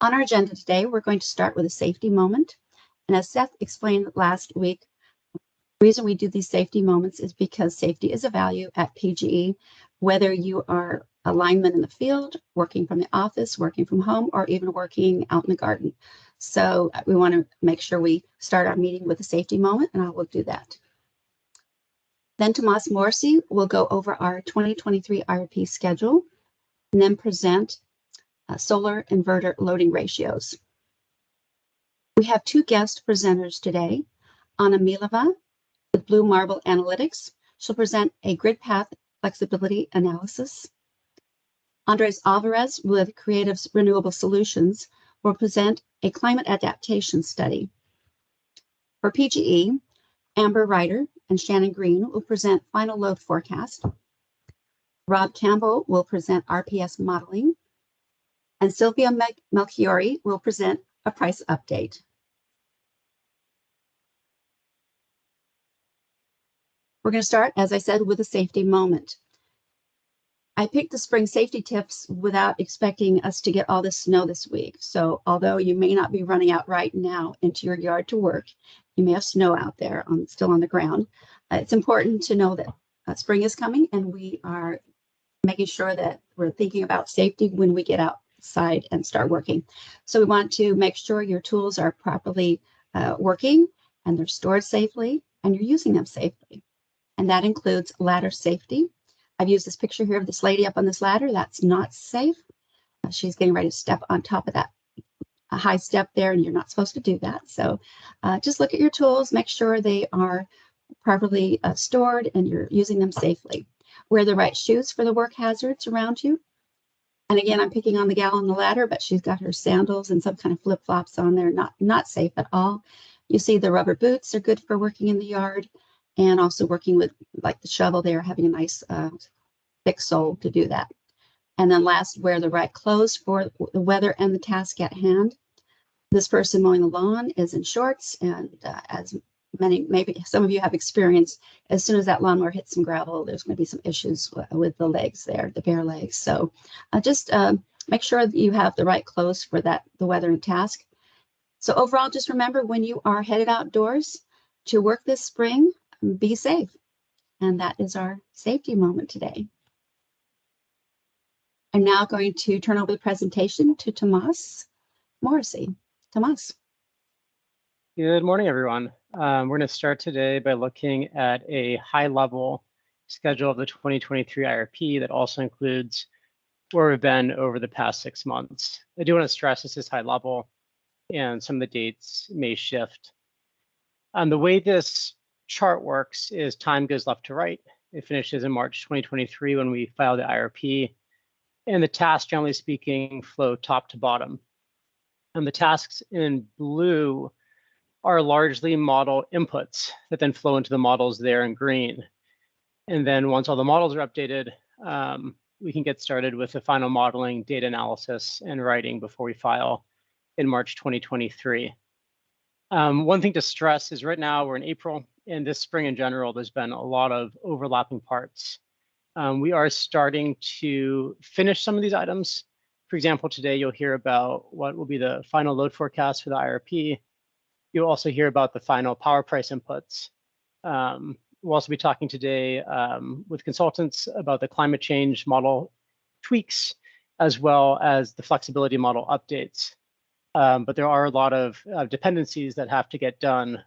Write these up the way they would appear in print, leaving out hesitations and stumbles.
On our agenda today, we're going to start with a safety moment. And as Seth explained last week, the reason we do these safety moments is because safety is a value at PGE, whether you are a lineman in the field, working from the office, working from home, or even working out in the garden. So we want to make sure we start our meeting with a safety moment, and I will do that. Then Tomas Morrissey will go over our 2023 IRP schedule and then present solar inverter loading ratios. We have two guest presenters today. Anna Mileva with Blue Marble Analytics. She'll present a grid path flexibility analysis. Andres Alvarez with Creative's Renewable Solutions will present a climate adaptation study. For PGE, Amber Ryder and Shannon Green will present final load forecast. Rob Campbell will present RPS modeling. And Sylvia Melchiori will present a price update. We're going to start, as I said, with a safety moment. I picked the spring safety tips without expecting us to get all this snow this week. So although you may not be running out right now into your yard to work, you may have snow out there still on the ground. It's important to know that spring is coming, and we are making sure that we're thinking about safety when we get outside and start working. So we want to make sure your tools are properly working and they're stored safely and you're using them safely. And that includes ladder safety. I've used this picture here of this lady up on this ladder. That's not safe. She's getting ready to step on top of that high step there, and you're not supposed to do that. So just look at your tools, make sure they are properly stored and you're using them safely. Wear the right shoes for the work hazards around you. And again, I'm picking on the gal on the ladder, but she's got her sandals and some kind of flip-flops on there, not safe at all. You see the rubber boots are good for working in the yard, and also working with like the shovel there, having a nice thick sole to do that. And then last, wear the right clothes for the weather and the task at hand. This person mowing the lawn is in shorts, and as maybe some of you have experienced, as soon as that lawnmower hits some gravel, there's going to be some issues with the legs there, the bare legs. So just make sure that you have the right clothes for the weather and task. So overall, just remember, when you are headed outdoors to work this spring, be safe. And that is our safety moment today. I'm now going to turn over the presentation to Tomas Morrissey. Tomas. Good morning, everyone. We're going to start today by looking at a high-level schedule of the 2023 IRP that also includes where we've been over the past 6 months. I do want to stress this is high level, and some of the dates may shift. The way this chart works is time goes left to right. It finishes in March 2023 when we file the IRP, and the tasks, generally speaking, flow top to bottom. And the tasks in blue are largely model inputs that then flow into the models there in green. And then once all the models are updated, we can get started with the final modeling, data analysis, and writing before we file in March 2023. One thing to stress is right now we're in April, and this spring in general, there's been a lot of overlapping parts. We are starting to finish some of these items. For example, today you'll hear about what will be the final load forecast for the IRP. You'll also hear about the final power price inputs. We'll also be talking today with consultants about the climate change model tweaks, as well as the flexibility model updates. But there are a lot of dependencies that have to get done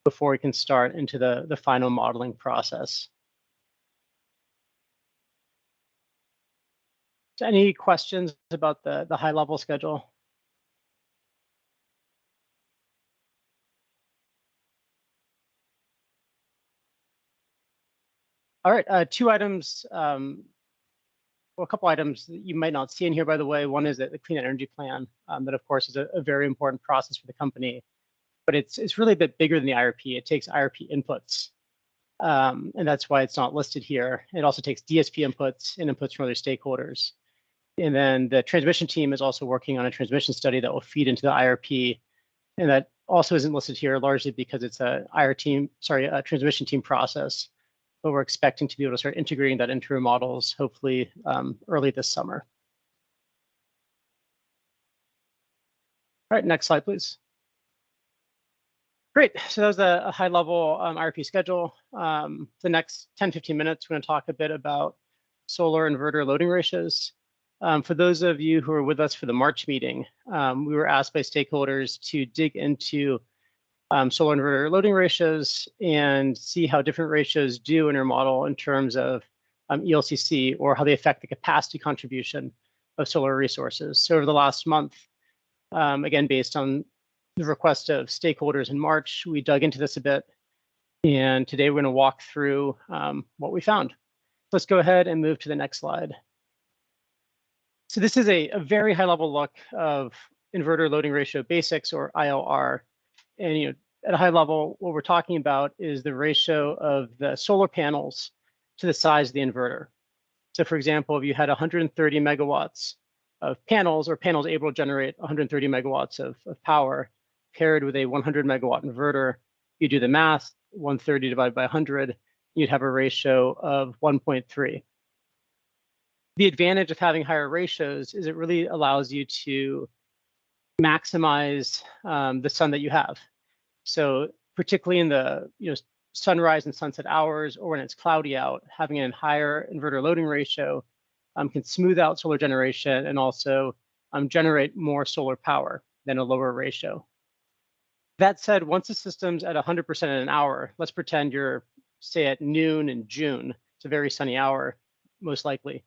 before we can start into the final modeling process. So any questions about the high-level schedule? All right, two items, well, a couple items that you might not see in here, by the way. One is the Clean Energy Plan, that of course is a very important process for the company, but it's really a bit bigger than the IRP. It takes IRP inputs, and that's why it's not listed here. It also takes DSP inputs and inputs from other stakeholders. And then the transmission team is also working on a transmission study that will feed into the IRP, and that also isn't listed here largely because it's a transmission team process. But we're expecting to be able to start integrating that into our models, hopefully early this summer. All right, next slide, please. Great, so that was a high-level IRP schedule. The next 10-15 minutes, we're going to talk a bit about solar inverter loading ratios. For those of you who are with us for the March meeting, we were asked by stakeholders to dig into solar inverter loading ratios and see how different ratios do in our model in terms of ELCC, or how they affect the capacity contribution of solar resources. So over the last month, again, based on the request of stakeholders in March, we dug into this a bit. And today we're going to walk through what we found. Let's go ahead and move to the next slide. So this is a very high-level look of inverter loading ratio basics, or ILR. And at a high level, what we're talking about is the ratio of the solar panels to the size of the inverter. So for example, if you had 130 megawatts of panels, or panels able to generate 130 megawatts of power, paired with a 100 megawatt inverter, you do the math, 130 divided by 100, you'd have a ratio of 1.3. The advantage of having higher ratios is it really allows you to maximize the sun that you have. So particularly in the sunrise and sunset hours, or when it's cloudy out, having a higher inverter loading ratio can smooth out solar generation and also generate more solar power than a lower ratio. That said, once the system's at 100% in an hour, let's pretend you're, say, at noon in June, it's a very sunny hour, most likely.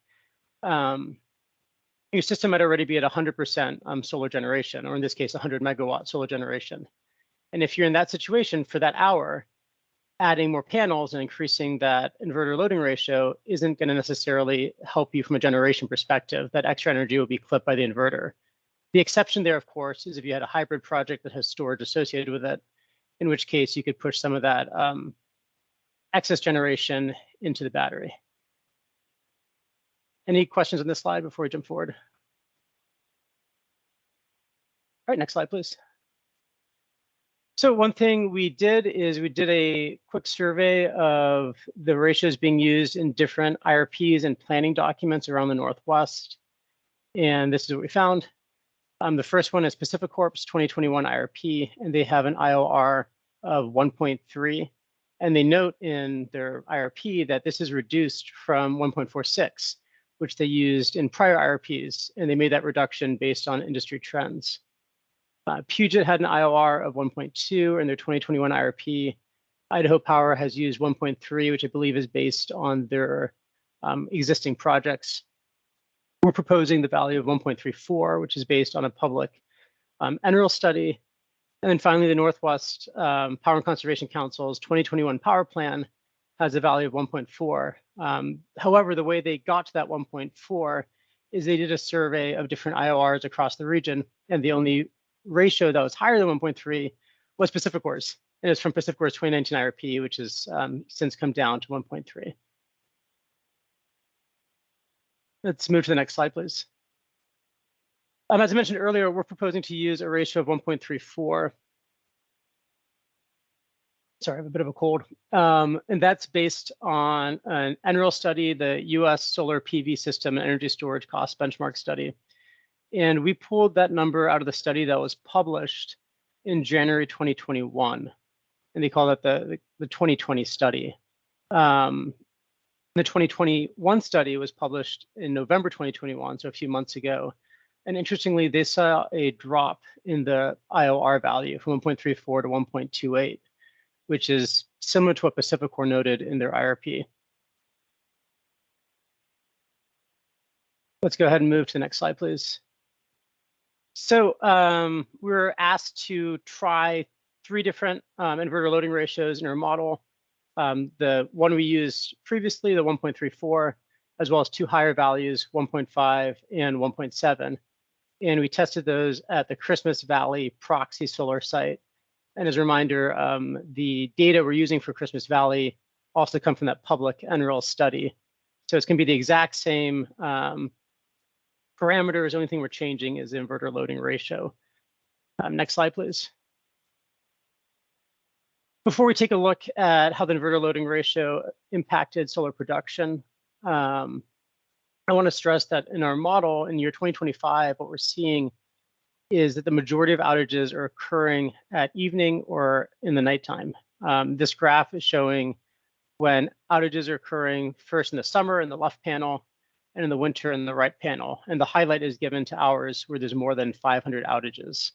Your system might already be at 100% solar generation, or in this case, 100 megawatt solar generation. And if you're in that situation for that hour, adding more panels and increasing that inverter loading ratio isn't going to necessarily help you from a generation perspective. That extra energy will be clipped by the inverter. The exception there, of course, is if you had a hybrid project that has storage associated with it, in which case you could push some of that excess generation into the battery. Any questions on this slide before we jump forward? All right, next slide, please. So one thing we did is we did a quick survey of the ratios being used in different IRPs and planning documents around the Northwest. And this is what we found. The first one is PacifiCorp's 2021 IRP, and they have an IOR of 1.3. And they note in their IRP that this is reduced from 1.46, which they used in prior IRPs, and they made that reduction based on industry trends. Puget had an IOR of 1.2 in their 2021 IRP. Idaho Power has used 1.3, which I believe is based on their existing projects. We're proposing the value of 1.34, which is based on a public NREL study. And then finally, the Northwest Power and Conservation Council's 2021 power plan has a value of 1.4. However, the way they got to that 1.4 is they did a survey of different IORs across the region, and the only ratio that was higher than 1.3 was PacifiCorp's, and it's from PacifiCorp's 2019 IRP, which has since come down to 1.3. Let's move to the next slide, please. As I mentioned earlier, we're proposing to use a ratio of 1.34. Sorry, I have a bit of a cold. And that's based on an NREL study, the US Solar PV System and Energy Storage Cost Benchmark Study. And we pulled that number out of the study that was published in January 2021. And they call it the 2020 study. The 2021 study was published in November 2021, so a few months ago. And interestingly, they saw a drop in the IOR value from 1.34 to 1.28, which is similar to what PacifiCorp noted in their IRP. Let's go ahead and move to the next slide, please. So we were asked to try 3 different inverter loading ratios in our model. The one we used previously, the 1.34, as well as 2 higher values, 1.5 and 1.7. And we tested those at the Christmas Valley proxy solar site. And as a reminder, the data we're using for Christmas Valley also come from that public NREL study. So it's going to be the exact same parameters. The only thing we're changing is the inverter loading ratio. Next slide, please. Before we take a look at how the inverter loading ratio impacted solar production, I want to stress that in our model in year 2025, what we're seeing is that the majority of outages are occurring at evening or in the nighttime. This graph is showing when outages are occurring first in the summer in the left panel and in the winter in the right panel. And the highlight is given to hours where there's more than 500 outages.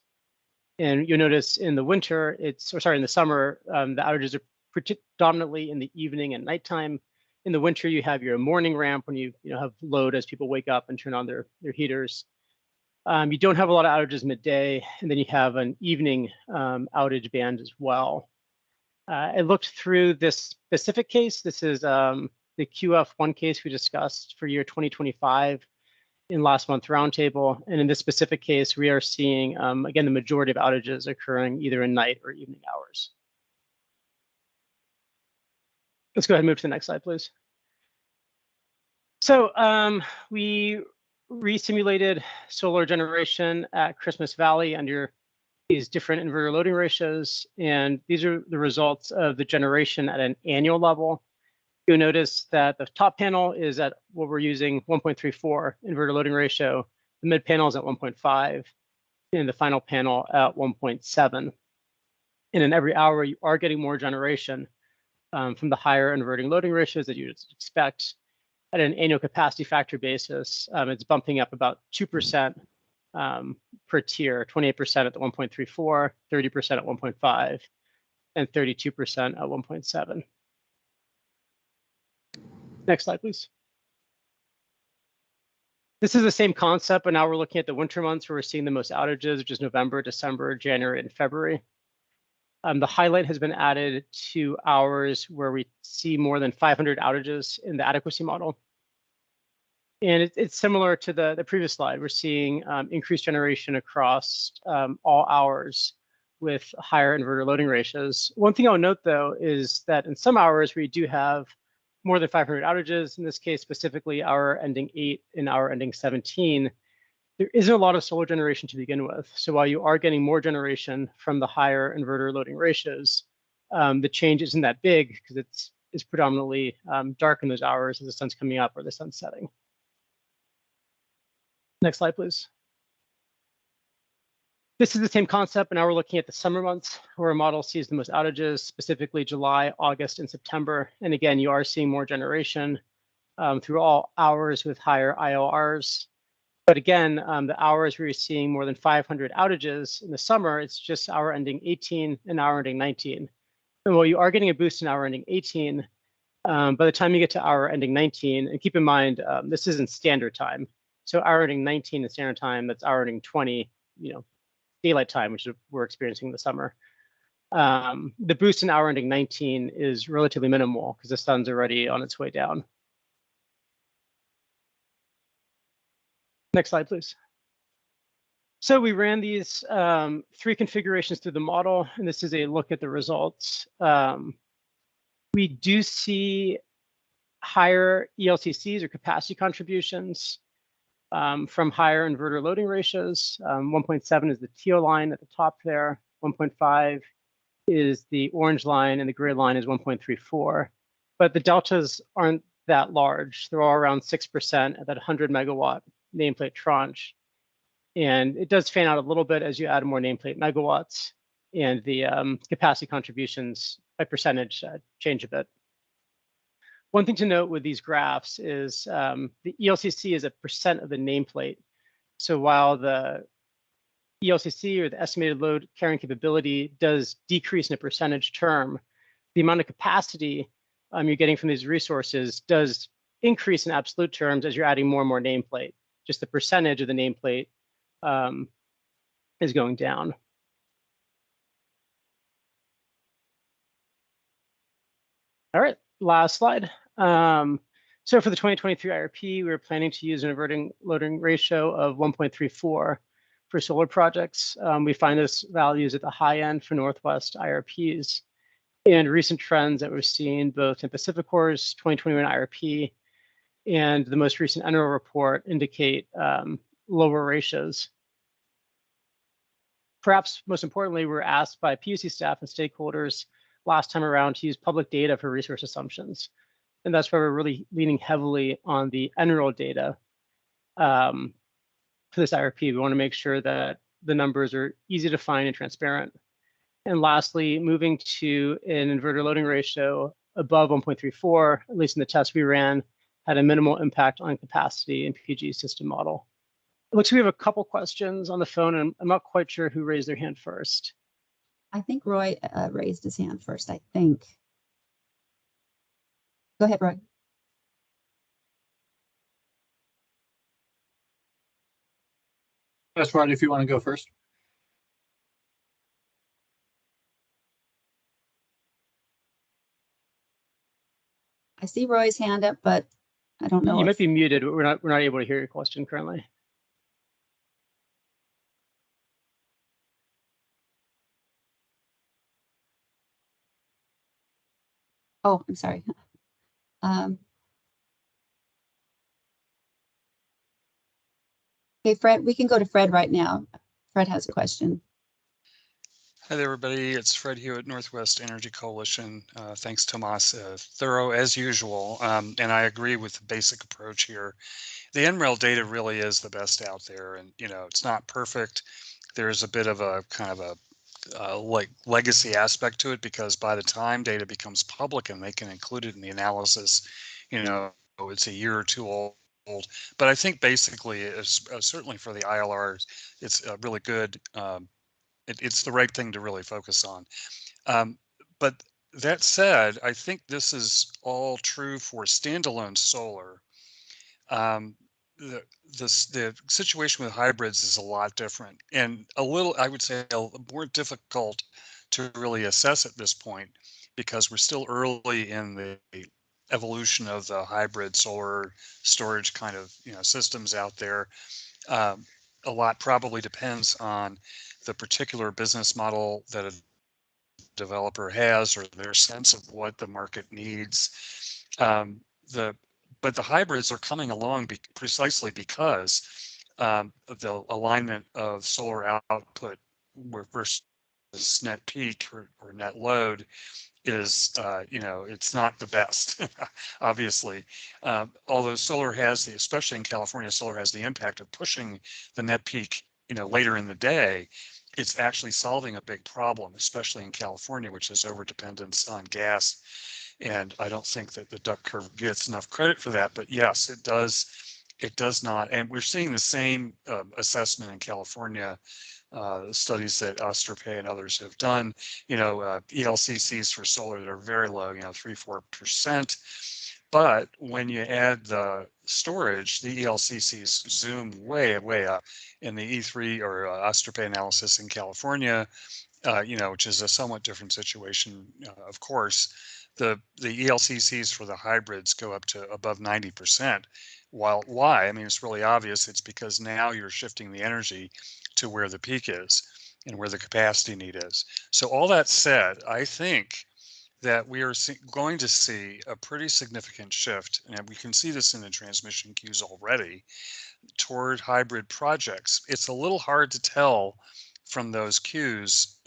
And you'll notice in the winter, in the summer, the outages are predominantly in the evening and nighttime. In the winter, you have your morning ramp when you have load as people wake up and turn on their heaters. You don't have a lot of outages midday, and then you have an evening outage band as well. I looked through this specific case. This is the QF1 case we discussed for year 2025 in last month's roundtable. And in this specific case, we are seeing, again, the majority of outages occurring either in night or evening hours. Let's go ahead and move to the next slide, please. So we re-simulated solar generation at Christmas Valley under these different inverter loading ratios. And these are the results of the generation at an annual level. You'll notice that the top panel is at what we're using 1.34 inverter loading ratio. The mid panel is at 1.5, and the final panel at 1.7. And in every hour, you are getting more generation from the higher inverting loading ratios that you'd expect. At an annual capacity factor basis, it's bumping up about 2% per tier, 28% at the 1.34, 30% at 1.5, and 32% at 1.7. Next slide, please. This is the same concept, but now we're looking at the winter months where we're seeing the most outages, which is November, December, January, and February. The highlight has been added to hours where we see more than 500 outages in the adequacy model. And it's similar to the previous slide. We're seeing increased generation across all hours with higher inverter loading ratios. One thing I'll note, though, is that in some hours we do have more than 500 outages, in this case specifically hour ending 8 and hour ending 17, there isn't a lot of solar generation to begin with. So while you are getting more generation from the higher inverter loading ratios, the change isn't that big because it's predominantly dark in those hours as the sun's coming up or the sun's setting. Next slide, please. This is the same concept, but now we're looking at the summer months where our model sees the most outages, specifically July, August, and September. And again, you are seeing more generation through all hours with higher IORs. But again, the hours where you're seeing more than 500 outages in the summer, it's just hour ending 18 and hour ending 19. And while you are getting a boost in hour ending 18, by the time you get to hour ending 19, and keep in mind, this isn't standard time. So hour ending 19 is standard time, that's hour ending 20, daylight time, which we're experiencing in the summer. The boost in hour ending 19 is relatively minimal because the sun's already on its way down. Next slide, please. So we ran these 3 configurations through the model, and this is a look at the results. We do see higher ELCCs or capacity contributions from higher inverter loading ratios. 1.7 is the teal line at the top there. 1.5 is the orange line, and the gray line is 1.34. But the deltas aren't that large. They're all around 6% at that 100 megawatt nameplate tranche. And it does fan out a little bit as you add more nameplate megawatts, and the capacity contributions by percentage change a bit. One thing to note with these graphs is the ELCC is a percent of the nameplate. So while the ELCC, or the estimated load carrying capability, does decrease in a percentage term, the amount of capacity you're getting from these resources does increase in absolute terms as you're adding more and more nameplate. Just the percentage of the nameplate is going down. All right, last slide. So for the 2023 IRP, we were planning to use an inverting loading ratio of 1.34 for solar projects. We find this values at the high end for Northwest IRPs. And recent trends that we're seeing both in PacifiCorp's 2021 IRP and the most recent NRO report indicate lower ratios. Perhaps most importantly, we were asked by PUC staff and stakeholders last time around to use public data for resource assumptions. And that's why we're really leaning heavily on the NRO data for this IRP. We want to make sure that the numbers are easy to find and transparent. And lastly, moving to an inverter loading ratio above 1.34, at least in the test we ran, had a minimal impact on capacity in PG system model. It looks like we have a couple questions on the phone, and I'm not quite sure who raised their hand first. I think Roy raised his hand first, I think. Go ahead, Roy. That's right, if you want to go first. I see Roy's hand up, but I don't know. You might be muted. We're not able to hear your question currently. Oh, I'm sorry. Okay, Fred, we can go to Fred right now. Fred has a question. Hi there, everybody. It's Fred Hewitt, Northwest Energy Coalition. Thanks, Tomas. Thorough as usual, and I agree with the basic approach here. The NREL data really is the best out there, and it's not perfect. There's a bit of a kind of a like legacy aspect to it, because by the time data becomes public and they can include it in the analysis, it's a year or two old. But I think basically, it's, certainly for the ILR, it's really good. It's the right thing to really focus on. But that said, I think this is all true for standalone solar. The situation with hybrids is a lot different, and a little, I would say, more difficult to really assess at this point, because we're still early in the evolution of the hybrid solar storage kind of systems out there. A lot probably depends on the particular business model that a developer has, or their sense of what the market needs. But the hybrids are coming along precisely because of the alignment of solar output versus net peak or net load is, it's not the best, obviously. Although solar has especially in California, solar has the impact of pushing the net peak, later in the day. It's actually solving a big problem, especially in California, which is overdependence on gas. And I don't think that the duck curve gets enough credit for that, but yes, it does. It does not. And we're seeing the same assessment in California. Studies that Osterpay and others have done, ELCCs for solar that are very low, 3-4%. But when you add the storage, the ELCCs zoom way, way up. In the E3 or Osterpay analysis in California, which is a somewhat different situation, of course, the ELCCs for the hybrids go up to above 90%. Why? I mean, it's really obvious. It's because now you're shifting the energy to where the peak is and where the capacity need is. So all that said, I think that we are going to see a pretty significant shift, and we can see this in the transmission queues already, toward hybrid projects. It's a little hard to tell from those queues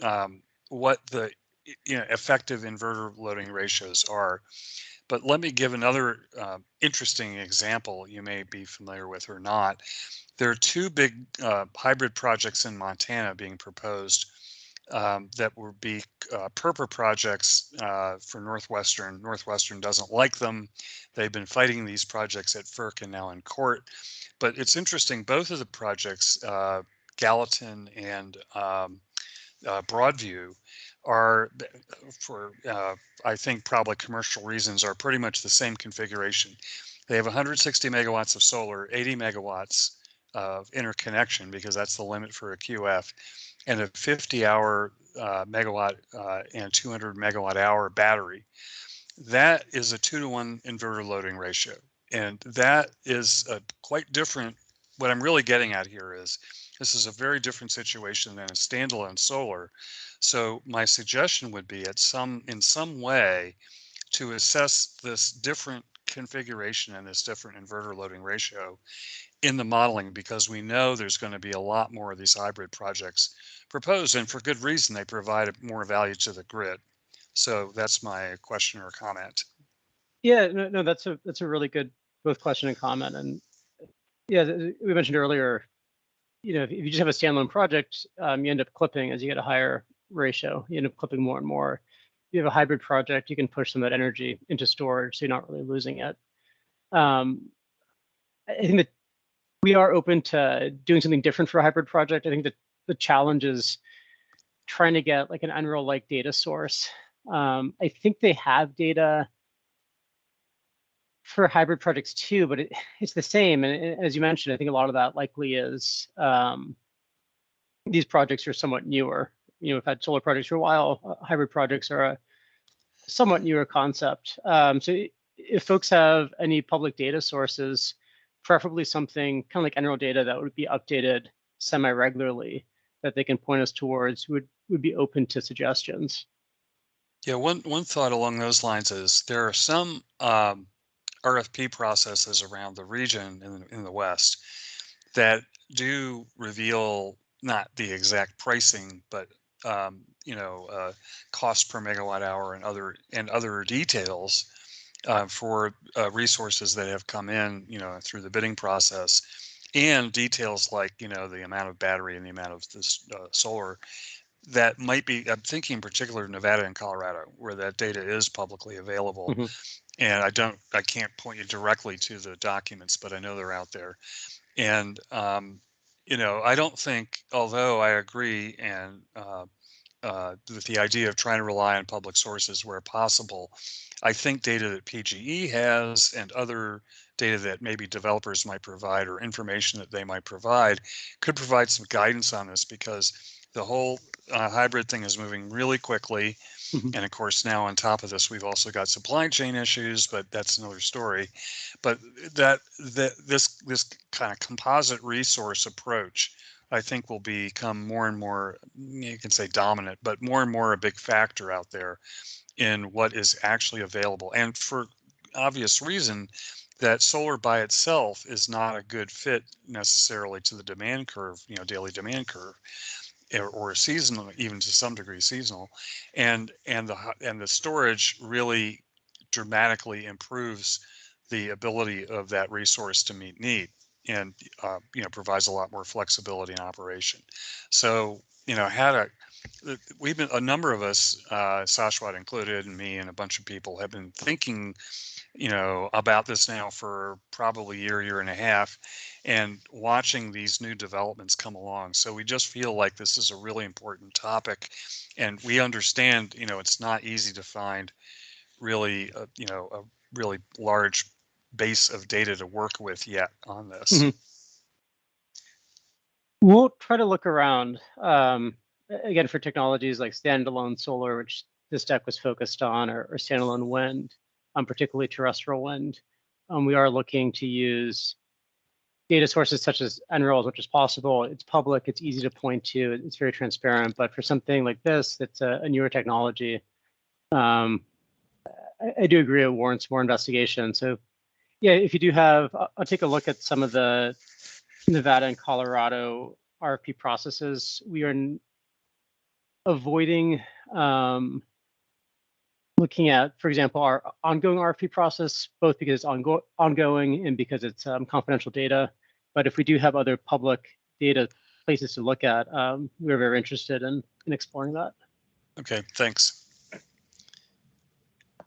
what the effective inverter loading ratios are. But let me give another interesting example you may be familiar with or not. There are two big hybrid projects in Montana being proposed that would be PURPA projects for Northwestern. Northwestern doesn't like them. They've been fighting these projects at FERC and now in court. But it's interesting, both of the projects, Gallatin and Broadview, are, for I think probably commercial reasons, are pretty much the same configuration. They have 160 megawatts of solar, 80 megawatts of interconnection, because that's the limit for a QF, and a 50-hour megawatt and 200 megawatt hour battery. That is a 2-to-1 inverter loading ratio. And that is quite different. What I'm really getting at here is this is a very different situation than a standalone solar. So my suggestion would be in some way to assess this different configuration and this different inverter loading ratio in the modeling, because we know there's going to be a lot more of these hybrid projects proposed, and for good reason. They provide more value to the grid. So that's my question or comment. Yeah, no, that's a really good both question and comment. And yeah, we mentioned earlier, if you just have a standalone project, you end up clipping as you get a higher ratio. You end up clipping more and more. If you have a hybrid project, you can push some of that energy into storage, so you're not really losing it. I think that we are open to doing something different for a hybrid project. I think that the challenge is trying to get like an Unreal-like data source. I think they have data for hybrid projects too, but it's the same. And as you mentioned, I think a lot of that likely is these projects are somewhat newer. We've had solar projects for a while. Hybrid projects are a somewhat newer concept. So if folks have any public data sources, preferably something kind of like Unreal data that would be updated semi-regularly that they can point us towards, would be open to suggestions. Yeah, one thought along those lines is there are some RFP processes around the region in the West that do reveal not the exact pricing, but cost per megawatt hour and other details for resources that have come in, through the bidding process, and details like the amount of battery and the amount of this solar. That might be, I'm thinking in particular Nevada and Colorado, where that data is publicly available. Mm-hmm. And I can't point you directly to the documents, but I know they're out there. And, I don't think, although I agree with the idea of trying to rely on public sources where possible, I think data that PGE has and other data that maybe developers might provide or information that they might provide could provide some guidance on this, because the whole hybrid thing is moving really quickly. Mm-hmm. And of course, now on top of this, we've also got supply chain issues, but that's another story. But this kind of composite resource approach, I think, will become more and more, you can say dominant, but more and more a big factor out there in what is actually available. And for obvious reason, that solar by itself is not a good fit necessarily to the demand curve, daily demand curve, or seasonal, even to some degree seasonal, and the storage really dramatically improves the ability of that resource to meet need, and provides a lot more flexibility in operation. So we've been, a number of us, Sashwat included, and me and a bunch of people, have been thinking about this now for probably a year and a half, and watching these new developments come along. So we just feel like this is a really important topic, and we understand, it's not easy to find really, a really large base of data to work with yet on this. Mm-hmm. We'll try to look around, again, for technologies like standalone solar, which this deck was focused on, or standalone wind, particularly terrestrial wind. We are looking to use data sources such as Unreal as much as possible. It's public, it's easy to point to, it's very transparent. But for something like this, that's a newer technology, I do agree it warrants more investigation. So yeah, if you do have, I'll take a look at some of the Nevada and Colorado RFP processes. We are avoiding looking at, for example, our ongoing RFP process, both because it's ongoing and because it's confidential data. But if we do have other public data places to look at, we're very interested in exploring that. Okay, thanks.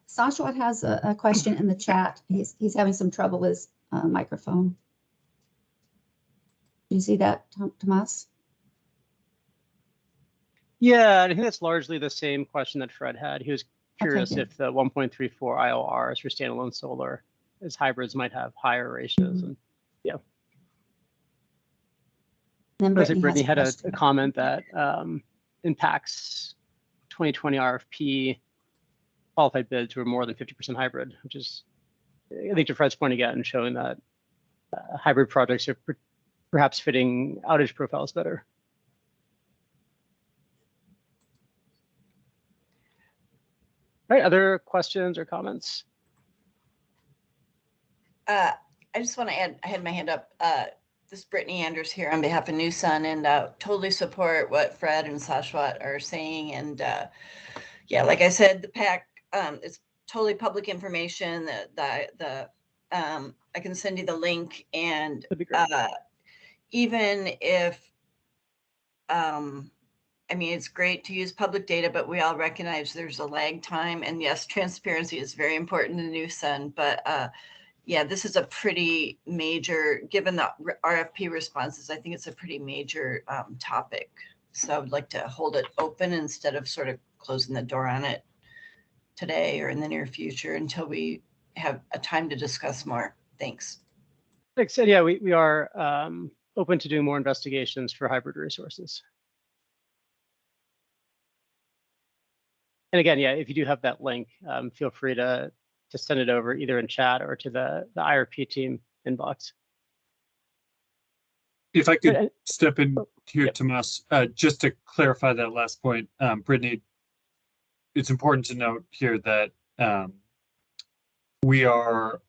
Sashwat has a question in the chat. He's having some trouble with his microphone. Do you see that, Tomas? Yeah, I think that's largely the same question that Fred had. He was curious if the 1.34 IORs for standalone solar as hybrids might have higher ratios. And yeah. Then Brittany had a comment that impacts 2020 RFP qualified bids were more than 50% hybrid, which is, I think, to Fred's point again, showing that hybrid projects are perhaps fitting outage profiles better. All right, other questions or comments? I just want to add, I had my hand up. This is Brittany Anders here on behalf of New Sun, and totally support what Fred and Sashwat are saying. And yeah, like I said, the pack, it's totally public information. I can send you the link, and even if, I mean, it's great to use public data, but we all recognize there's a lag time. And yes, transparency is very important in New Sun. But yeah, this is a pretty major, given the RFP responses, I think it's a pretty major topic. So I would like to hold it open instead of sort of closing the door on it today or in the near future until we have a time to discuss more. Thanks. Like I said, yeah, we are open to doing more investigations for hybrid resources. And again, yeah, if you do have that link, feel free to send it over either in chat or to the IRP team inbox. If I could step in here, Yep. Tomas, just to clarify that last point, Brittany, it's important to note here that we are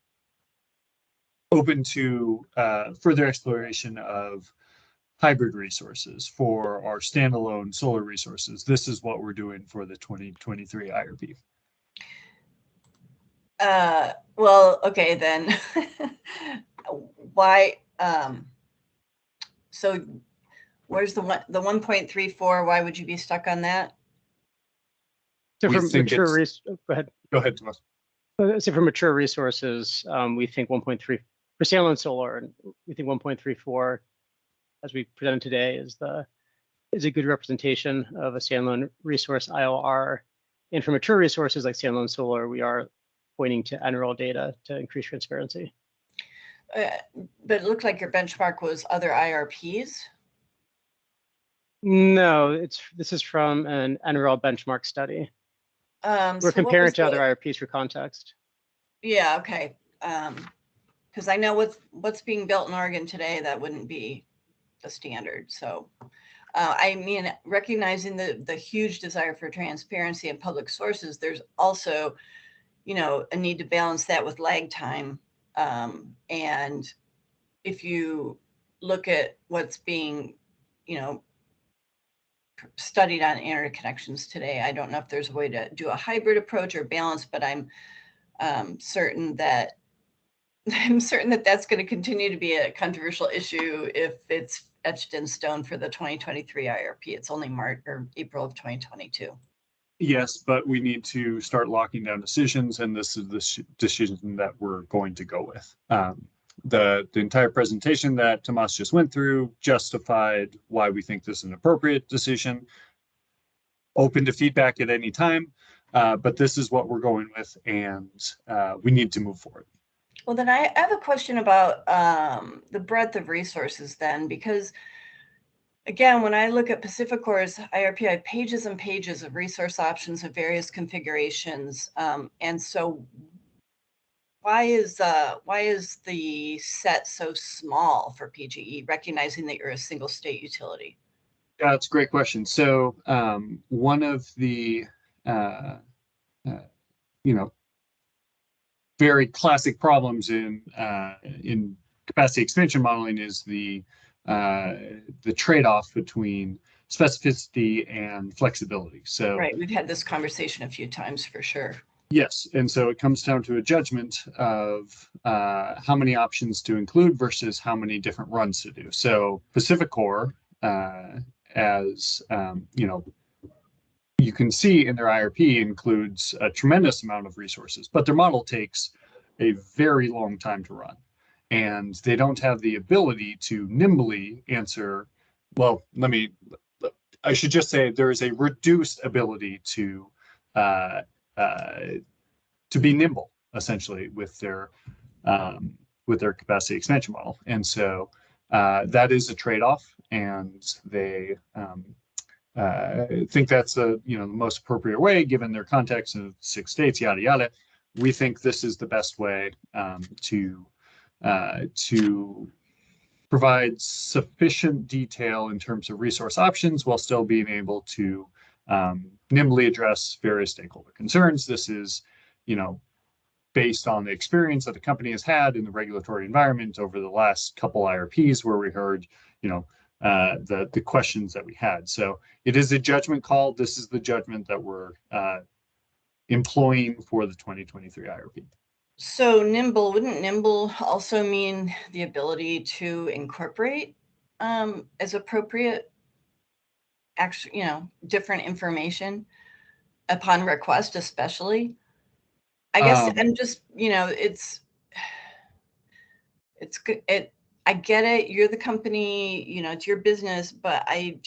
open to further exploration of hybrid resources for our standalone solar resources. This is what we're doing for the 2023 IRP. Well, okay, then why, so where's the 1.34? Why would you be stuck on that? So We for think mature, it's- go ahead. Go ahead, Tomas. So for mature resources, we think 1.3 for standalone solar, and we think 1.34, as we presented today, is a good representation of a standalone resource IOR. And for mature resources like standalone solar, we are pointing to NREL data to increase transparency. But it looked like your benchmark was other IRPs. No, this is from an NREL benchmark study. We're So comparing to other IRPs for context. Yeah, okay. Because I know what's being built in Oregon today, that wouldn't be the standard. So I mean, recognizing the huge desire for transparency and public sources, there's also, you know, a need to balance that with lag time. And if you look at what's being, you know, studied on interconnections today, I don't know if there's a way to do a hybrid approach or balance, but I'm certain that that's going to continue to be a controversial issue if it's etched in stone for the 2023 IRP. It's only March or April of 2022. Yes, but we need to start locking down decisions, and this is the decision that we're going to go with. The entire presentation that Tomas just went through justified why we think this is an appropriate decision. Open to feedback at any time, but this is what we're going with, and we need to move forward. Well, then I have a question about the breadth of resources then, because again, when I look at PacifiCorp's IRP, I have pages and pages of resource options of various configurations. And so why is the set so small for PGE, recognizing that you're a single state utility? Yeah, that's a great question. So one of the, you know, very classic problems in capacity expansion modeling is the trade-off between specificity and flexibility. So right, we've had this conversation a few times for sure. Yes, and so it comes down to a judgment of how many options to include versus how many different runs to do. So PacifiCorp, as you know, you can see in their IRP includes a tremendous amount of resources, but their model takes a very long time to run, and they don't have the ability to nimbly answer. Well, I should just say there is a reduced ability to be nimble, essentially, with their capacity expansion model, and so that is a trade-off, and they think that's the most appropriate way given their context of 6 states, yada yada. We think this is the best way to provide sufficient detail in terms of resource options while still being able to nimbly address various stakeholder concerns. This is, based on the experience that the company has had in the regulatory environment over the last couple IRPs where we heard, the questions that we had. So it is a judgment call. This is the judgment that we're employing for the 2023 IRP. So nimble, wouldn't nimble also mean the ability to incorporate as appropriate, actually, different information upon request, especially. I guess I'm just, it's good. I get it. You're the company, it's your business, but I'm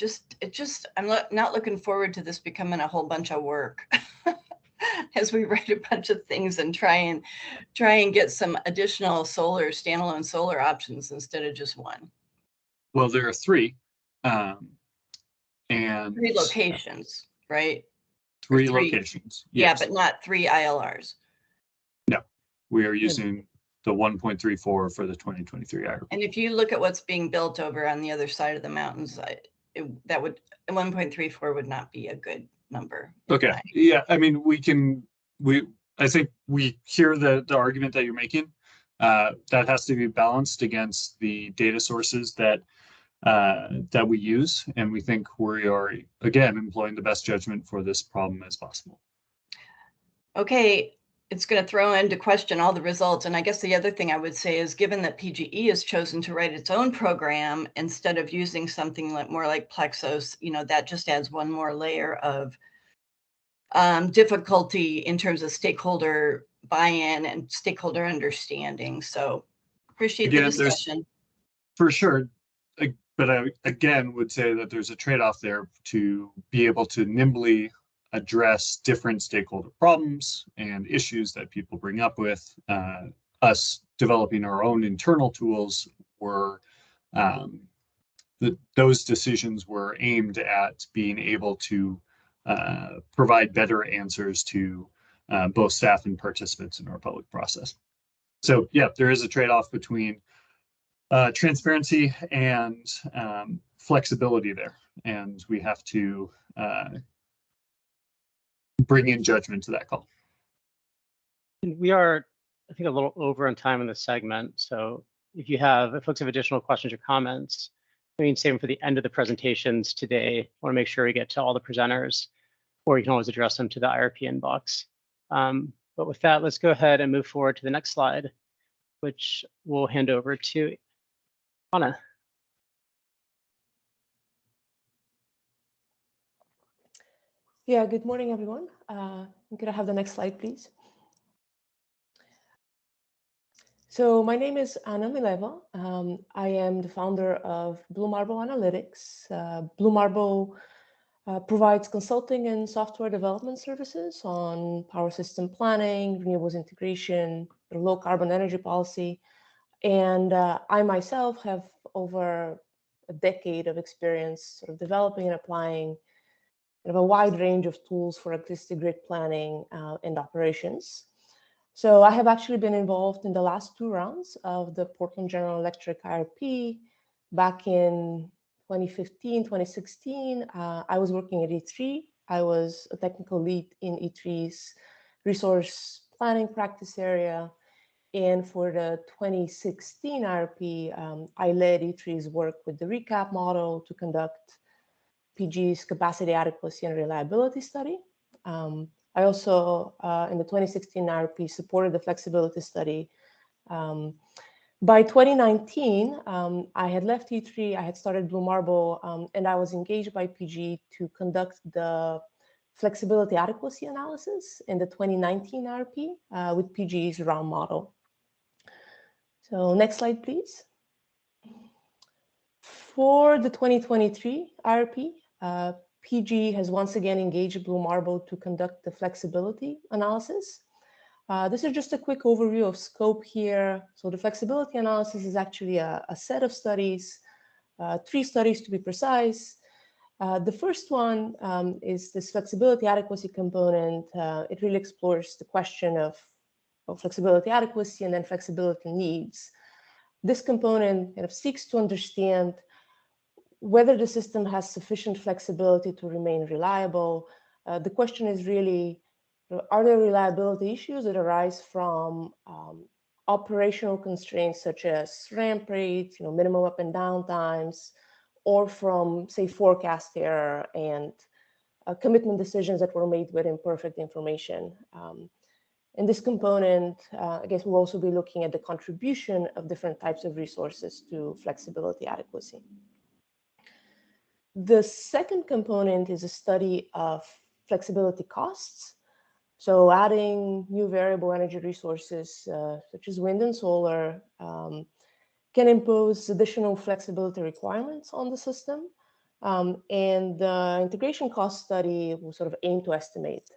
not looking forward to this becoming a whole bunch of work as we write a bunch of things and try and get some additional standalone solar options instead of just one. Well, there are three, and 3 locations, right? Three locations. Yeah, Yes. but not 3 ILRs. No, we are using the 1.34 for the 2023 IRP. And if you look at what's being built over on the other side of the mountains, 1.34 would not be a good number. Okay. Yeah. I mean, I think we hear the argument that you're making. That has to be balanced against the data sources that we use. And we think we are, again, employing the best judgment for this problem as possible. Okay. It's going to throw into question all the results. And I guess the other thing I would say is, given that PGE has chosen to write its own program instead of using something more like Plexos, that just adds one more layer of difficulty in terms of stakeholder buy-in and stakeholder understanding. So appreciate the discussion. For sure. But I, again, would say that there's a trade-off there to be able to nimbly address different stakeholder problems and issues that people bring up with us developing our own internal tools. Those decisions were aimed at being able to provide better answers to both staff and participants in our public process. So yeah, there is a trade-off between transparency and flexibility there, and we have to bring in judgment to that call. We are, I think, a little over on time in this segment. So if folks have additional questions or comments, we can save them for the end of the presentations today. I want to make sure we get to all the presenters, or you can always address them to the IRP inbox. But with that, let's go ahead and move forward to the next slide, which we'll hand over to Anna. Yeah, good morning, everyone. Could I have the next slide, please? So my name is Anna Mileva. I am the founder of Blue Marble Analytics. Blue Marble provides consulting and software development services on power system planning, renewables integration, low carbon energy policy. And I myself have over a decade of experience sort of developing and applying a wide range of tools for electricity grid planning and operations. So I have actually been involved in the last 2 rounds of the Portland General Electric IRP back in 2015, 2016. I was working at E3. I was a technical lead in E3's resource planning practice area. And for the 2016 IRP, I led E3's work with the recap model to conduct PG's capacity adequacy and reliability study. I also, in the 2016 IRP, supported the flexibility study. By 2019, I had left E3, I had started Blue Marble, and I was engaged by PG to conduct the flexibility adequacy analysis in the 2019 IRP with PG's round model. So next slide, please. For the 2023 IRP, PG has once again engaged Blue Marble to conduct the flexibility analysis. This is just a quick overview of scope here. So the flexibility analysis is actually a set of studies, 3 studies to be precise. The first one is this flexibility adequacy component. It really explores the question of flexibility adequacy and then flexibility needs. This component kind of seeks to understand whether the system has sufficient flexibility to remain reliable. The question is really, are there reliability issues that arise from operational constraints such as ramp rates, minimum up and down times, or from, say, forecast error and commitment decisions that were made with imperfect information. In this component, I guess we'll also be looking at the contribution of different types of resources to flexibility adequacy. The second component is a study of flexibility costs. So adding new variable energy resources, such as wind and solar, can impose additional flexibility requirements on the system. And the integration cost study will sort of aim to estimate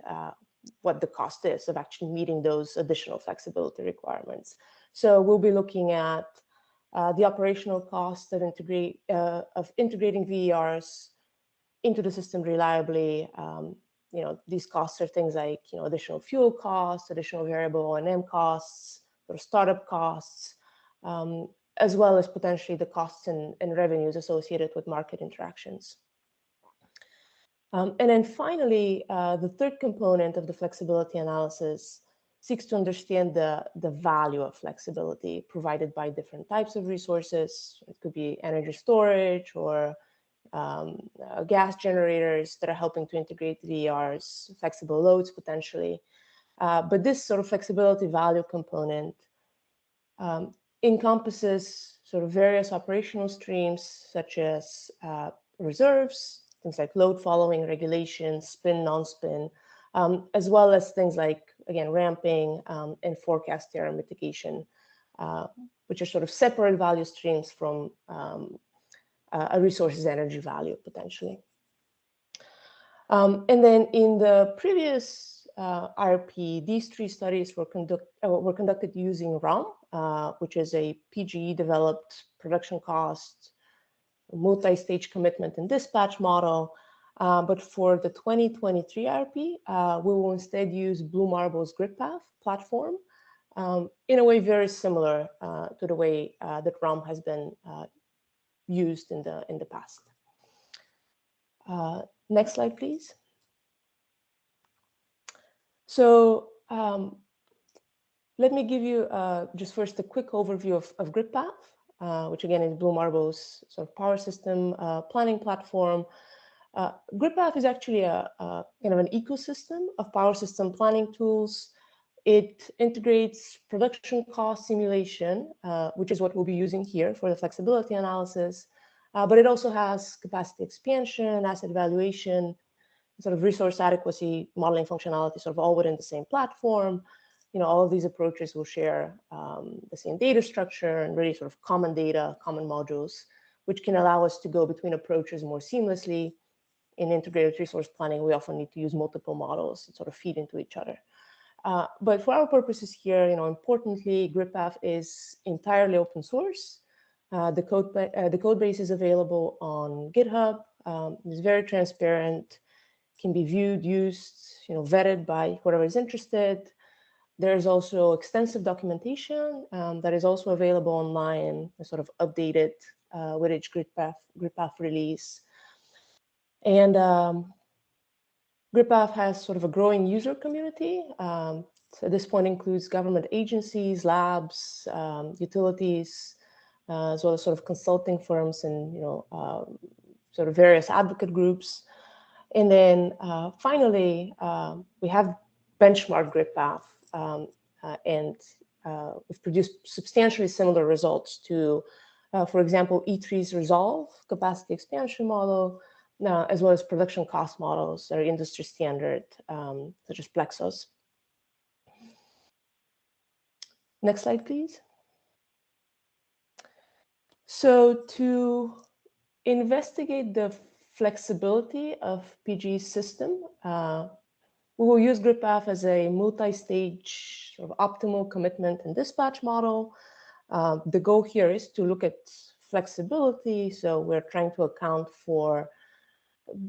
what the cost is of actually meeting those additional flexibility requirements. So we'll be looking at the operational cost of integrating VERs into the system reliably. These costs are things like additional fuel costs, additional variable O&M costs, or startup costs, as well as potentially the costs and revenues associated with market interactions. And then finally, the third component of the flexibility analysis seeks to understand the value of flexibility provided by different types of resources. It could be energy storage or gas generators that are helping to integrate VERs, flexible loads potentially. But this sort of flexibility value component encompasses sort of various operational streams such as reserves, things like load following regulation, spin, non-spin, as well as things like, again, ramping and forecast error mitigation, which are sort of separate value streams from a resource's energy value potentially. And then in the previous IRP, these three studies were conducted using RUM, which is a PGE-developed production cost, multi-stage commitment and dispatch model. But for the 2023 IRP, we will instead use Blue Marble's GridPath platform in a way very similar to the way that RUM has been used in the past. Next slide, please. So let me give you just first a quick overview of GridPath, which again is Blue Marble's sort of power system planning platform. GridPath is actually a kind of an ecosystem of power system planning tools. It integrates production cost simulation, which is what we'll be using here for the flexibility analysis. But it also has capacity expansion, asset evaluation, sort of resource adequacy modeling functionality, sort of all within the same platform. All of these approaches will share the same data structure and really sort of common data, common modules, which can allow us to go between approaches more seamlessly. In integrated resource planning, we often need to use multiple models that sort of feed into each other. But for our purposes here, importantly, GridPath is entirely open source. The code base is available on GitHub. It's very transparent, can be viewed, used, vetted by whoever is interested. There's also extensive documentation that is also available online, sort of updated with each GridPath release. And GridPath has sort of a growing user community. So at this point includes government agencies, labs, utilities, as well as sort of consulting firms and sort of various advocate groups. And then finally, we have benchmarked GridPath, and we've produced substantially similar results to, for example, E3's Resolve capacity expansion model, as well as production cost models that are industry standard, such as Plexos. Next slide, please. So to investigate the flexibility of PGE's system, we will use GridPath as a multi-stage sort of optimal commitment and dispatch model. The goal here is to look at flexibility. So we're trying to account for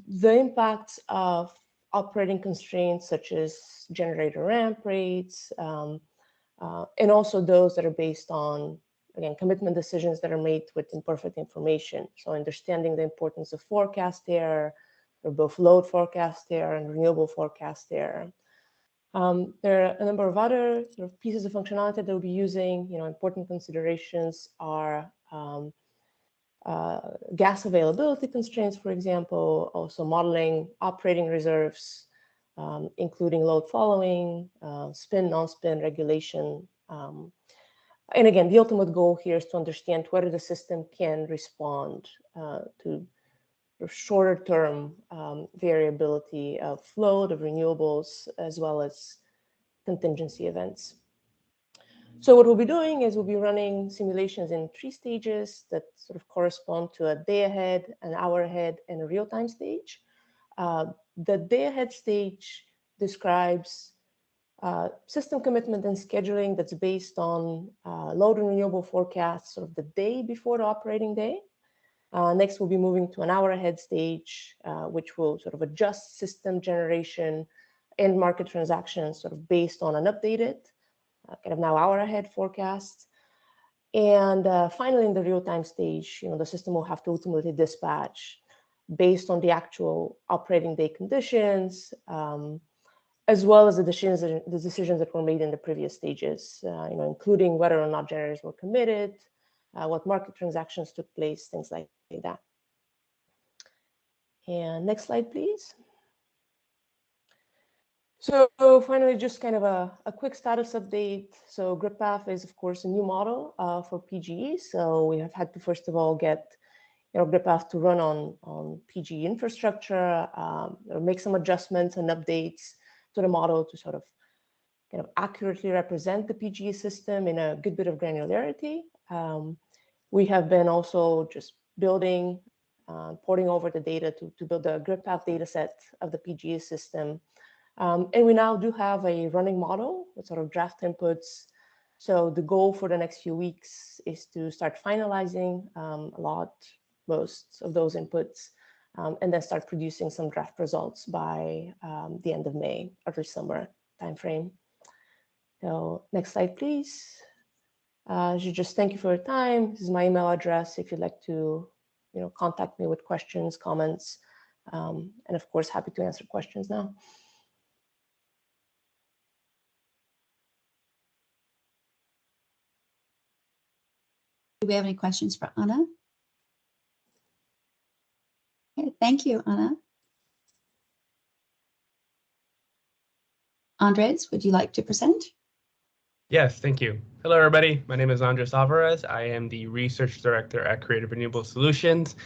the impacts of operating constraints such as generator ramp rates, and also those that are based on, again, commitment decisions that are made with imperfect information. So understanding the importance of forecast error, or both load forecast error and renewable forecast error. There are a number of other sort of pieces of functionality that we'll be using. Important considerations are gas availability constraints, for example, also modeling operating reserves, including load following, spin, non-spin regulation. And again, the ultimate goal here is to understand whether the system can respond to shorter term variability of load of renewables, as well as contingency events. So what we'll be doing is we'll be running simulations in 3 stages that sort of correspond to a day ahead, an hour ahead, and a real-time stage. The day ahead stage describes system commitment and scheduling that's based on load and renewable forecasts sort of the day before the operating day. Next, we'll be moving to an hour ahead stage, which will sort of adjust system generation and market transactions sort of based on an updated kind of now hour ahead forecast. And finally, in the real-time stage, the system will have to ultimately dispatch based on the actual operating day conditions, as well as the decisions that were made in the previous stages, including whether or not generators were committed, what market transactions took place, things like that. And next slide, please. So finally, just kind of a quick status update. So GridPath is, of course, a new model for PGE. So we have had to, first of all, get GridPath to run on PGE infrastructure, make some adjustments and updates to the model to sort of kind of accurately represent the PGE system in a good bit of granularity. We have been also just building, porting over the data to build a GridPath data set of the PGE system. And we now do have a running model with sort of draft inputs. So the goal for the next few weeks is to start finalizing most of those inputs, and then start producing some draft results by the end of May, early summer timeframe. So next slide, please. Just thank you for your time. This is my email address if you'd like to contact me with questions, comments, and of course, happy to answer questions now. Do we have any questions for Anna? Okay, thank you, Anna. Andres, would you like to present? Yes, thank you. Hello, everybody. My name is Andres Alvarez. I am the Research Director at Creative Renewable Solutions.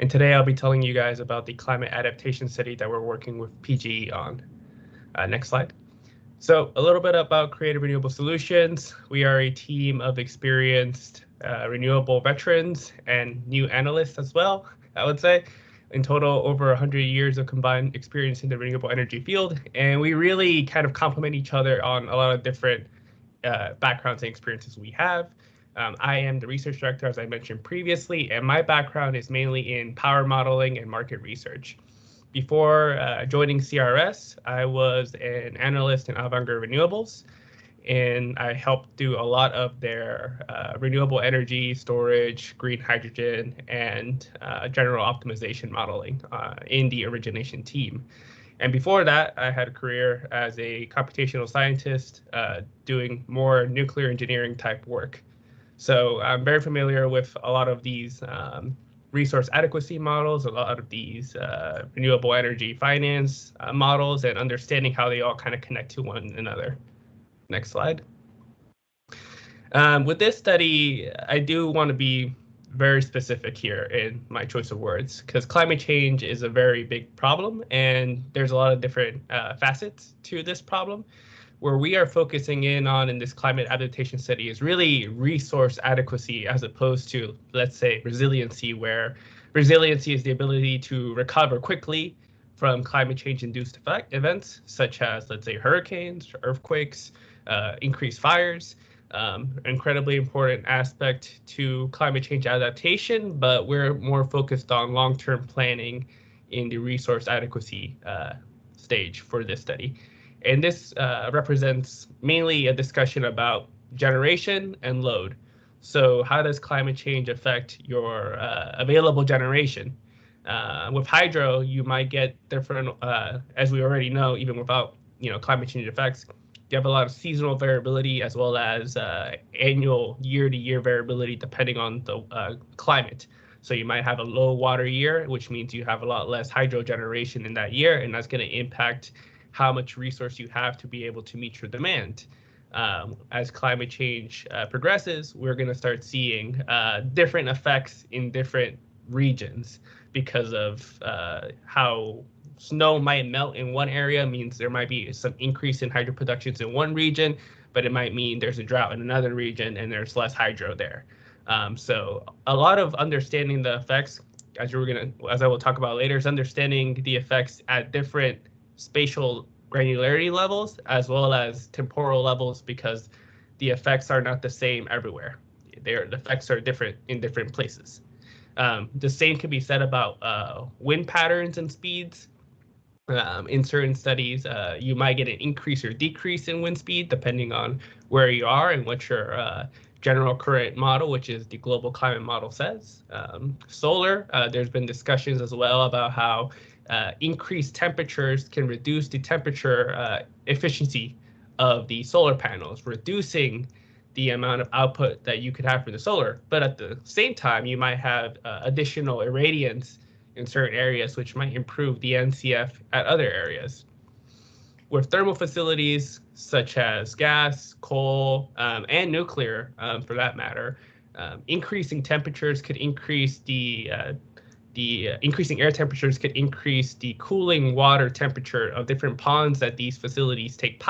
And today I'll be telling you guys about the climate adaptation study that we're working with PGE on. Next slide. So a little bit about Creative Renewable Solutions. We are a team of experienced renewable veterans and new analysts as well, I would say. In total, over 100 years of combined experience in the renewable energy field. And we really kind of complement each other on a lot of different backgrounds and experiences we have. I am the research director, as I mentioned previously, and my background is mainly in power modeling and market research. Before joining CRS, I was an analyst in Avangard Renewables, and I helped do a lot of their renewable energy storage, green hydrogen, and general optimization modeling in the origination team. And before that, I had a career as a computational scientist doing more nuclear engineering type work. So I'm very familiar with a lot of these resource adequacy models, a lot of these renewable energy finance models, and understanding how they all kind of connect to one another. Next slide. With this study, I do want to be very specific here in my choice of words, because climate change is a very big problem, and there's a lot of different facets to this problem. Where we are focusing in on in this climate adaptation study is really resource adequacy as opposed to, let's say, resiliency, where resiliency is the ability to recover quickly from climate change induced events, such as, let's say, hurricanes, earthquakes, increased fires. Incredibly important aspect to climate change adaptation, but we're more focused on long-term planning in the resource adequacy stage for this study. And this represents mainly a discussion about generation and load. So how does climate change affect your available generation? With hydro, you might get different, as we already know, even without climate change effects, you have a lot of seasonal variability as well as annual year-to-year variability depending on the climate. So you might have a low water year, which means you have a lot less hydro generation in that year, and that's going to impact how much resource you have to be able to meet your demand. As climate change progresses, we're going to start seeing different effects in different regions. because of how snow might melt in one area means there might be some increase in hydro productions in one region, but it might mean there's a drought in another region and there's less hydro there. So a lot of understanding the effects, as I will talk about later, is understanding the effects at different spatial granularity levels as well as temporal levels, because the effects are not the same everywhere. The effects are different in different places. The same can be said about wind patterns and speeds. In certain studies, you might get an increase or decrease in wind speed depending on where you are and what your general current model, which is the global climate model, says. Solar, there's been discussions as well about how increased temperatures can reduce the temperature efficiency of the solar panels, reducing the amount of output that you could have from the solar. But at the same time, you might have additional irradiance in certain areas, which might improve the NCF at other areas. With thermal facilities such as gas, coal, and nuclear, for that matter, increasing temperatures could increase the increasing air temperatures could increase the cooling water temperature of different ponds that these facilities take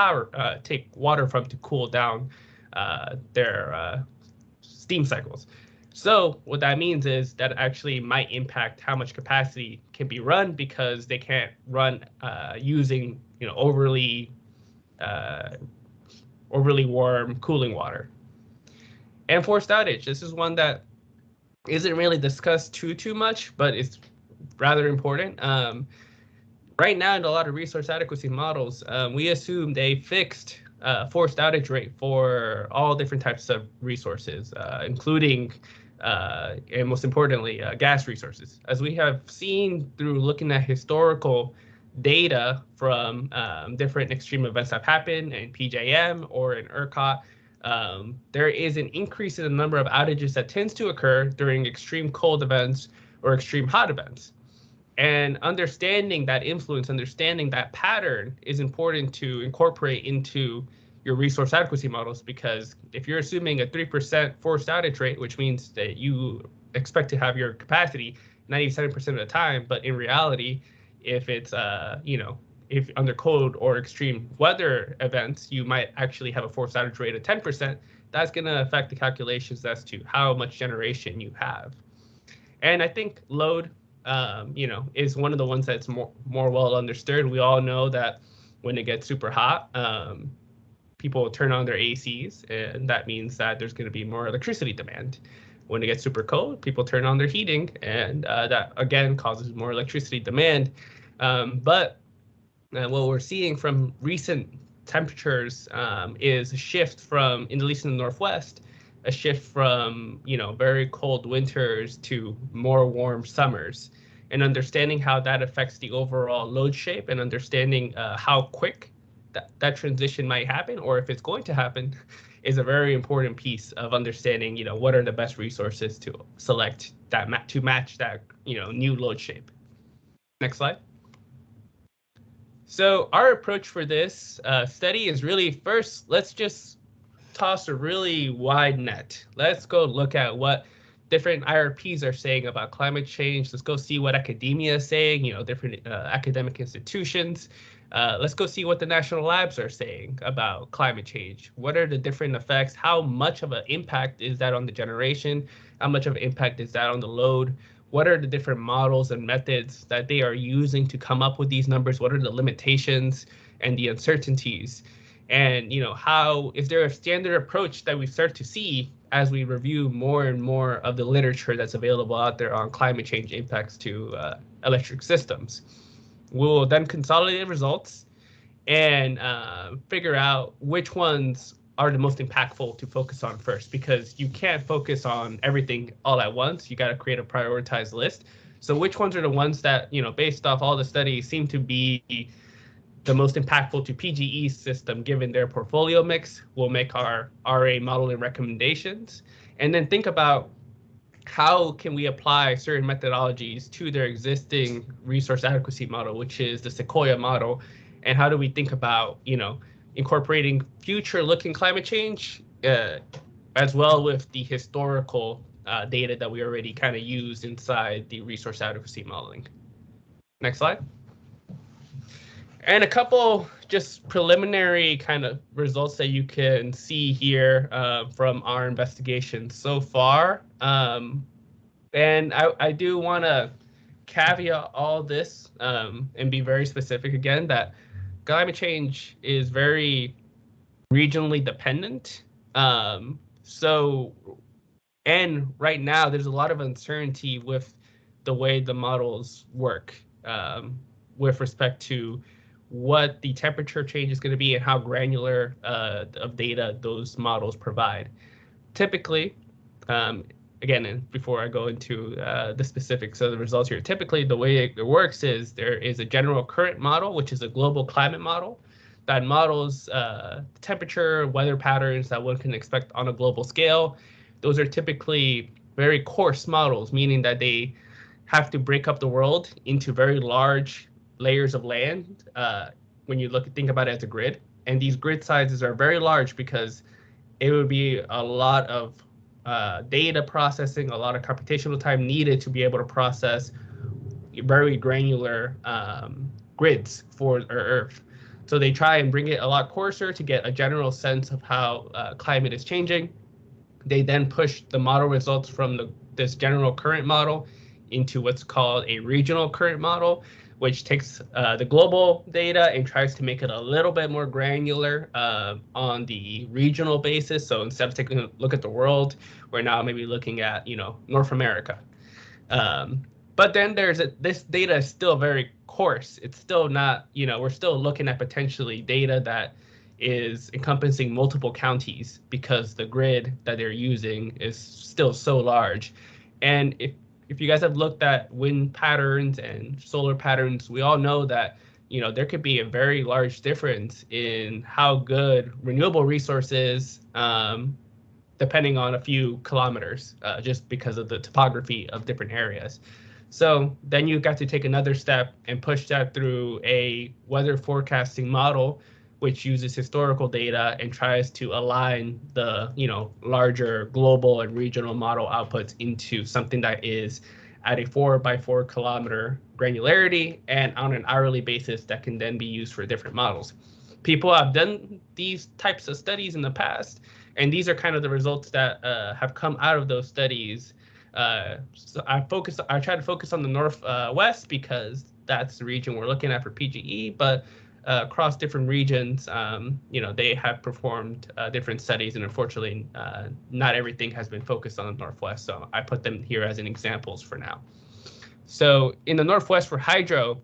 water from to cool down their steam cycles. So what that means is that actually might impact how much capacity can be run, because they can't run using overly warm cooling water. And forced outage. This is one that isn't really discussed too much, but it's rather important. Right now, in a lot of resource adequacy models, we assumed a fixed forced outage rate for all different types of resources, including and most importantly, gas resources. As we have seen through looking at historical data from different extreme events that happen in PJM or in ERCOT, there is an increase in the number of outages that tends to occur during extreme cold events or extreme hot events. And understanding that influence, understanding that pattern is important to incorporate into your resource adequacy models, because if you're assuming a 3% forced outage rate, which means that you expect to have your capacity 97% of the time, but in reality, if it's if under cold or extreme weather events, you might actually have a forced outage rate of 10%, that's going to affect the calculations as to how much generation you have. And I think load, is one of the ones that's more well understood. We all know that when it gets super hot, people turn on their ACs, and that means that there's going to be more electricity demand. When it gets super cold, people turn on their heating, and that again causes more electricity demand. But what we're seeing from recent temperatures is a shift from, at least in the Northwest, a shift from very cold winters to more warm summers, and understanding how that affects the overall load shape, and understanding how quick that transition might happen, or if it's going to happen, is a very important piece of understanding what are the best resources to select that to match that new load shape. Next slide. So our approach for this study is really, first, let's just toss a really wide net. Let's go look at what different IRPs are saying about climate change. Let's go see what academia is saying, different academic institutions. Let's go see what the national labs are saying about climate change. What are the different effects? How much of an impact is that on the generation? How much of an impact is that on the load? What are the different models and methods that they are using to come up with these numbers? What are the limitations and the uncertainties? And how is there a standard approach that we start to see as we review more and more of the literature that's available out there on climate change impacts to electric systems? We'll then consolidate results and figure out which ones are the most impactful to focus on first, because you can't focus on everything all at once. You got to create a prioritized list. So which ones are the ones that, based off all the studies, seem to be the most impactful to PGE's system given their portfolio mix? We'll make our RA modeling recommendations, and then think about how can we apply certain methodologies to their existing resource adequacy model, which is the Sequoia model, and how do we think about incorporating future-looking climate change as well with the historical data that we already kind of used inside the resource adequacy modeling. Next slide. And a couple just preliminary kind of results that you can see here from our investigation so far. And I do want to caveat all this and be very specific again that climate change is very regionally dependent. And right now there's a lot of uncertainty with the way the models work with respect to what the temperature change is going to be and how granular of data those models provide. Typically, again, and before I go into the specifics of the results here, typically the way it works is there is a general current model, which is a global climate model that models temperature, weather patterns that one can expect on a global scale. Those are typically very coarse models, meaning that they have to break up the world into very large layers of land when you think about it as a grid. And these grid sizes are very large because it would be a lot of data processing, a lot of computational time needed to be able to process very granular grids for Earth. So they try and bring it a lot coarser to get a general sense of how climate is changing. They then push the model results from this general current model into what's called a regional current model, which takes the global data and tries to make it a little bit more granular on the regional basis. So instead of taking a look at the world, we're now maybe looking at, North America. But then this data is still very coarse. It's still not, we're still looking at potentially data that is encompassing multiple counties because the grid that they're using is still so large. And if you guys have looked at wind patterns and solar patterns, we all know that, there could be a very large difference in how good renewable resources, depending on a few kilometers, just because of the topography of different areas. So then you got to take another step and push that through a weather forecasting model, which uses historical data and tries to align the larger global and regional model outputs into something that is at a 4x4 kilometer granularity and on an hourly basis that can then be used for different models. People have done these types of studies in the past, and these are kind of the results that have come out of those studies. So I try to focus on the Northwest because that's the region we're looking at for PGE, but across different regions, they have performed different studies, and unfortunately, not everything has been focused on the Northwest. So I put them here as examples for now. So in the Northwest for hydro,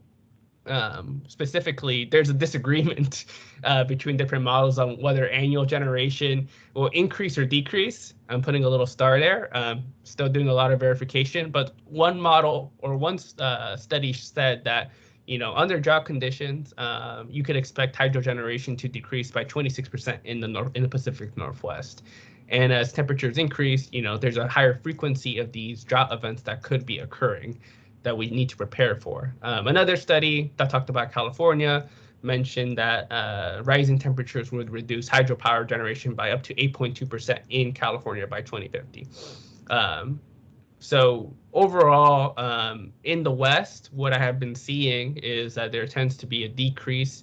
specifically, there's a disagreement between different models on whether annual generation will increase or decrease. I'm putting a little star there. Still doing a lot of verification, but one model or one study said that under drought conditions, you could expect hydro generation to decrease by 26% in the Pacific Northwest. And as temperatures increase, there's a higher frequency of these drought events that could be occurring that we need to prepare for. Another study that talked about California mentioned that rising temperatures would reduce hydropower generation by up to 8.2% in California by 2050. So overall, in the West, what I have been seeing is that there tends to be a decrease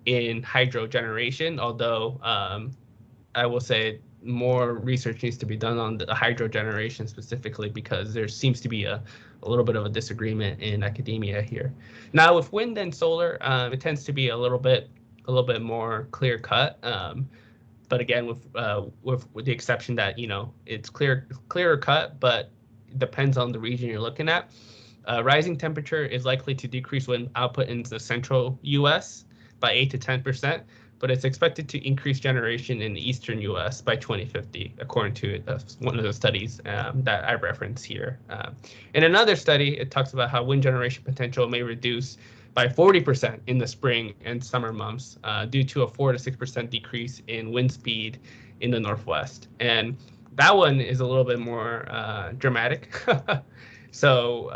in hydro generation, although I will say more research needs to be done on the hydro generation specifically because there seems to be a little bit of a disagreement in academia here. Now with wind and solar, it tends to be a little bit more clear cut. But again, with the exception that it's clearer cut, but it depends on the region you're looking at. Rising temperature is likely to decrease wind output in the central U.S. by 8 to 10%, but it's expected to increase generation in the eastern U.S. by 2050, according to one of the studies that I reference here. In another study, it talks about how wind generation potential may reduce by 40% in the spring and summer months due to a 4 to 6% decrease in wind speed in the Northwest. And that one is a little bit more dramatic. So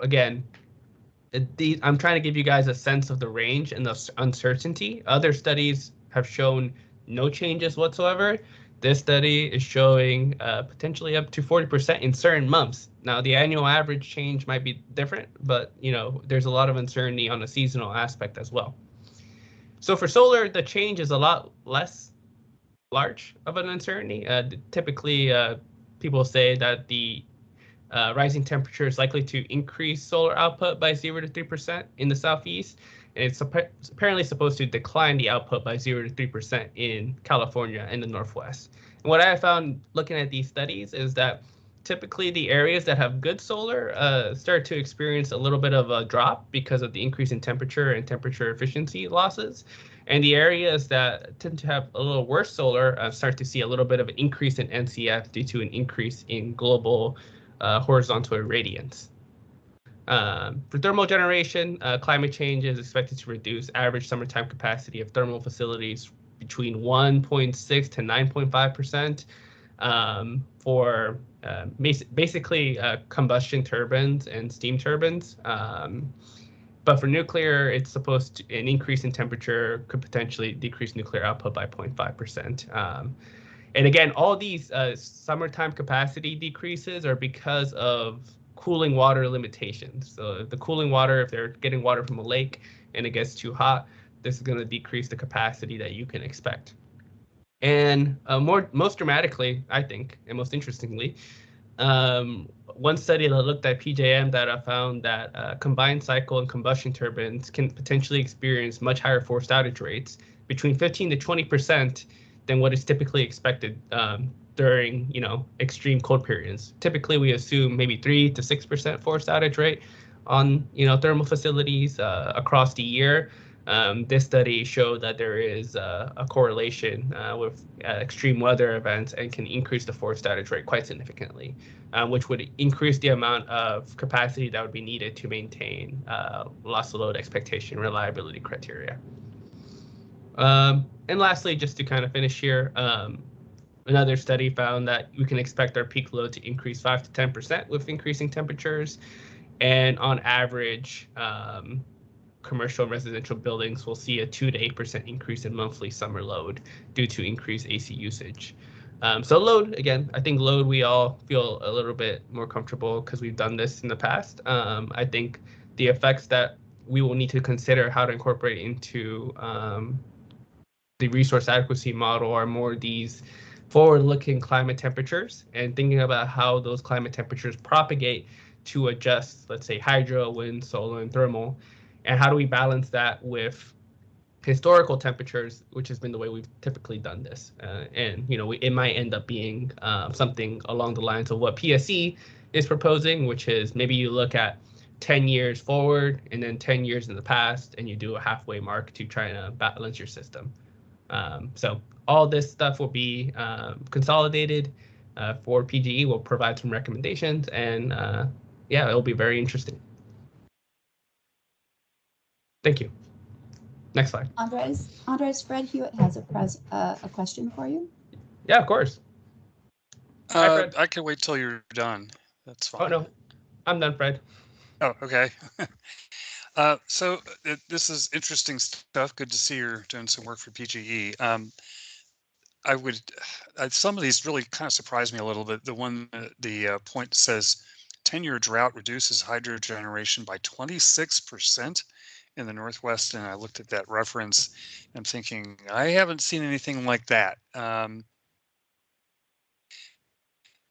again, I'm trying to give you guys a sense of the range and the uncertainty. Other studies have shown no changes whatsoever. This study is showing potentially up to 40% in certain months. Now, the annual average change might be different, but there's a lot of uncertainty on the seasonal aspect as well. So for solar, the change is a lot less large of an uncertainty. Typically, people say that the rising temperature is likely to increase solar output by 0 to 3% in the southeast, and it's apparently supposed to decline the output by 0 to 3% in California and the northwest. And what I found looking at these studies is that typically the areas that have good solar start to experience a little bit of a drop because of the increase in temperature and temperature efficiency losses. And the areas that tend to have a little worse solar start to see a little bit of an increase in NCF due to an increase in global horizontal irradiance. For thermal generation, climate change is expected to reduce average summertime capacity of thermal facilities between 1.6 to 9.5%. For basically combustion turbines and steam turbines. But for nuclear, it's supposed to, an increase in temperature could potentially decrease nuclear output by 0.5%. And again, all these summertime capacity decreases are because of cooling water limitations. So if the cooling water, if they're getting water from a lake and it gets too hot, this is going to decrease the capacity that you can expect. And most dramatically, I think, and most interestingly, one study that looked at PJM data found that combined cycle and combustion turbines can potentially experience much higher forced outage rates, between 15 to 20% than what is typically expected during extreme cold periods. Typically, we assume maybe 3 to 6% forced outage rate on thermal facilities across the year. This study showed that there is a correlation with extreme weather events and can increase the forced outage rate quite significantly, which would increase the amount of capacity that would be needed to maintain loss of load expectation reliability criteria. And lastly, just to kind of finish here, another study found that we can expect our peak load to increase 5 to 10% with increasing temperatures, and on average, commercial and residential buildings will see a 2 to 8% increase in monthly summer load due to increased AC usage. So load, again, I think load we all feel a little bit more comfortable because we've done this in the past. I think the effects that we will need to consider how to incorporate into the resource adequacy model are more these forward-looking climate temperatures and thinking about how those climate temperatures propagate to adjust, let's say, hydro, wind, solar, and thermal. And how do we balance that with historical temperatures, which has been the way we've typically done this? And it might end up being something along the lines of what PSE is proposing, which is maybe you look at 10 years forward and then 10 years in the past, and you do a halfway mark to try to balance your system. So all this stuff will be consolidated for PGE. We'll provide some recommendations, and yeah, it'll be very interesting. Thank you. Next slide. Andres, Fred Hewitt has a question for you. Yeah, of course. Hi, Fred. I can wait till you're done. That's fine. Oh, no, I'm done, Fred. Oh, okay. So this is interesting stuff. Good to see you're doing some work for PGE. I would, some of these really kind of surprised me a little bit. The one, the point says 10-year drought reduces hydro generation by 26% in the Northwest. And I looked at that reference and I'm thinking, I haven't seen anything like that.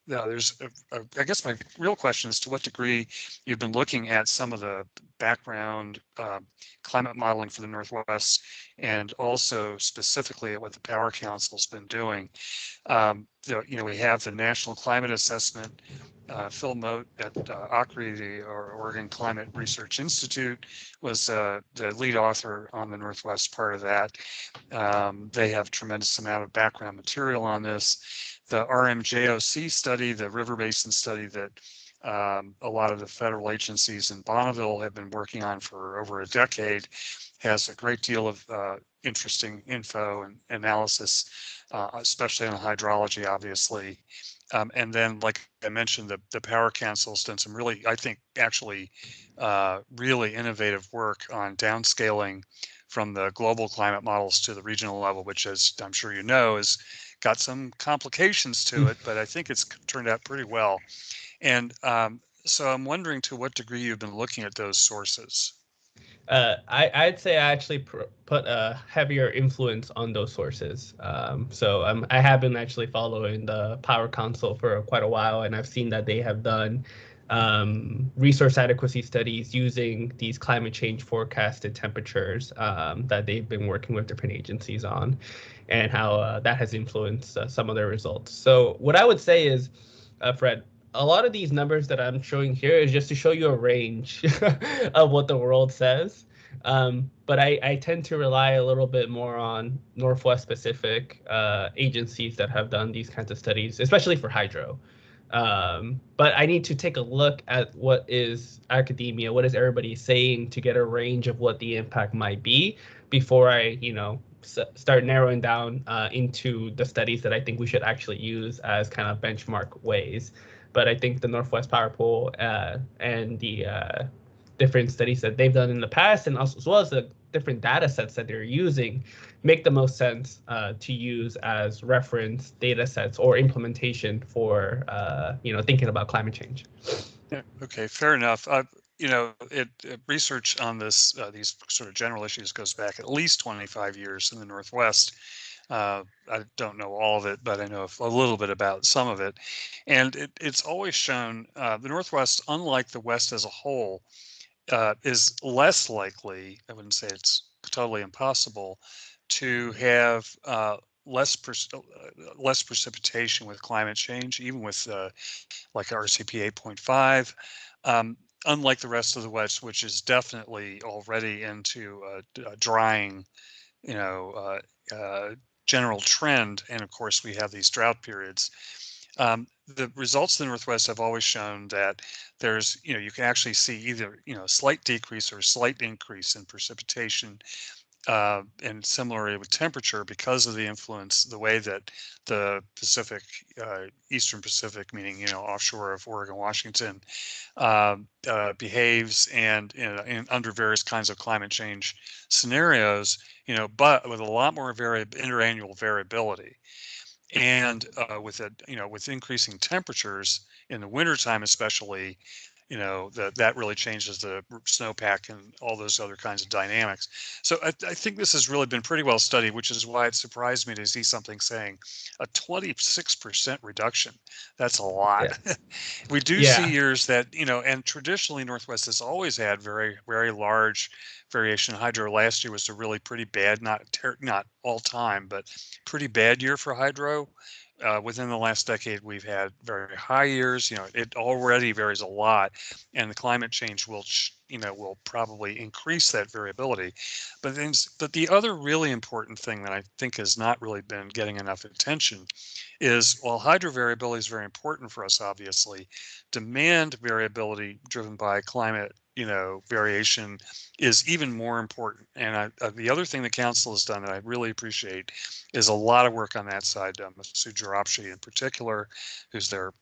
Yeah, there's, I guess my real question is to what degree you've been looking at some of the background climate modeling for the Northwest, and also specifically at what the Power Council's been doing. We have the National Climate Assessment. Phil Mote at OCRI, the Oregon Climate Research Institute, was the lead author on the Northwest part of that. They have a tremendous amount of background material on this. The RMJOC study, the River Basin study that a lot of the federal agencies in Bonneville have been working on for over a decade, has a great deal of interesting info and analysis, especially on hydrology, obviously. And then, like I mentioned, the Power Council's done some really, I think, actually really innovative work on downscaling from the global climate models to the regional level, which, as I'm sure you know, is got some complications to it, but I think it's turned out pretty well. And so I'm wondering to what degree you've been looking at those sources. I'd say I actually put a heavier influence on those sources. I have been actually following the Power Council for quite a while, and I've seen that they have done resource adequacy studies using these climate change forecasted temperatures that they've been working with different agencies on, and how that has influenced some of their results. So what I would say is, Fred, a lot of these numbers that I'm showing here is just to show you a range of what the world says. But I tend to rely a little bit more on Northwest specific agencies that have done these kinds of studies, especially for hydro. But I need to take a look at what is academia, what is everybody saying, to get a range of what the impact might be before I, start narrowing down into the studies that I think we should actually use as kind of benchmark ways. But I think the Northwest Power Pool and the different studies that they've done in the past, and also as well as the different data sets that they're using, make the most sense to use as reference data sets or implementation for thinking about climate change. Yeah, okay, fair enough. Research on these sort of general issues goes back at least 25 years in the Northwest. I don't know all of it, but I know a little bit about some of it. And it's always shown the Northwest, unlike the West as a whole, is less likely, I wouldn't say it's totally impossible, to have less precipitation with climate change, even with like RCP 8.5. Unlike the rest of the West, which is definitely already into a drying, general trend. And of course, we have these drought periods. The results of the Northwest have always shown that there's, you can actually see either, a slight decrease or a slight increase in precipitation. And similarly with temperature, because of the influence, the way that the Pacific, Eastern Pacific, meaning, offshore of Oregon, Washington, behaves and under various kinds of climate change scenarios, but with a lot more interannual variability. And with increasing temperatures in the wintertime, especially, that really changes the snowpack and all those other kinds of dynamics. So I think this has really been pretty well studied, which is why it surprised me to see something saying a 26% reduction. That's a lot. Yeah. We do see years that, and traditionally Northwest has always had very, very large variation. Hydro last year was a really pretty bad, not all time, but pretty bad year for hydro. Within the last decade, we've had very high years. It already varies a lot, and the climate change will probably increase that variability. But the other really important thing that I think has not really been getting enough attention is, while hydro variability is very important for us, obviously, demand variability driven by climate variation is even more important. And the other thing the council has done that I really appreciate is a lot of work on that side. Masood Jarabshi in particular, who's their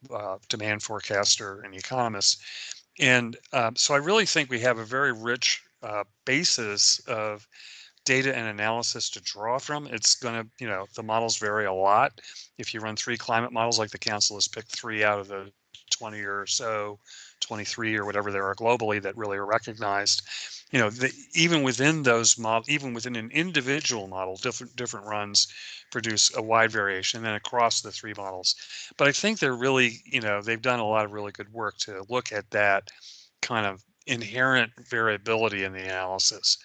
demand forecaster and economist. And so I really think we have a very rich basis of data and analysis to draw from. It's going to, the models vary a lot. If you run 3 climate models, like the council has picked 3 out of the 20 or so, 23 or whatever there are globally that really are recognized, even within those models, even within an individual model, different runs produce a wide variation, and then across the 3 models. But I think they're really, they've done a lot of really good work to look at that kind of inherent variability in the analysis.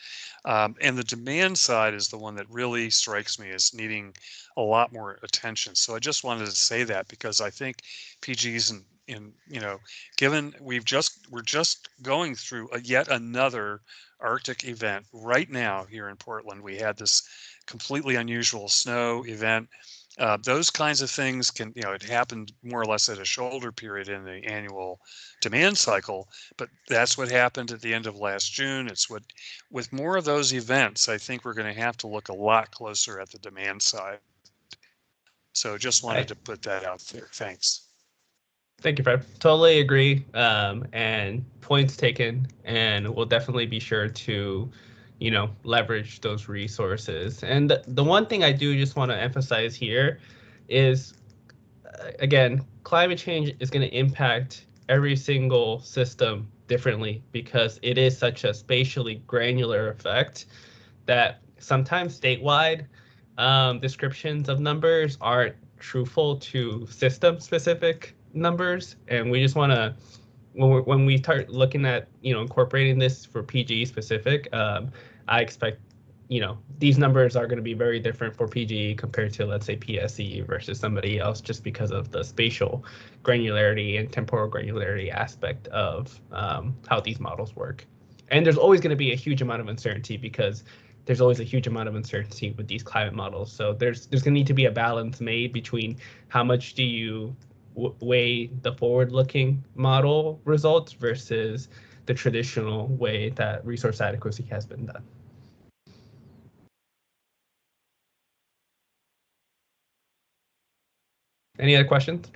And the demand side is the one that really strikes me as needing a lot more attention. So I just wanted to say that, because I think PG's given we're just going through yet another Arctic event right now here in Portland. We had this completely unusual snow event. Those kinds of things can, it happened more or less at a shoulder period in the annual demand cycle, but that's what happened at the end of last June. It's with more of those events, I think we're going to have to look a lot closer at the demand side. So just wanted to put that out there. Thanks. Thank you, Fred. Totally agree. And points taken, and we'll definitely be sure to, leverage those resources. And the one thing I do just want to emphasize here is, again, climate change is going to impact every single system differently because it is such a spatially granular effect that sometimes statewide descriptions of numbers aren't truthful to system specific numbers. And we just want to, when we start looking at, incorporating this for PG specific, I expect, these numbers are going to be very different for PG compared to, let's say, PSE versus somebody else, just because of the spatial granularity and temporal granularity aspect of how these models work. And there's always going to be a huge amount of uncertainty because there's always a huge amount of uncertainty with these climate models. So there's going to need to be a balance made between how much do you weigh the forward-looking model results versus the traditional way that resource adequacy has been done. Any other questions?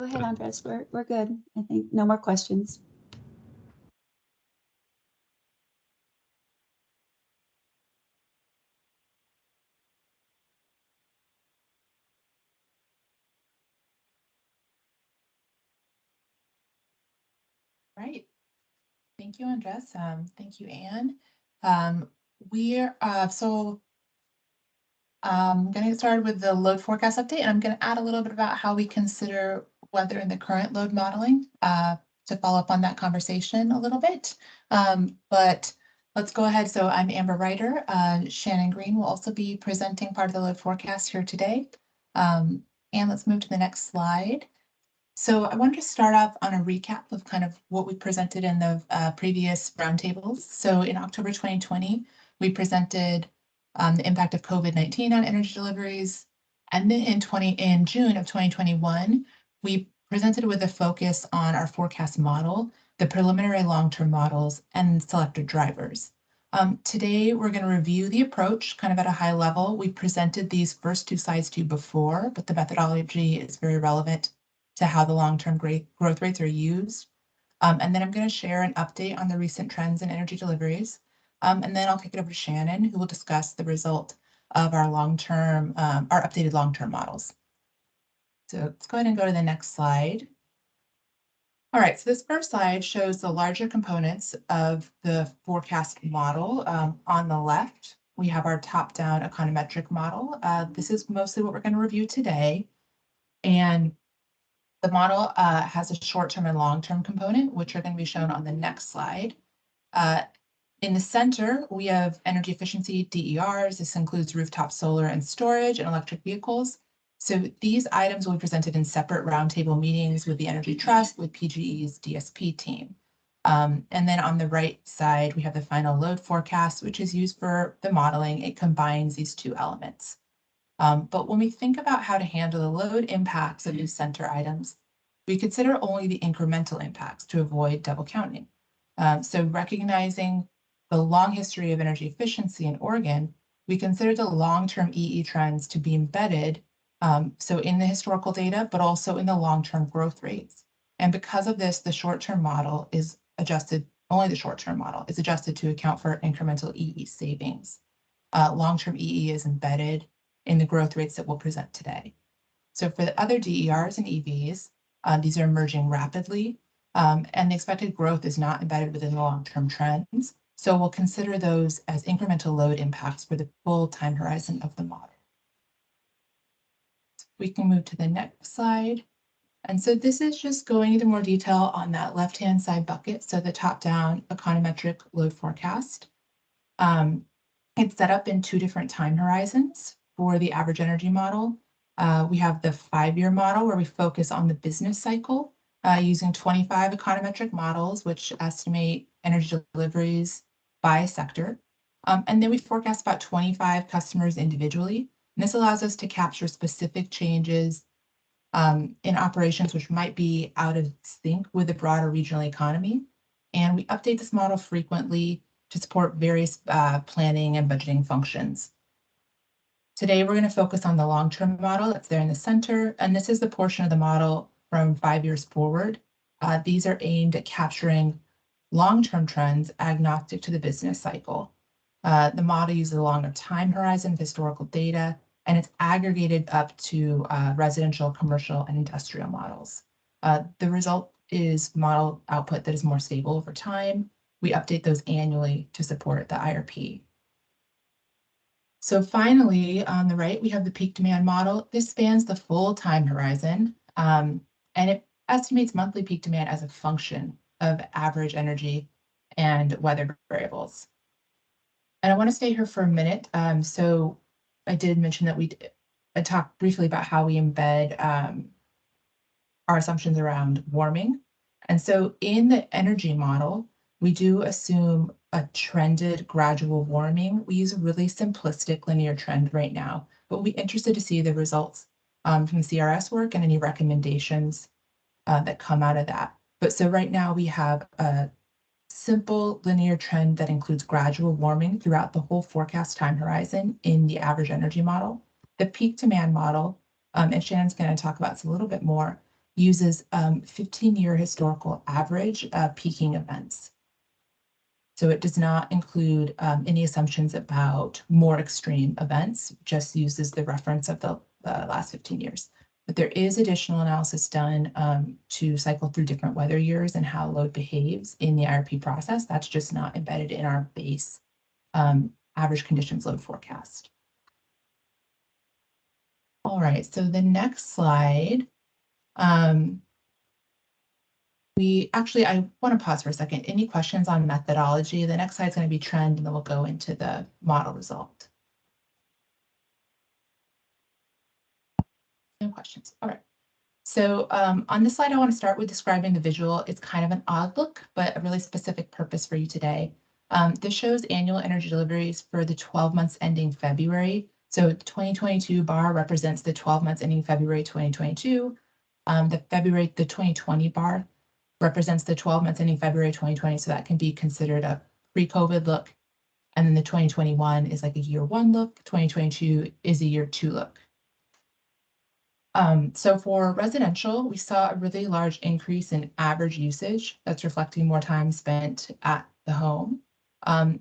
Go ahead, Andres. We're good. I think no more questions. Right. Thank you, Andres. Thank you, Anne. We're I'm going to get started with the load forecast update, and I'm going to add a little bit about how we consider weather in the current load modeling to follow up on that conversation a little bit. But let's go ahead. So I'm Amber Ryder. Shannon Green will also be presenting part of the load forecast here today. And let's move to the next slide. So I wanted to start off on a recap of kind of what we presented in the previous roundtables. So in October 2020, we presented the impact of COVID-19 on energy deliveries. And then in June of 2021, we presented with a focus on our forecast model, the preliminary long-term models, and selected drivers. Today, we're going to review the approach kind of at a high level. We presented these first two slides to you before, but the methodology is very relevant to how the long-term growth rates are used. And then I'm going to share an update on the recent trends in energy deliveries. And then I'll kick it over to Shannon, who will discuss the result of our our updated long-term models. So let's go ahead and go to the next slide. All right, so this first slide shows the larger components of the forecast model. On the left, we have our top-down econometric model. This is mostly what we're going to review today. And the model has a short-term and long-term component, which are going to be shown on the next slide. In the center, we have energy efficiency DERs. This includes rooftop solar and storage and electric vehicles. So these items will be presented in separate roundtable meetings with the Energy Trust, with PGE's DSP team. And then on the right side, we have the final load forecast, which is used for the modeling. It combines these two elements. But when we think about how to handle the load impacts of these center items, we consider only the incremental impacts to avoid double counting. So recognizing the long history of energy efficiency in Oregon, we consider the long-term EE trends to be embedded, so in the historical data, but also in the long-term growth rates. And because of this, the short-term model is adjusted, only the short-term model is adjusted to account for incremental EE savings. Long-term EE is embedded in the growth rates that we'll present today. So for the other DERs and EVs, these are emerging rapidly, and the expected growth is not embedded within the long-term trends. So we'll consider those as incremental load impacts for the full time horizon of the model. We can move to the next slide. And so this is just going into more detail on that left-hand side bucket, so the top-down econometric load forecast. It's set up in two different time horizons. For the average energy model, we have the 5-year model where we focus on the business cycle using 25 econometric models, which estimate energy deliveries by sector. And then we forecast about 25 customers individually. And this allows us to capture specific changes in operations which might be out of sync with the broader regional economy. And we update this model frequently to support various planning and budgeting functions. Today, we're going to focus on the long-term model that's there in the center, and this is the portion of the model from 5 years forward. These are aimed at capturing long-term trends agnostic to the business cycle. The model uses a longer time horizon of historical data, and it's aggregated up to residential, commercial, and industrial models. The result is model output that is more stable over time. We update those annually to support the IRP. So finally, on the right, we have the peak demand model. This spans the full time horizon, and it estimates monthly peak demand as a function of average energy and weather variables. And I want to stay here for a minute. So I did mention that I talked briefly about how we embed our assumptions around warming. And so in the energy model, we do assume a trended gradual warming. We use a really simplistic linear trend right now, but we're interested to see the results from the CRS work and any recommendations that come out of that. But so right now we have a simple linear trend that includes gradual warming throughout the whole forecast time horizon in the average energy model. The peak demand model, and Shannon's going to talk about this a little bit more, uses 15-year historical average peaking events. So it does not include any assumptions about more extreme events, just uses the reference of the last 15 years. But there is additional analysis done to cycle through different weather years and how load behaves in the IRP process. That's just not embedded in our base average conditions load forecast. All right, so the next slide. I want to pause for a second. Any questions on methodology? The next slide is going to be trend, and then we'll go into the model result. No questions. All right. So on this slide, I want to start with describing the visual. It's kind of an odd look, but a really specific purpose for you today. This shows annual energy deliveries for the 12 months ending February. So the 2022 bar represents the 12 months ending February 2022. The 2020 bar represents the 12 months ending February 2020. So that can be considered a pre-COVID look. And then the 2021 is like a year one look. 2022 is a year two look. So for residential, we saw a really large increase in average usage that's reflecting more time spent at the home. And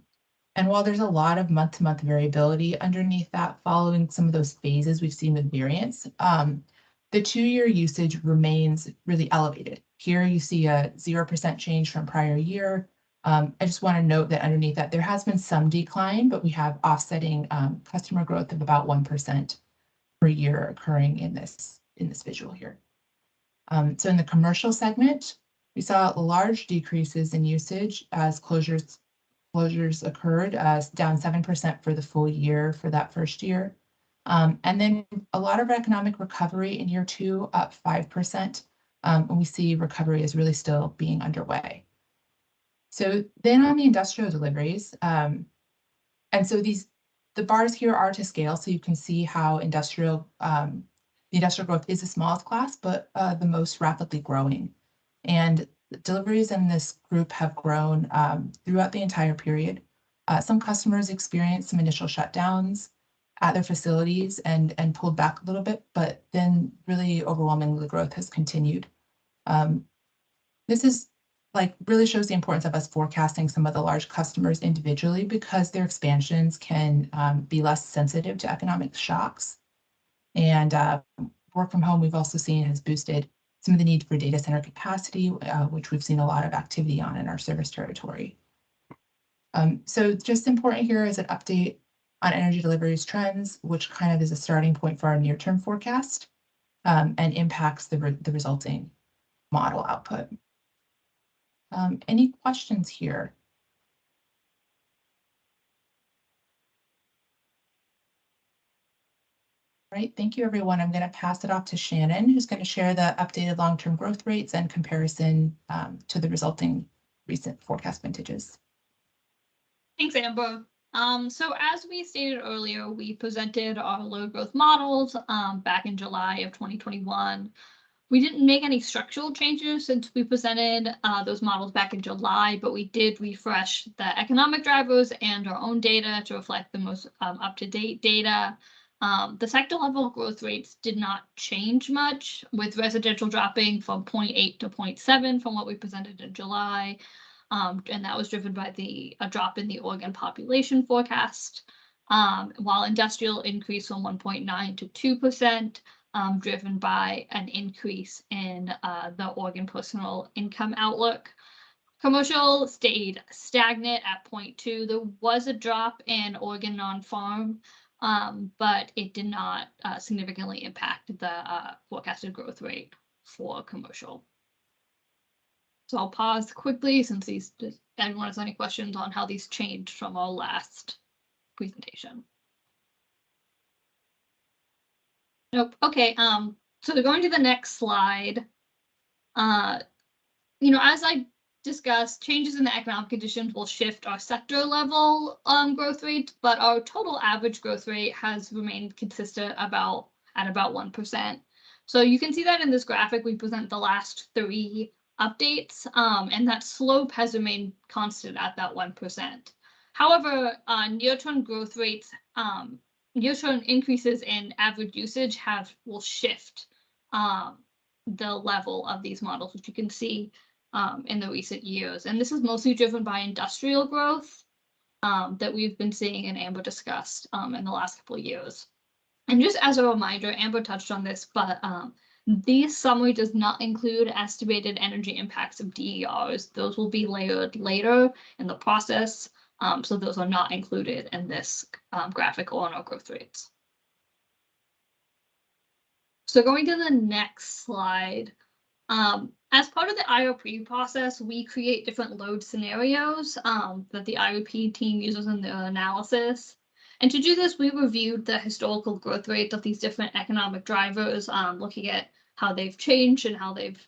while there's a lot of month-to-month variability underneath that, following some of those phases we've seen with variance, the 2-year usage remains really elevated. Here you see a 0% change from prior year. I just want to note that underneath that there has been some decline, but we have offsetting customer growth of about 1% per year occurring in this visual here. So in the commercial segment, we saw large decreases in usage as closures occurred, down 7% for the full year for that first year. And then a lot of economic recovery in year two, up 5%. And we see recovery is really still being underway. So then on the industrial deliveries, and so the bars here are to scale, so you can see how the industrial growth is the smallest class, but the most rapidly growing. And the deliveries in this group have grown throughout the entire period. Some customers experienced some initial shutdowns at their facilities and pulled back a little bit, but then really overwhelmingly the growth has continued. This is really shows the importance of us forecasting some of the large customers individually because their expansions can be less sensitive to economic shocks. And work from home, we've also seen has boosted some of the need for data center capacity, which we've seen a lot of activity on in our service territory. So just important here is an update on energy deliveries trends, which kind of is a starting point for our near-term forecast and impacts the resulting model output. Any questions here? All right, thank you, everyone. I'm going to pass it off to Shannon, who's going to share the updated long-term growth rates and comparison to the resulting recent forecast vintages. Thanks, Amber. So as we stated earlier, we presented our load growth models back in July of 2021. We didn't make any structural changes since we presented those models back in July, but we did refresh the economic drivers and our own data to reflect the most up-to-date data. The sector level growth rates did not change much, with residential dropping from 0.8 to 0.7 from what we presented in July. And that was driven by a drop in the Oregon population forecast, while industrial increased from 1.9 to 2%, driven by an increase in the Oregon personal income outlook. Commercial stayed stagnant at 0.2. There was a drop in Oregon non-farm, but it did not significantly impact the forecasted growth rate for commercial. So I'll pause quickly since anyone has any questions on how these changed from our last presentation. Nope. Okay. So going to the next slide. As I discussed, changes in the economic conditions will shift our sector level growth rate, but our total average growth rate has remained consistent at about 1%. So you can see that in this graphic. We present the last 3 updates, and that slope has remained constant at that 1%. However, near-term growth rates, near-term increases in average usage will shift the level of these models, which you can see in the recent years. And this is mostly driven by industrial growth that we've been seeing and Amber discussed in the last couple of years. And just as a reminder, Amber touched on this, but this summary does not include estimated energy impacts of DERs. Those will be layered later in the process. So those are not included in this graphic or on our growth rates. So going to the next slide. As part of the IRP process, we create different load scenarios that the IRP team uses in their analysis. And to do this, we reviewed the historical growth rates of these different economic drivers, looking at how they've changed and how they've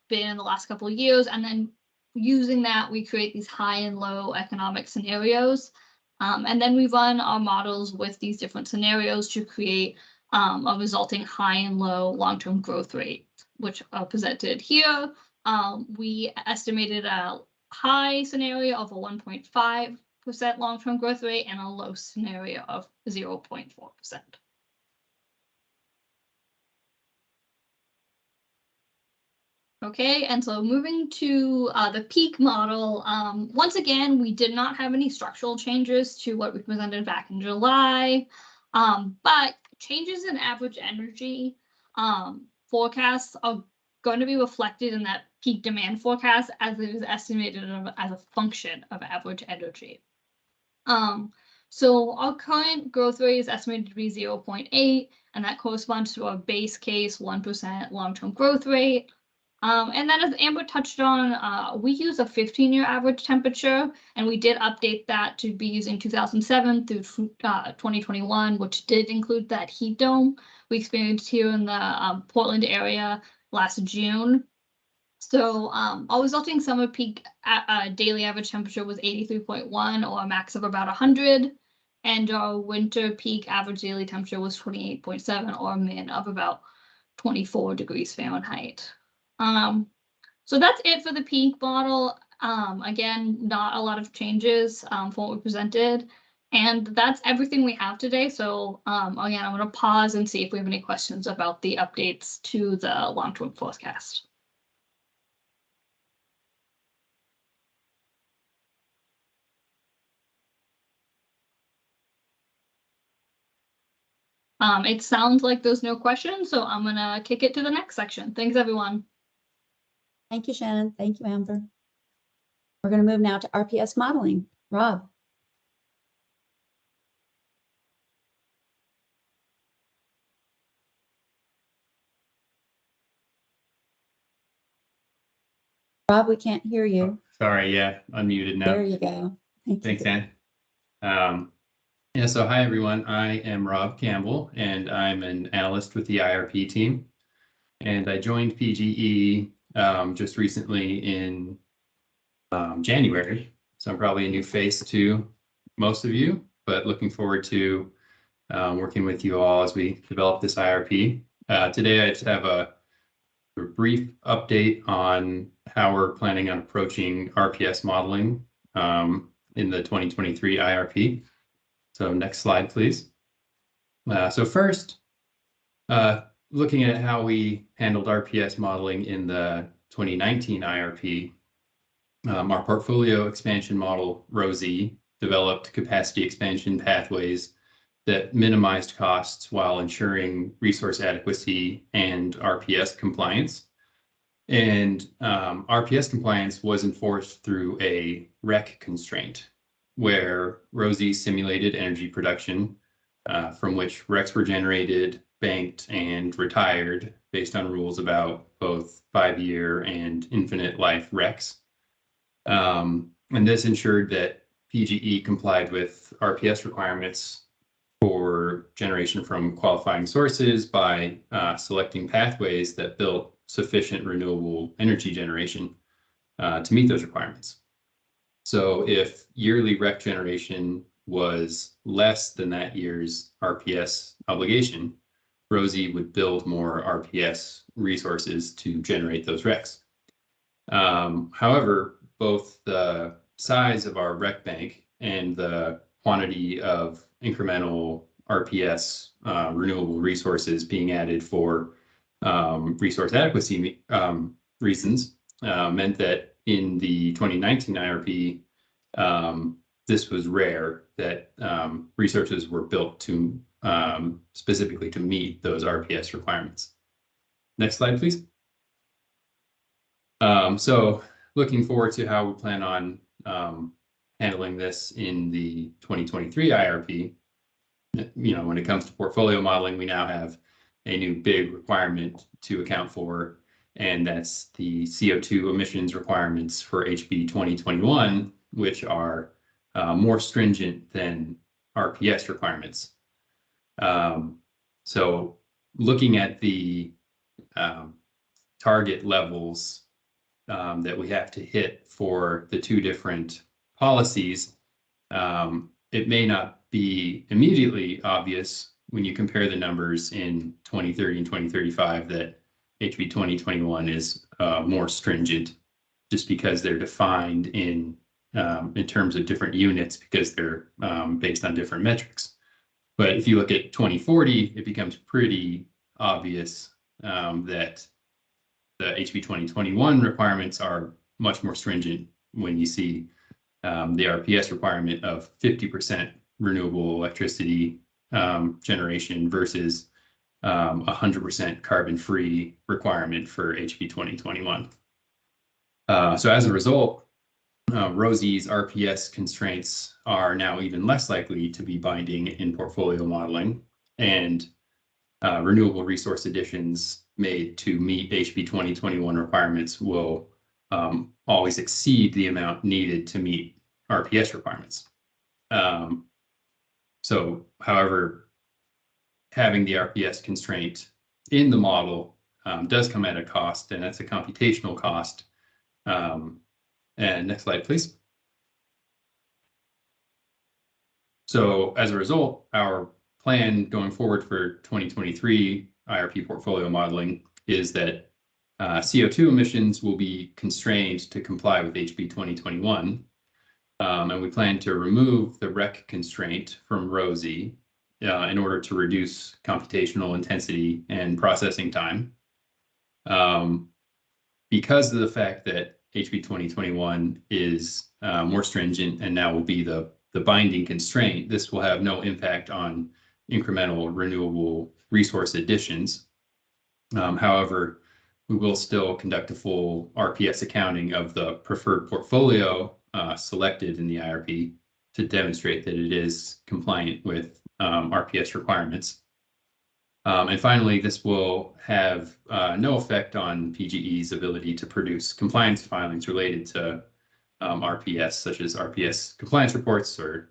been in the last couple of years. And then using that, we create these high and low economic scenarios. And then we run our models with these different scenarios to create a resulting high and low long-term growth rate, which are presented here. We estimated a high scenario of a 1.5% long-term growth rate and a low scenario of 0.4%. Okay, and so moving to the peak model, once again, we did not have any structural changes to what we presented back in July, but changes in average energy forecasts are going to be reflected in that peak demand forecast as it is estimated as a function of average energy. So our current growth rate is estimated to be 0.8, and that corresponds to our base case 1% long-term growth rate. And then as Amber touched on, we use a 15-year average temperature, and we did update that to be using 2007 through 2021, which did include that heat dome we experienced here in the Portland area last June. So our resulting summer peak daily average temperature was 83.1, or a max of about 100. And our winter peak average daily temperature was 28.7, or a min of about 24 degrees Fahrenheit. So that's it for the peak model. Again, not a lot of changes from what we presented. And that's everything we have today. So again, I'm going to pause and see if we have any questions about the updates to the long-term forecast. It sounds like there's no questions, so I'm going to kick it to the next section. Thanks, everyone. Thank you, Shannon. Thank you, Amber. We're going to move now to RPS modeling. Rob. Rob, we can't hear you. Oh, sorry, yeah, unmuted now. There you go. Thanks, Ann. Yeah, so hi, everyone. I am Rob Campbell, and I'm an analyst with the IRP team. And I joined PGE just recently in January. So I'm probably a new face to most of you, but looking forward to working with you all as we develop this IRP. Today, I just have a brief update on how we're planning on approaching RPS modeling in the 2023 IRP. So next slide, please. So first, looking at how we handled RPS modeling in the 2019 IRP, our portfolio expansion model, ROSI, developed capacity expansion pathways that minimized costs while ensuring resource adequacy and RPS compliance. And RPS compliance was enforced through a REC constraint, where ROSI simulated energy production from which RECs were generated, banked, and retired based on rules about both 5-year and infinite life RECs. And this ensured that PGE complied with RPS requirements for generation from qualifying sources by selecting pathways that built sufficient renewable energy generation to meet those requirements. So if yearly REC generation was less than that year's RPS obligation, ROSI would build more RPS resources to generate those RECs. However, both the size of our REC bank and the quantity of incremental RPS renewable resources being added for resource adequacy reasons meant that in the 2019 IRP, this was rare that resources were built to specifically to meet those RPS requirements. Next slide, please. So looking forward to how we plan on handling this in the 2023 IRP. When it comes to portfolio modeling, we now have a new big requirement to account for, and that's the CO2 emissions requirements for HB 2021, which are more stringent than RPS requirements. So looking at the target levels that we have to hit for the two different policies, it may not be immediately obvious when you compare the numbers in 2030 and 2035 that HB 2021 is more stringent, just because they're defined in terms of different units, because they're based on different metrics. But if you look at 2040, it becomes pretty obvious that the HB 2021 requirements are much more stringent when you see the RPS requirement of 50% renewable electricity generation versus 100% carbon-free requirement for HB 2021. So as a result, ROSI's RPS constraints are now even less likely to be binding in portfolio modeling, and renewable resource additions made to meet HB 2021 requirements will always exceed the amount needed to meet RPS requirements. So, however, having the RPS constraint in the model does come at a cost, and that's a computational cost. And next slide, please. So as a result, our plan going forward for 2023 IRP portfolio modeling is that CO2 emissions will be constrained to comply with HB 2021. And we plan to remove the REC constraint from ROSI in order to reduce computational intensity and processing time. Because of the fact that HB 2021 is more stringent and now will be the binding constraint, this will have no impact on incremental renewable resource additions. However, we will still conduct a full RPS accounting of the preferred portfolio selected in the IRP to demonstrate that it is compliant with RPS requirements. And finally, this will have no effect on PGE's ability to produce compliance filings related to RPS, such as RPS compliance reports or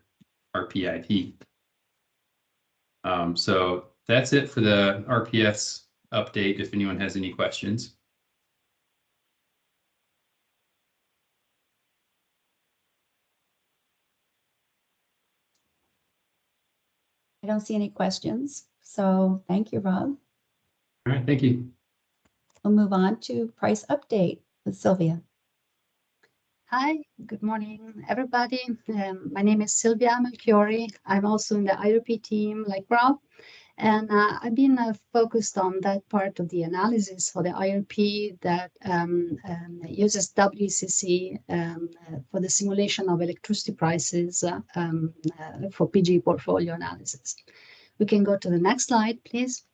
RPIP. So that's it for the RPS update, if anyone has any questions. I don't see any questions. So thank you, Rob. All right, thank you. We'll move on to price update with Sylvia. Hi, good morning, everybody. My name is Sylvia Melchiori. I'm also in the IRP team like Rob. And I've been focused on that part of the analysis for the IRP that uses WCC for the simulation of electricity prices for PG portfolio analysis. We can go to the next slide, please.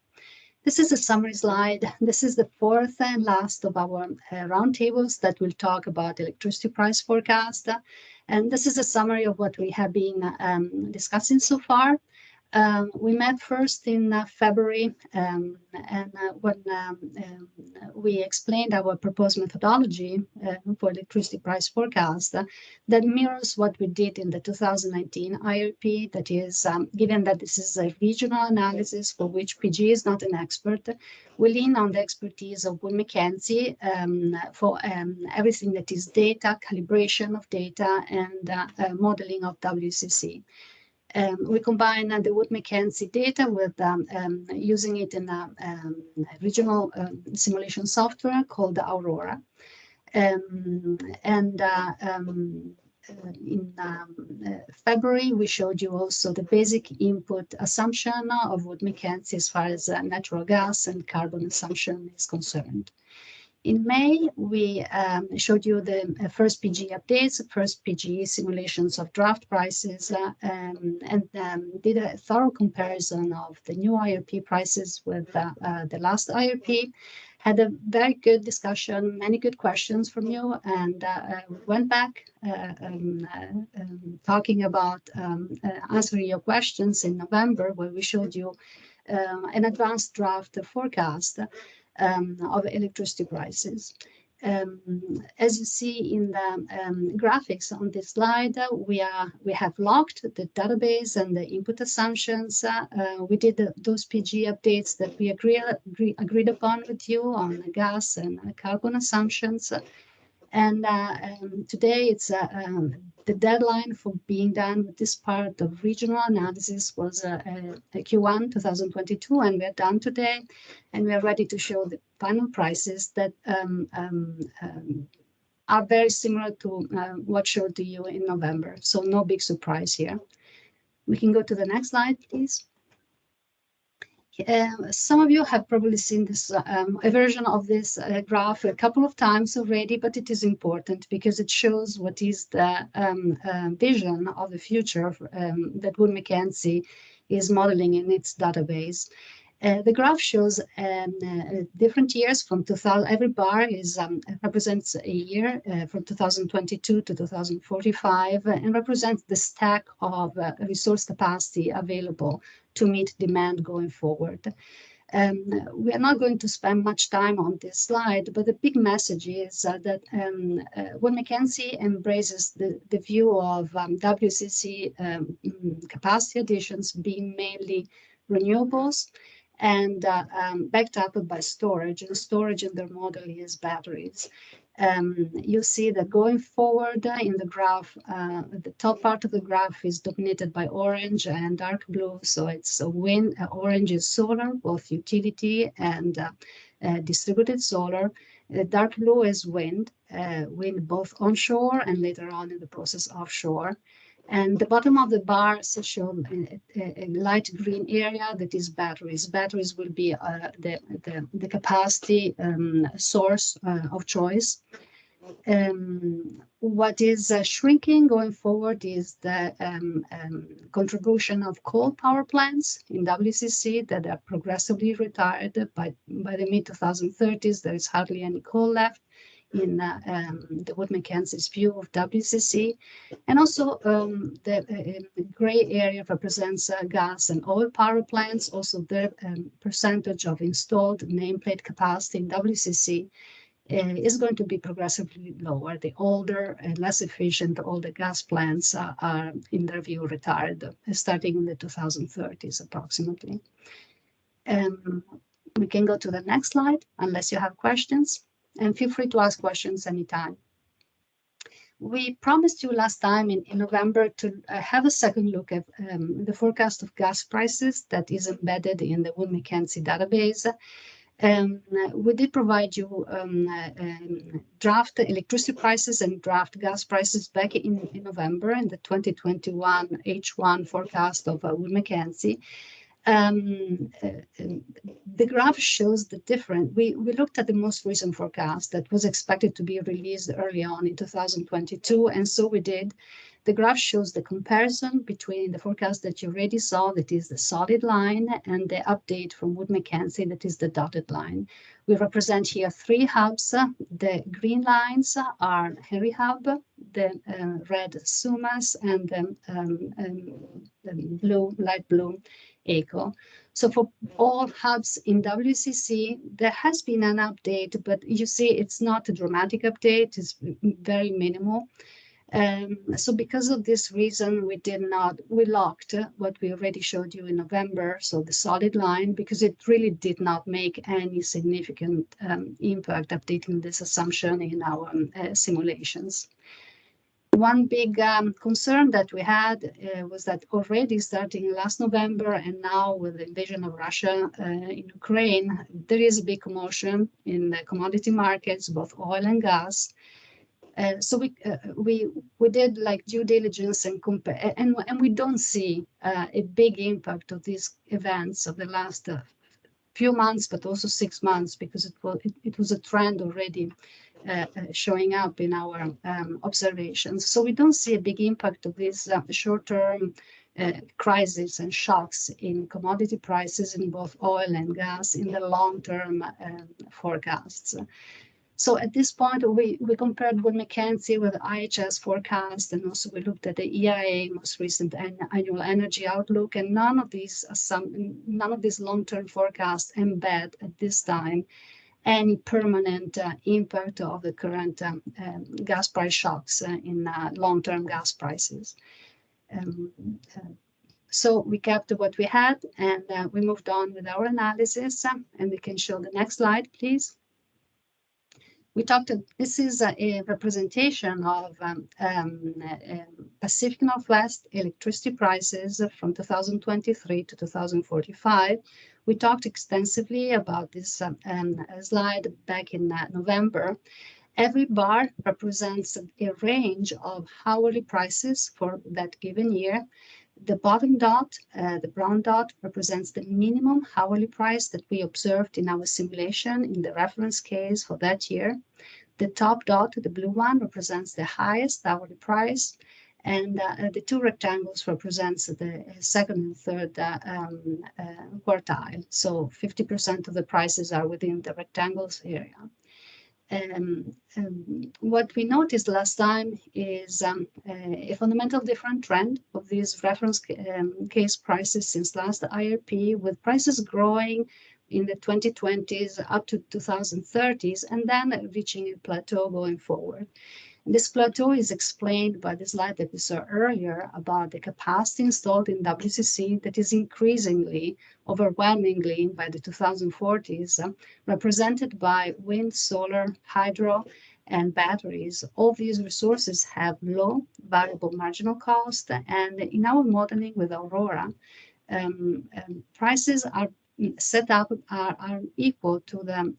This is a summary slide. This is the fourth and last of our roundtables that will talk about electricity price forecast. And this is a summary of what we have been discussing so far. We met first in February, and when we explained our proposed methodology for electricity price forecast, that mirrors what we did in the 2019 IRP. That is, given that this is a regional analysis for which PG is not an expert, we lean on the expertise of Wood Mackenzie for everything that is data, calibration of data, and modeling of WCC. We combine the Wood Mackenzie data with using it in a regional simulation software called Aurora. In February, we showed you also the basic input assumption of Wood Mackenzie as far as natural gas and carbon assumption is concerned. In May, we showed you the first PG updates, first PG simulations of draft prices, and did a thorough comparison of the new IRP prices with the last IRP. Had a very good discussion, many good questions from you, and went back talking about answering your questions in November, where we showed you an advanced draft forecast of electricity prices. As you see in the graphics on this slide, we have logged the database and the input assumptions. We did those PG updates that we agreed upon with you on the gas and carbon assumptions. And today it's the deadline for being done with this part of regional analysis was Q1 2022, and we're done today, and we are ready to show the final prices that are very similar to what showed to you in November. So no big surprise here. We can go to the next slide, please. Some of you have probably seen this a version of this graph a couple of times already, but it is important because it shows what is the vision of the future that Wood Mackenzie is modeling in its database. The graph shows different years from 2000. Every bar is represents a year from 2022 to 2045 and represents the stack of resource capacity available to meet demand going forward. We are not going to spend much time on this slide, but the big message is that Wood Mackenzie embraces the view of WCC capacity additions being mainly renewables and backed up by storage, and storage in their model is batteries. You see that going forward in the graph, the top part of the graph is dominated by orange and dark blue. So it's wind, orange is solar, both utility and distributed solar. Dark blue is wind, wind both onshore and later on in the process offshore. And the bottom of the bars show a light green area that is batteries. Batteries will be the capacity source of choice. What is shrinking going forward is the contribution of coal power plants in WCC that are progressively retired by the mid-2030s. There is hardly any coal left in the Wood Mackenzie's view of WCC. And also the gray area represents gas and oil power plants. Also their percentage of installed nameplate capacity in WCC is going to be progressively lower. The older and less efficient older gas plants are, in their view, retired, starting in the 2030s approximately. We can go to the next slide, unless you have questions. And feel free to ask questions anytime. We promised you last time in November to have a second look at the forecast of gas prices that is embedded in the Wood Mackenzie database. We did provide you draft electricity prices and draft gas prices back in November in the 2021 H1 forecast of Wood Mackenzie. The graph shows the difference. We looked at the most recent forecast that was expected to be released early on in 2022, and so we did. The graph shows the comparison between the forecast that you already saw, that is the solid line, and the update from Wood Mackenzie, that is the dotted line. We represent here 3 hubs. The green lines are Henry Hub, the red Sumas, and the blue, light blue, ECO. So for all hubs in WCC, there has been an update, but you see it's not a dramatic update, it's very minimal. So because of this reason, we locked what we already showed you in November, so the solid line, because it really did not make any significant impact updating this assumption in our simulations. One big concern that we had was that already starting last November and now with the invasion of Russia in Ukraine, there is a big commotion in the commodity markets, both oil and gas. So we did like due diligence and compare, and we don't see a big impact of these events of the last few months, but also 6 months, because it was a trend already showing up in our observations. So we don't see a big impact of this short-term crisis and shocks in commodity prices in both oil and gas in the long-term forecasts. So at this point, we compared Wood Mackenzie with IHS forecast, and also we looked at the EIA most recent annual energy outlook, and none of these long-term forecasts embed at this time any permanent impact of the current gas price shocks in long-term gas prices. So we kept what we had, and we moved on with our analysis, and we can show the next slide, please. We talked, this is a representation of Pacific Northwest electricity prices from 2023 to 2045. We talked extensively about this slide back in November. Every bar represents a range of hourly prices for that given year. The bottom dot, the brown dot, represents the minimum hourly price that we observed in our simulation in the reference case for that year. The top dot, the blue one, represents the highest hourly price, and the 2 rectangles represents the second and third quartile. So 50% of the prices are within the rectangles area. What we noticed last time is a fundamental different trend of these reference case prices since last IRP, with prices growing in the 2020s up to 2030s and then reaching a plateau going forward. This plateau is explained by the slide that we saw earlier about the capacity installed in WCC that is increasingly, overwhelmingly by the 2040s, represented by wind, solar, hydro, and batteries. All these resources have low variable marginal cost, and in our modeling with Aurora, prices are set up are equal to the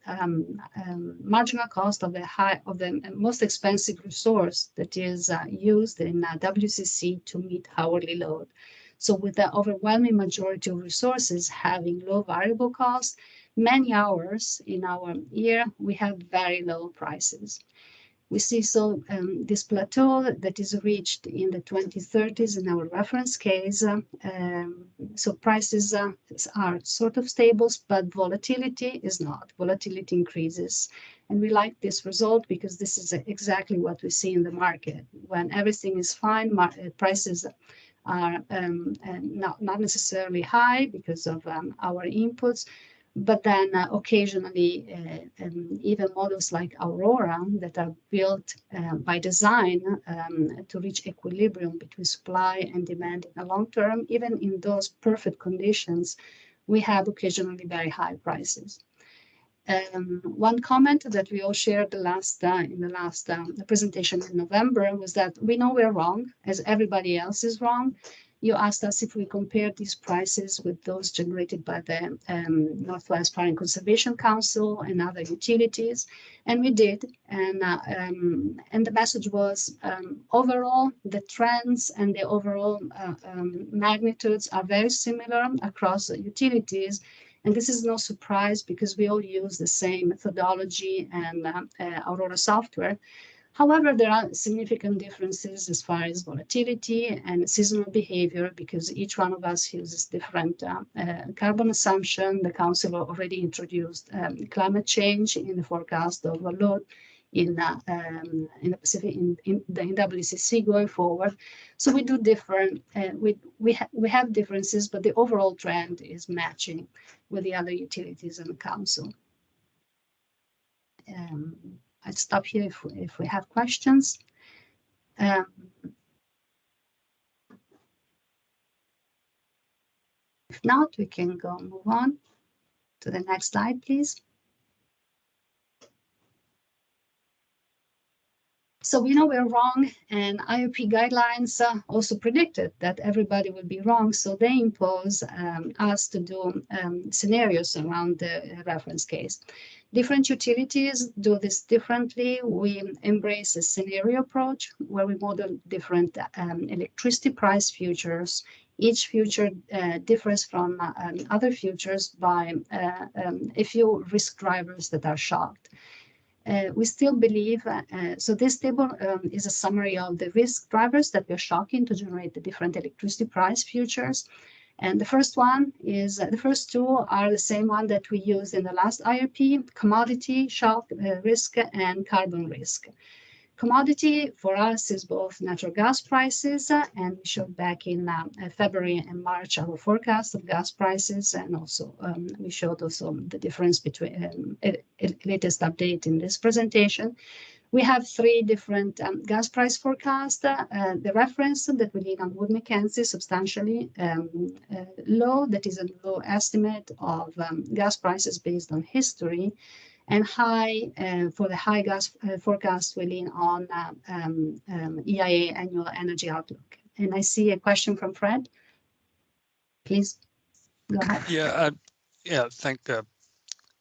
marginal cost of the most expensive resource that is used in WCC to meet hourly load. So with the overwhelming majority of resources having low variable costs, many hours in our year, we have very low prices. We see this plateau that is reached in the 2030s in our reference case. So prices are sort of stable, but volatility is not. Volatility increases. And we like this result because this is exactly what we see in the market. When everything is fine, prices are not necessarily high because of our inputs. But then occasionally, even models like Aurora that are built by design to reach equilibrium between supply and demand in the long term, even in those perfect conditions, we have occasionally very high prices. One comment that we all shared in the last presentation in November was that we know we're wrong, as everybody else is wrong. You asked us if we compare these prices with those generated by the Northwest Power and Conservation Council and other utilities, and we did. And the message was overall the trends and the overall magnitudes are very similar across the utilities. And this is no surprise because we all use the same methodology and Aurora software. However, there are significant differences as far as volatility and seasonal behavior because each one of us uses different carbon assumption. The council already introduced climate change in the forecast of a load in the Pacific, in the WCC going forward. So we do different, we have differences, but the overall trend is matching with the other utilities in the council. I'll stop here if we have questions. If not, we can move on to the next slide, please. So we know we're wrong, and IRP guidelines also predicted that everybody would be wrong. So they impose us to do scenarios around the reference case. Different utilities do this differently. We embrace a scenario approach where we model different electricity price futures. Each future differs from other futures by a few risk drivers that are shocked. We still believe, so this table is a summary of the risk drivers that we're shocking to generate the different electricity price futures. And the first one is, the first two are the same one that we used in the last IRP, commodity shock risk and carbon risk. Commodity for us is both natural gas prices, and we showed back in February and March our forecast of gas prices, and also we showed also the difference between latest update in this presentation. We have three different gas price forecasts. The reference that we lean on Wood Mackenzie substantially low, that is a low estimate of gas prices based on history. And high, for the high gas forecast, we lean on EIA annual energy outlook. And I see a question from Fred. Please go ahead.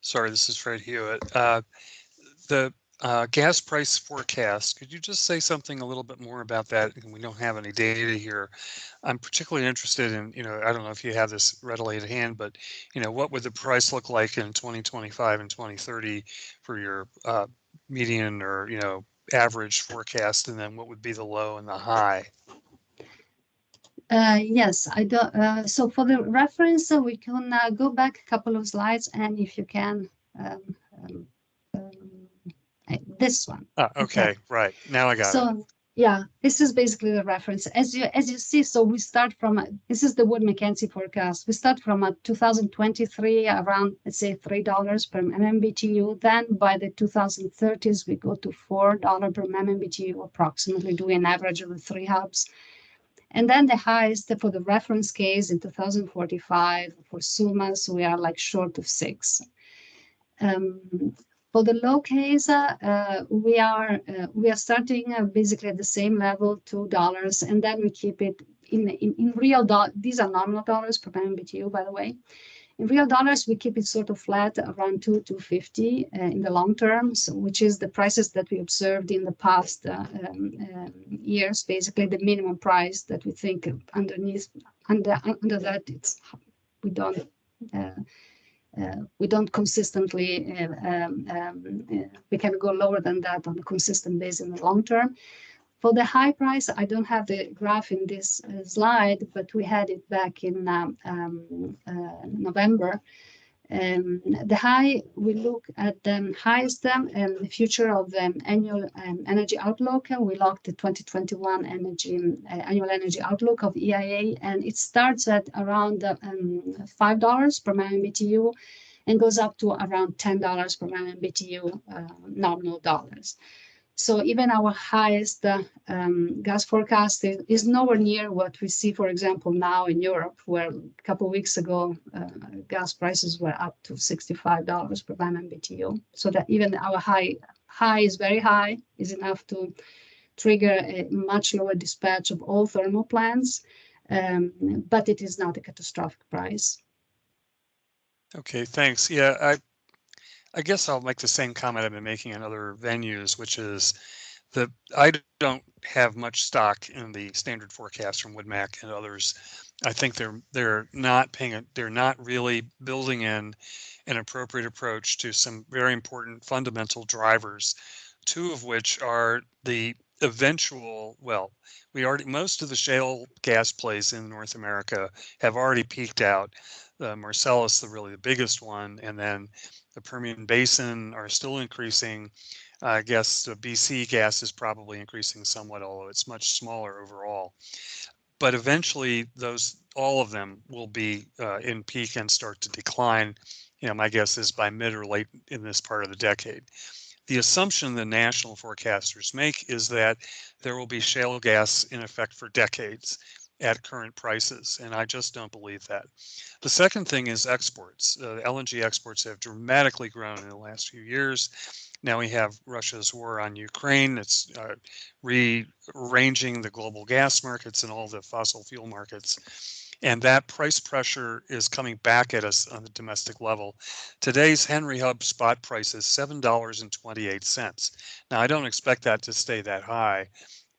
Sorry, this is Fred Hewitt. The gas price forecast, could you just say something a little bit more about that? We don't have any data here. I'm particularly interested in, I don't know if you have this readily at hand, but, what would the price look like in 2025 and 2030 for your median or, average forecast, and then what would be the low and the high? Yes, I do. So for the reference, we can go back a couple of slides, and if you can, this one. Okay, right. Now I got it. So yeah, this is basically the reference. As you see, so we start from, this is the Wood Mackenzie forecast. We start from 2023 around, let's say, $3 per MMBTU. Then by the 2030s, we go to $4 per MMBTU, approximately doing an average of the three hubs. And then the highest for the reference case in 2045 for SUMAS, we are like short of 6. For the low case, we are starting basically at the same level, $2, and then we keep it in real dollars. These are nominal dollars per MMBTU, by the way. In real dollars, we keep it sort of flat around $2.50 in the long term, so, which is the prices that we observed in the past years. Basically, the minimum price that we think under that we don't consistently, we can go lower than that on a consistent basis in the long term. For the high price, I don't have the graph in this slide, but we had it back in November. The high, we look at the highest the future of the annual energy outlook. We locked the 2021 annual energy outlook of EIA, and it starts at around $5 per MMBTU and goes up to around $10 per MMBTU nominal dollars. So even our highest gas forecast is nowhere near what we see, for example, now in Europe, where a couple of weeks ago, gas prices were up to $65 per MMBTU. So that even our high is very high, is enough to trigger a much lower dispatch of all thermal plants. but it is not a catastrophic price. Okay, thanks. Yeah, I guess I'll make the same comment I've been making in other venues, which is that I don't have much stock in the standard forecast from WoodMac and others. I think they're not really building in an appropriate approach to some very important fundamental drivers, two of which are the eventual, well, most of the shale gas plays in North America have already peaked out. The Marcellus, the biggest one, and then the Permian Basin are still increasing. I guess the BC gas is probably increasing somewhat, although it's much smaller overall. But eventually, all of them will be in peak and start to decline. My guess is by mid or late in this part of the decade. The assumption the national forecasters make is that there will be shale gas in effect for decades at current prices, and I just don't believe that. The second thing is exports. LNG exports have dramatically grown in the last few years. Now we have Russia's war on Ukraine. It's rearranging the global gas markets and all the fossil fuel markets. And that price pressure is coming back at us on the domestic level. Today's Henry Hub spot price is $7.28. Now, I don't expect that to stay that high,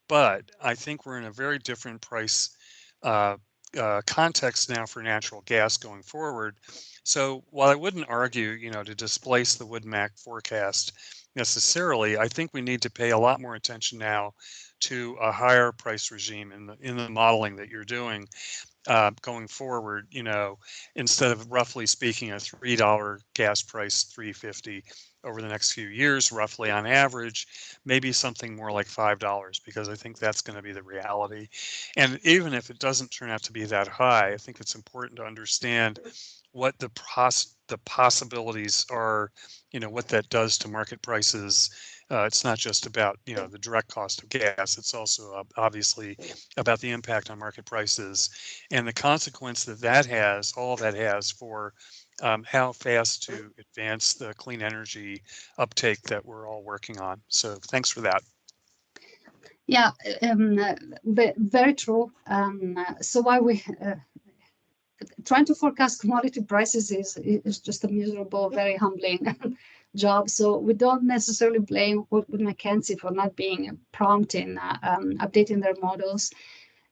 but I think we're in a very different price context now for natural gas going forward. So while I wouldn't argue, to displace the WoodMac forecast necessarily, I think we need to pay a lot more attention now to a higher price regime in the modeling that you're doing. Going forward, instead of roughly speaking a $3 gas price, $3.50 over the next few years, roughly on average, maybe something more like $5, because I think that's going to be the reality. And even if it doesn't turn out to be that high, I think it's important to understand what the possibilities are, what that does to market prices. It's not just about, the direct cost of gas. It's also obviously about the impact on market prices and the consequence that has, all that has for how fast to advance the clean energy uptake that we're all working on. So thanks for that. Yeah, very true. So why we trying to forecast commodity prices is just a miserable, very humbling job. So we don't necessarily blame Wood Mackenzie for not being prompt in updating their models.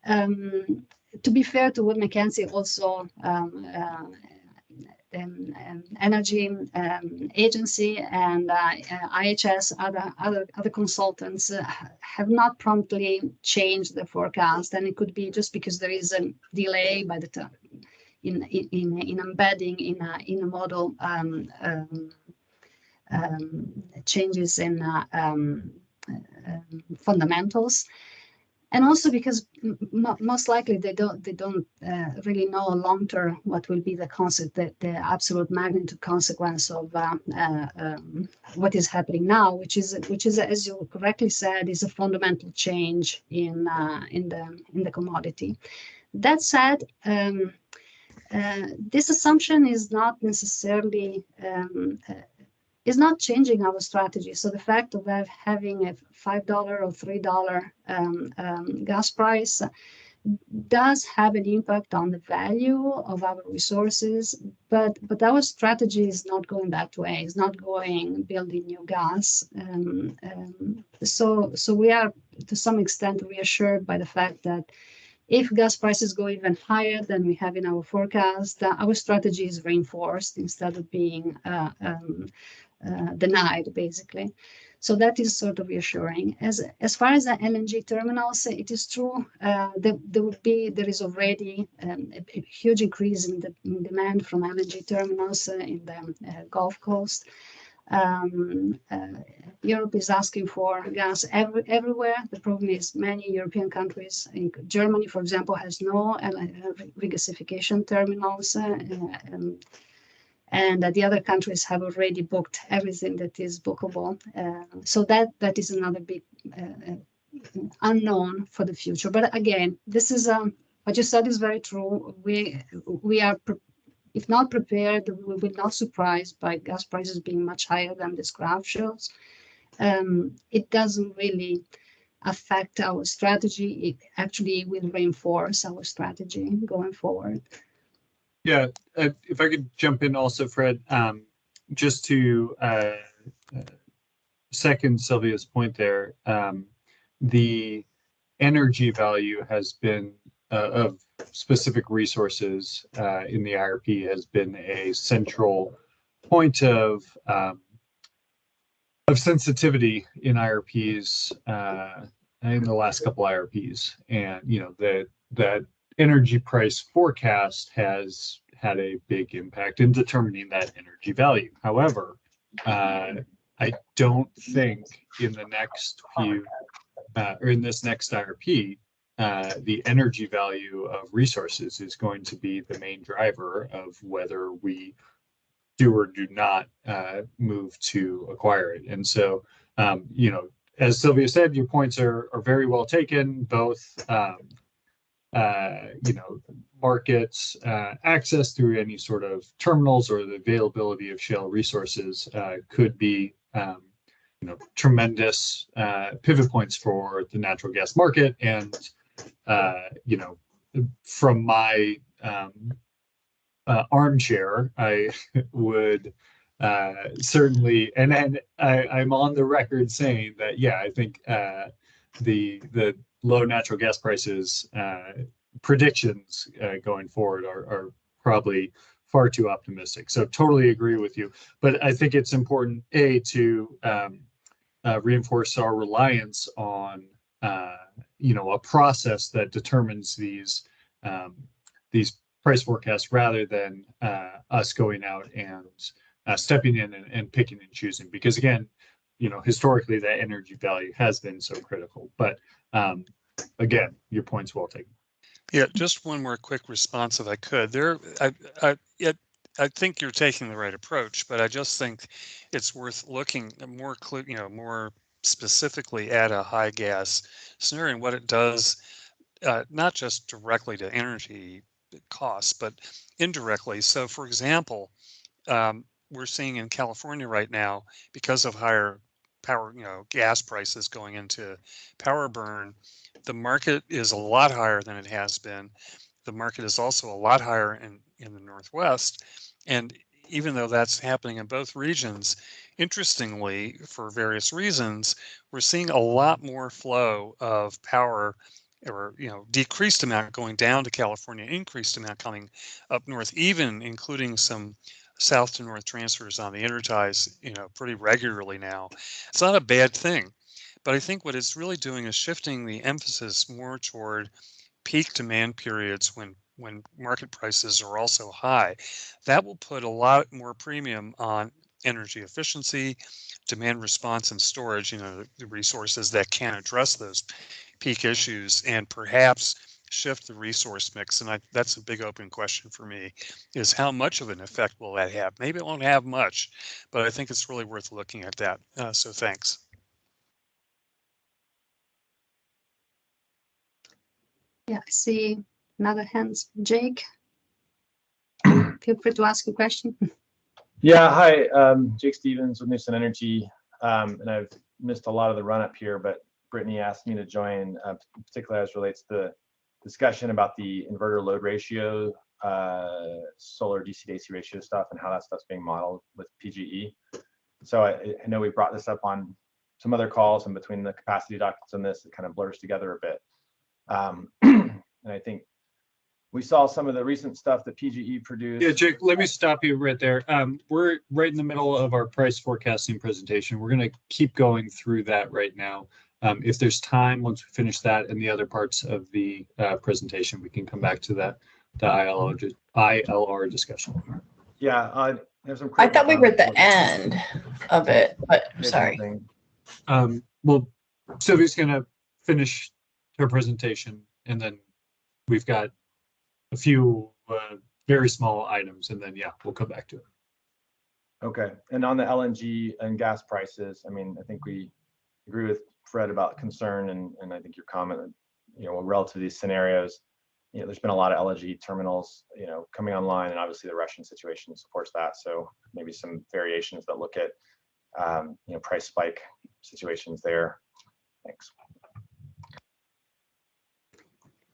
To be fair to Wood Mackenzie, also Energy Agency and IHS, other consultants have not promptly changed the forecast, and it could be just because there is a delay by the time in embedding in a model changes in fundamentals. And also because most likely they don't really know long term what will be the absolute magnitude consequence of what is happening now, which is as you correctly said, is a fundamental change in the commodity. That said, this assumption is not necessarily is not changing our strategy. So the fact of having a $5 or $3 gas price does have an impact on the value of our resources, but our strategy is not going that way. It's not going building new gas. So we are to some extent reassured by the fact that if gas prices go even higher than we have in our forecast, our strategy is reinforced instead of being denied, basically. So that is sort of reassuring. As far as the LNG terminals, it is true there is already a huge increase in the demand from LNG terminals in the Gulf Coast. Europe is asking for gas everywhere. The problem is many European countries, Germany, for example, has no regasification terminals, and the other countries have already booked everything that is bookable. So that is another big unknown for the future. But again, this is what you said is very true. We are if not prepared, we will not surprised by gas prices being much higher than this graph shows. It doesn't really affect our strategy. It actually will reinforce our strategy going forward. Yeah, if I could jump in also, Fred, just to second Sylvia's point there, the energy value has been of specific resources in the IRP has been a central point of sensitivity in IRPs in the last couple IRPs, and that energy price forecast has had a big impact in determining that energy value. However, I don't think in the next few or in this next IRP, the energy value of resources is going to be the main driver of whether we do or do not move to acquire it. And so, as Sylvia said, your points are very well taken. Both, markets access through any sort of terminals or the availability of shale resources could be, tremendous pivot points for the natural gas market. And, from my armchair, I would certainly, and I'm on the record saying that, yeah, I think the low natural gas prices predictions going forward are probably far too optimistic. So totally agree with you. But I think it's important, to reinforce our reliance on a process that determines these price forecasts rather than us going out and stepping in and picking and choosing. Because again, historically that energy value has been so critical. But again, your point's well taken. Yeah, just one more quick response if I could. I think you're taking the right approach, but I just think it's worth looking more specifically at a high gas scenario and what it does, not just directly to energy costs, but indirectly. So, for example, we're seeing in California right now, because of higher power, gas prices going into power burn, the market is a lot higher than it has been. The market is also a lot higher in the Northwest. And even though that's happening in both regions, interestingly, for various reasons, we're seeing a lot more flow of power or decreased amount going down to California, increased amount coming up north, even including some south to north transfers on the interties, pretty regularly now. It's not a bad thing, but I think what it's really doing is shifting the emphasis more toward peak demand periods when market prices are also high. That will put a lot more premium on energy efficiency, demand response, and storage, the resources that can address those peak issues, and perhaps shift the resource mix. And that's a big open question for me, is how much of an effect will that have? Maybe it won't have much, but I think it's really worth looking at that. So thanks. Yeah, I see another hand. Jake, feel free to ask a question. Yeah, hi, Jake Stevens with Newson Energy, and I've missed a lot of the run up here, but Brittany asked me to join, particularly as relates to the discussion about the inverter load ratio, solar DC to AC ratio stuff, and how that stuff's being modeled with PGE. So I know we brought this up on some other calls, and between the capacity documents and this, it kind of blurs together a bit. And I think we saw some of the recent stuff that PGE produced. Yeah, Jake, let me stop you right there. We're right in the middle of our price forecasting presentation. We're going to keep going through that right now. If there's time, once we finish that and the other parts of the presentation, we can come back to the ILR discussion. Yeah, I have some. I thought we were at the end of it, but sorry. Well, Sylvia's going to finish her presentation, and then we've got a few very small items, and then we'll come back to it. Okay, and on the LNG and gas prices, I mean, I think we agree with Fred about concern, and I think your comment, relative to these scenarios, there's been a lot of LNG terminals, coming online, and obviously the Russian situation supports that. So maybe some variations that look at, price spike situations there. Thanks.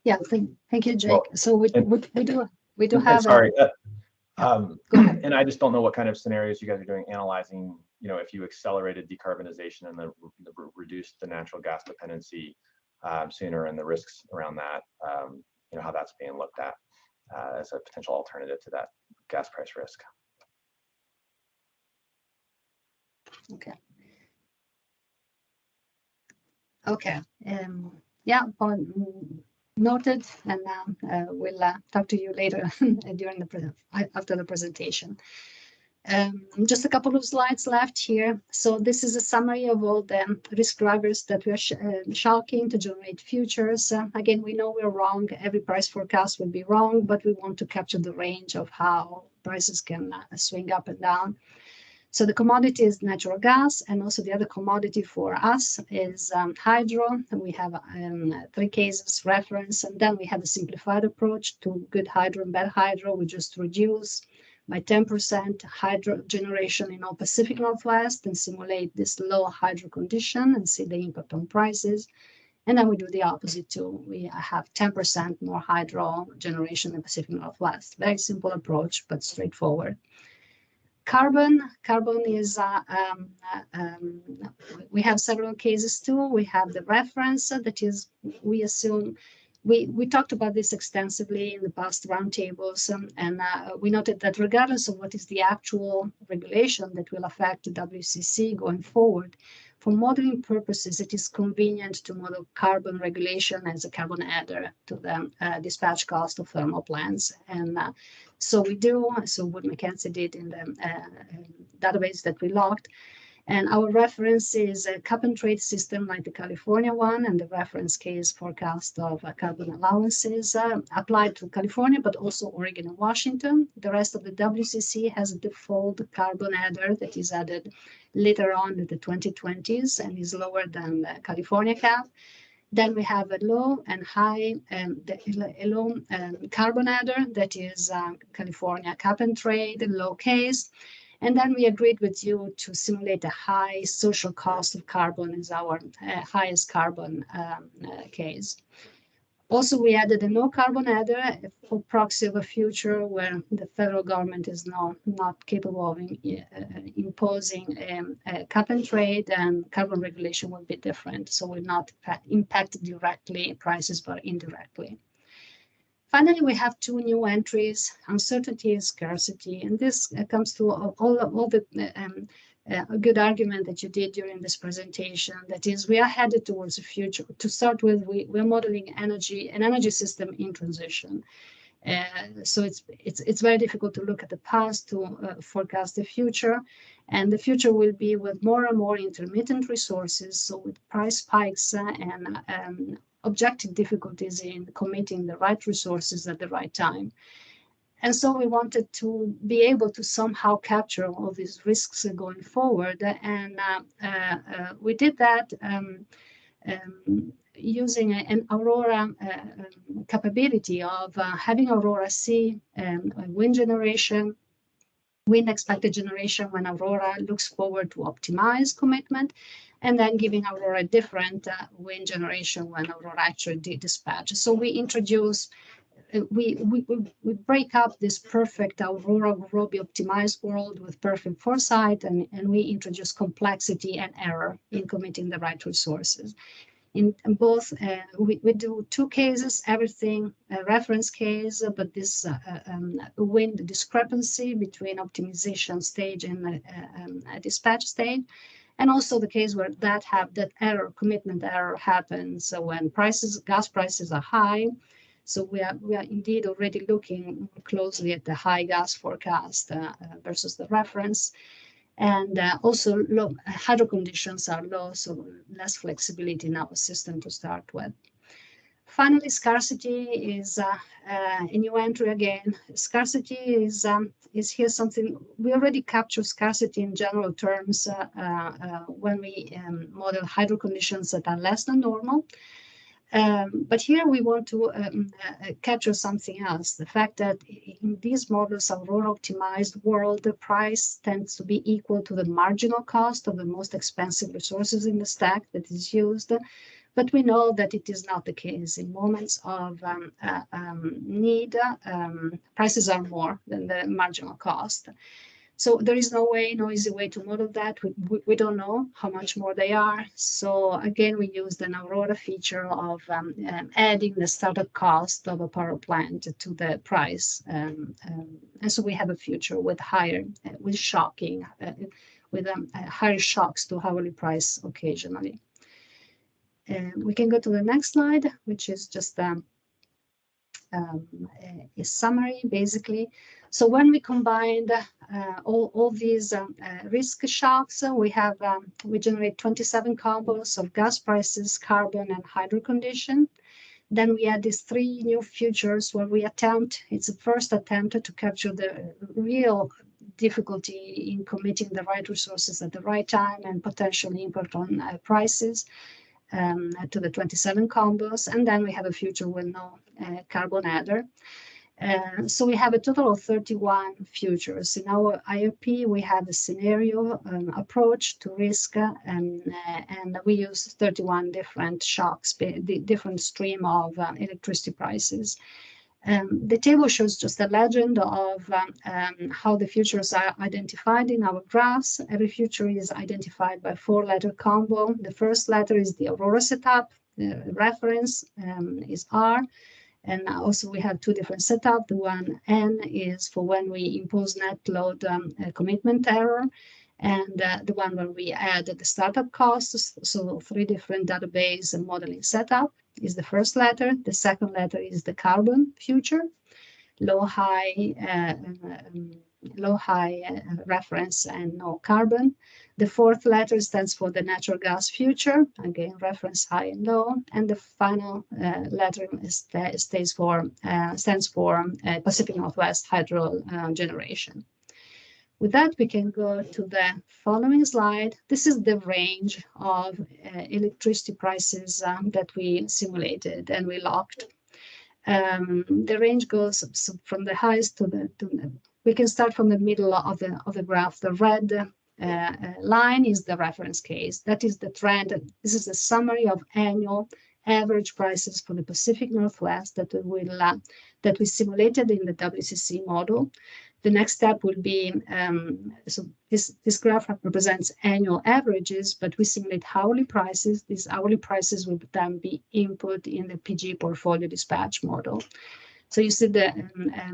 Yeah, thank you, Jake. Well, So we do and have sorry, go ahead. and I just don't know what kind of scenarios you guys are doing, analyzing, if you accelerated decarbonization and reduced the natural gas dependency sooner, and the risks around that, how that's being looked at as a potential alternative to that gas price risk. Okay. Yeah, noted, and we'll talk to you later during after the presentation. Just a couple of slides left here. So this is a summary of all the risk drivers that we are shocking to generate futures. Again, we know we're wrong. Every price forecast will be wrong, but we want to capture the range of how prices can swing up and down. So the commodity is natural gas, and also the other commodity for us is hydro. And we have 3 cases reference, and then we have a simplified approach to good hydro and bad hydro. We just reduce by 10% hydro generation in all Pacific Northwest and simulate this low hydro condition and see the impact on prices. And then we do the opposite too. We have 10% more hydro generation in Pacific Northwest. Very simple approach, but straightforward. Carbon is, we have several cases too. We have the reference, that is, we assume, we talked about this extensively in the past roundtables, and we noted that regardless of what is the actual regulation that will affect the WCC going forward, for modeling purposes, it is convenient to model carbon regulation as a carbon adder to the dispatch cost of thermal plants. And so we do, so what McKenzie did in the database that we logged. And our reference is a cap and trade system like the California one, and the reference case forecast of carbon allowances applied to California, but also Oregon and Washington. The rest of the WCC has a default carbon adder that is added later on in the 2020s and is lower than the California cap. Then we have a low and high, a low carbon adder that is California cap and trade, low case. And then we agreed with you to simulate a high social cost of carbon as our highest carbon case. Also, we added a no carbon adder for proxy of a future where the federal government is not capable of imposing a cap and trade, and carbon regulation will be different. So will not impact directly prices, but indirectly. Finally, we have 2 new entries, uncertainty and scarcity. And this comes to all the a good argument that you did during this presentation. That is, we are headed towards the future. To start with, we're modeling an energy system in transition. So it's very difficult to look at the past to forecast the future. And the future will be with more and more intermittent resources. So with price spikes and objective difficulties in committing the right resources at the right time. And so we wanted to be able to somehow capture all these risks going forward. And we did that using an Aurora capability of having Aurora see wind generation, wind expected generation when Aurora looks forward to optimize commitment, and then giving Aurora a different wind generation when Aurora actually dispatch. So we introduce, we break up this perfect Aurora Roby optimized world with perfect foresight, and we introduce complexity and error in committing the right resources. In both, we do 2 cases, everything a reference case, but this wind discrepancy between optimization stage and dispatch stage, and also the case where that error, commitment error happens when gas prices are high. So we are indeed already looking closely at the high gas forecast versus the reference. And also hydro conditions are low, so less flexibility in our system to start with. Finally, scarcity is a new entry again. Scarcity is here something, we already capture scarcity in general terms when we model hydro conditions that are less than normal. But here we want to capture something else. The fact that in these models, Aurora optimized world, the price tends to be equal to the marginal cost of the most expensive resources in the stack that is used. But we know that it is not the case. In moments of need, prices are more than the marginal cost. So there is no easy way to model that. We don't know how much more they are. So again, we used an Aurora feature of adding the startup cost of a power plant to the price. And so we have a future with higher shocks to hourly price occasionally. We can go to the next slide, which is just a summary, basically. So when we combined all these risk shocks, we generate 27 combos of gas prices, carbon, and hydro condition. Then we add these 3 new futures where it's the first attempt to capture the real difficulty in committing the right resources at the right time and potentially impact on prices to the 27 combos. And then we have a future with no carbon adder. So we have a total of 31 futures. In our IRP, we have a scenario approach to risk, and we use 31 different shocks, different stream of electricity prices. The table shows just a legend of how the futures are identified in our graphs. Every future is identified by 4-letter combo. The first letter is the Aurora setup. The reference is R. And also we have 2 different setups. The one N is for when we impose net load commitment error, and the one where we add the startup costs. So 3 different database and modeling setup is the first letter. The second letter is the carbon future, low high reference and no carbon. The 4th letter stands for the natural gas future, again reference high and low, and the final letter stands for Pacific Northwest hydro generation. With that, we can go to the following slide. This is the range of electricity prices that we simulated and we locked. The range goes from the highest we can start from the middle of the graph. The red line is the reference case. That is the trend. This is a summary of annual average prices for the Pacific Northwest that we simulated in the WCC model. The next step will be, so this graph represents annual averages, but we simulate hourly prices. These hourly prices will then be input in the PG portfolio dispatch model. So you see the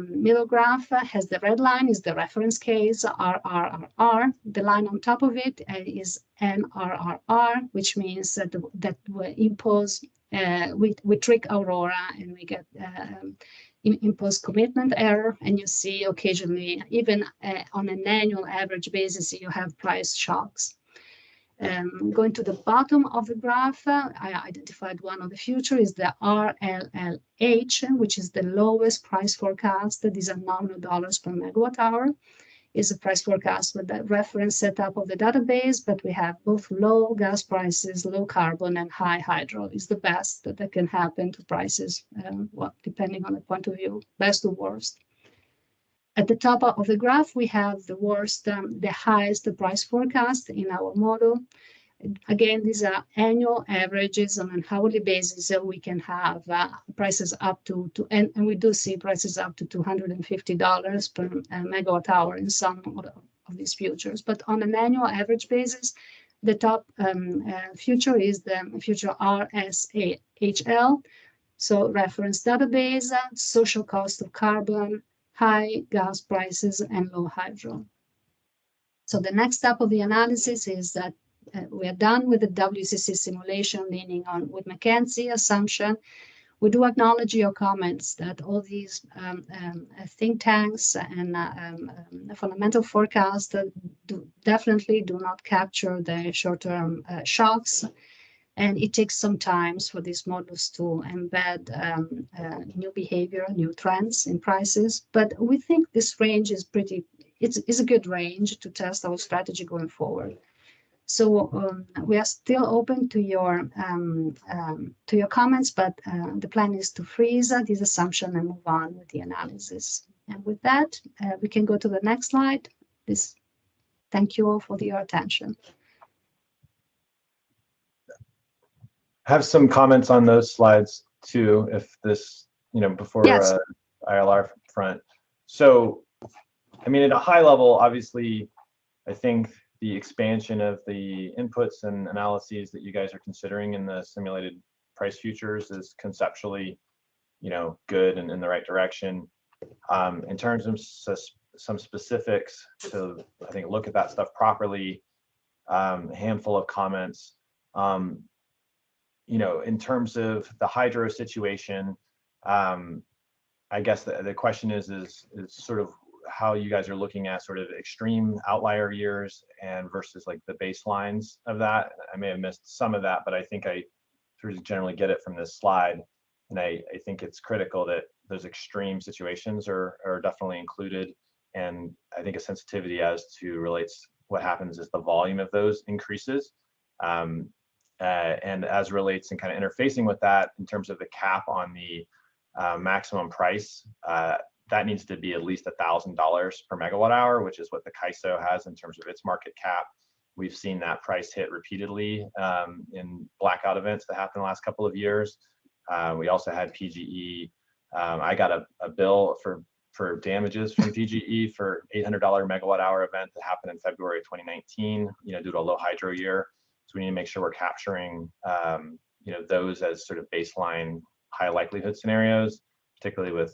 middle graph has the red line is the reference case, RRRR. The line on top of it is NRRR, which means that we impose, we trick Aurora and we get impose commitment error, and you see occasionally, even on an annual average basis, you have price shocks. Going to the bottom of the graph, I identified one of the future is the RLLH, which is the lowest price forecast. These are nominal dollars per megawatt hour. Is a price forecast with the reference setup of the database, but we have both low gas prices, low carbon, and high hydro is the best that can happen to prices, well, depending on the point of view, best or worst. At the top of the graph, we have the worst, the highest price forecast in our model. Again, these are annual averages on an hourly basis, so we can have prices up to and we do see prices up to $250 per megawatt hour in some of these futures. But on an annual average basis, the top future is the future RSAHL, so reference database, social cost of carbon, high gas prices, and low hydro. So the next step of the analysis is that we are done with the WCC simulation leaning on with McKenzie assumption. We do acknowledge your comments that all these think tanks and fundamental forecasts definitely do not capture the short-term shocks. And it takes some time for these models to embed new behavior, new trends in prices. But we think this range is it's a good range to test our strategy going forward. So we are still open to your comments, but the plan is to freeze this assumption and move on with the analysis. And with that, we can go to the next slide. Thank you all for your attention. have some comments on those slides too, if this, before Yes. ILR front. So, I mean, at a high level, obviously, I think the expansion of the inputs and analyses that you guys are considering in the simulated price futures is conceptually, good and in the right direction. In terms of some specifics to, I think, look at that stuff properly, a handful of comments. In terms of the hydro situation, I guess the question is sort of how you guys are looking at sort of extreme outlier years and versus like the baselines of that. I may have missed some of that, but I think I sort of generally get it from this slide. And I think it's critical that those extreme situations are definitely included. And I think a sensitivity as to relates what happens is the volume of those increases. And as relates and kind of interfacing with that in terms of the cap on the maximum price, that needs to be at least $1,000 per megawatt hour, which is what the CAISO has in terms of its market cap. We've seen that price hit repeatedly in blackout events that happened the last couple of years. We also had PGE. I got a bill for damages from PGE for $800 megawatt hour event that happened in February 2019, due to a low hydro year. So we need to make sure we're capturing, those as sort of baseline high likelihood scenarios, particularly with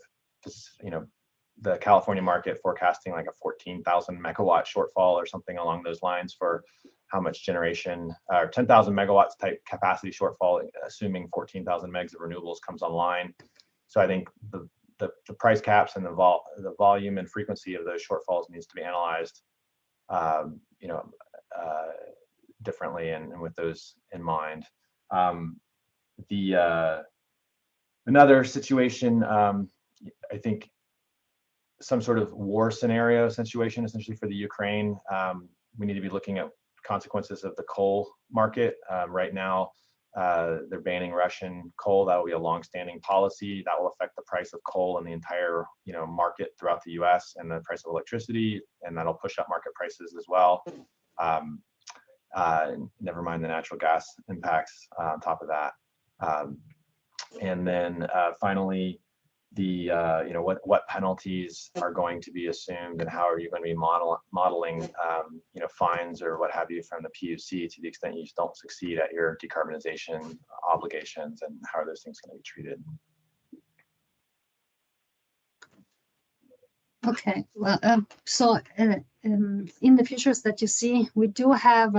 the California market forecasting like a 14,000 megawatt shortfall or something along those lines for how much generation, or 10,000 megawatts type capacity shortfall, assuming 14,000 megs of renewables comes online. So I think the price caps and the volume and frequency of those shortfalls needs to be analyzed, differently and with those in mind. Another situation, I think some sort of war scenario situation, essentially for the Ukraine. We need to be looking at consequences of the coal market. Right now, they're banning Russian coal. That will be a long-standing policy that will affect the price of coal in the entire market throughout the U.S. and the price of electricity, and that'll push up market prices as well. Never mind the natural gas impacts on top of that. And then finally, the what penalties are going to be assumed, and how are you going to be modeling fines or what have you from the PUC to the extent you don't succeed at your decarbonization obligations, and how are those things going to be treated? Okay, well, in the futures that you see, we do have,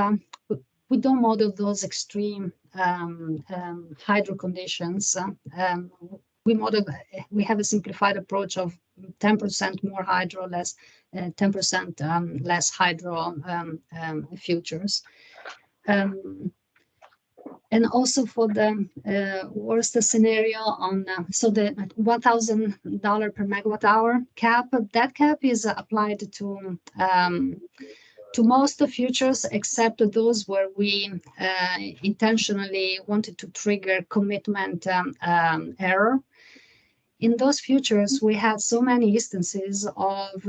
we don't model those extreme hydro conditions. We have a simplified approach of 10% more hydro, 10% less hydro futures. And also for the worst scenario on, so the $1,000 per megawatt hour cap, that cap is applied to most of futures, except those where we intentionally wanted to trigger commitment error. In those futures, we had so many instances of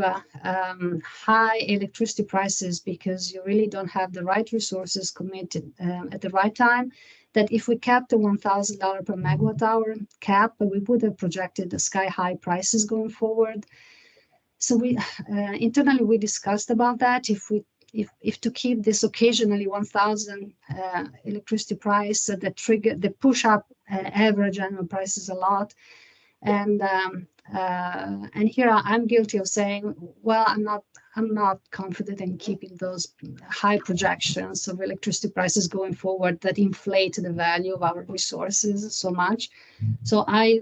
high electricity prices because you really don't have the right resources committed at the right time, that if we kept the $1,000 per megawatt hour cap, we would have projected the sky-high prices going forward. So we internally, we discussed about that. If to keep this occasionally 1,000 electricity price that push up average annual prices a lot. And here I'm guilty of saying, well, I'm not confident in keeping those high projections of electricity prices going forward that inflate the value of our resources so much. So I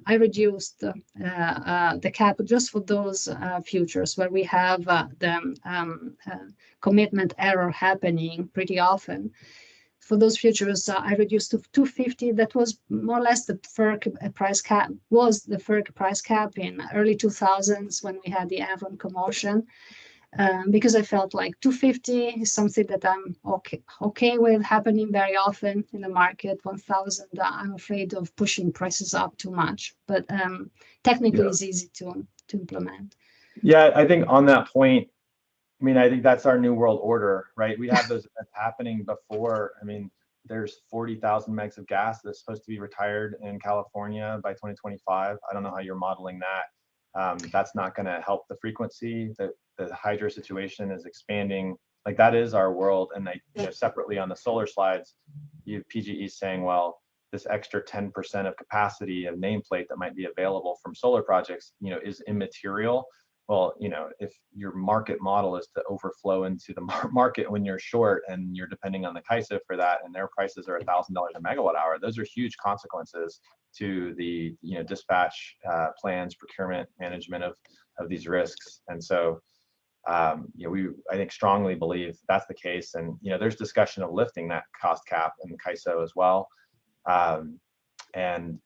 reduced the cap just for those futures where we have the commitment error happening pretty often. For those futures, I reduced to 250. That was more or less the FERC price cap. Was the FERC price cap in early 2000s when we had the Avon commotion, because I felt like 250 is something that I'm okay with happening very often in the market. 1,000, I'm afraid of pushing prices up too much, but technically it's easy to implement. Yeah, I think on that point, I mean, I think that's our new world order, right? We have those events happening before. I mean, there's 40,000 megs of gas that's supposed to be retired in California by 2025. I don't know how you're modeling that. That's not going to help the frequency. The hydro situation is expanding. Like, that is our world. And separately on the solar slides, you have PGE saying, well, this extra 10% of capacity of nameplate that might be available from solar projects, is immaterial. Well, if your market model is to overflow into the market when you're short and you're depending on the CAISO for that, and their prices are $1,000 a megawatt hour, those are huge consequences to the dispatch plans, procurement, management of these risks. And so, I think strongly believe that's the case. And there's discussion of lifting that cost cap in the CAISO as well. And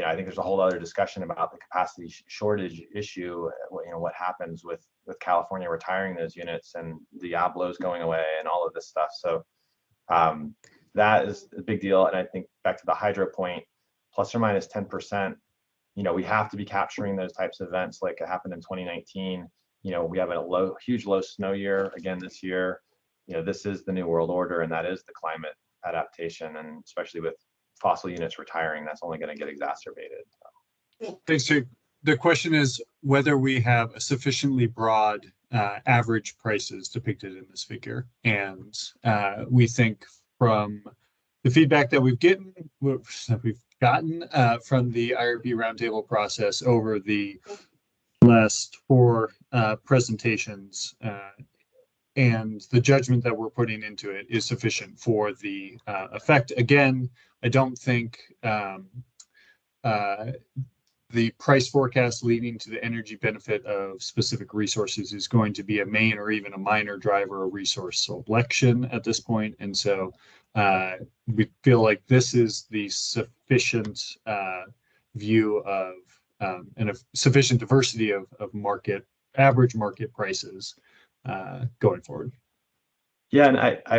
I think there's a whole other discussion about the capacity shortage issue. What happens with California retiring those units and Diablo's going away and all of this stuff. So that is a big deal. And I think back to the hydro point, plus or minus 10%. We have to be capturing those types of events like it happened in 2019. We have a huge low snow year again this year. This is the new world order, and that is the climate adaptation, and especially with fossil units retiring, that's only going to get exacerbated. Thanks, Jake. The question is whether we have a sufficiently broad average prices depicted in this figure. And we think from the feedback that we've gotten from the IRP roundtable process over the last 4 presentations, and the judgment that we're putting into it is sufficient for the effect. Again, I don't think the price forecast leading to the energy benefit of specific resources is going to be a main or even a minor driver of resource selection at this point. And so we feel like this is the sufficient view of and a sufficient diversity of average market prices going forward. Yeah, and I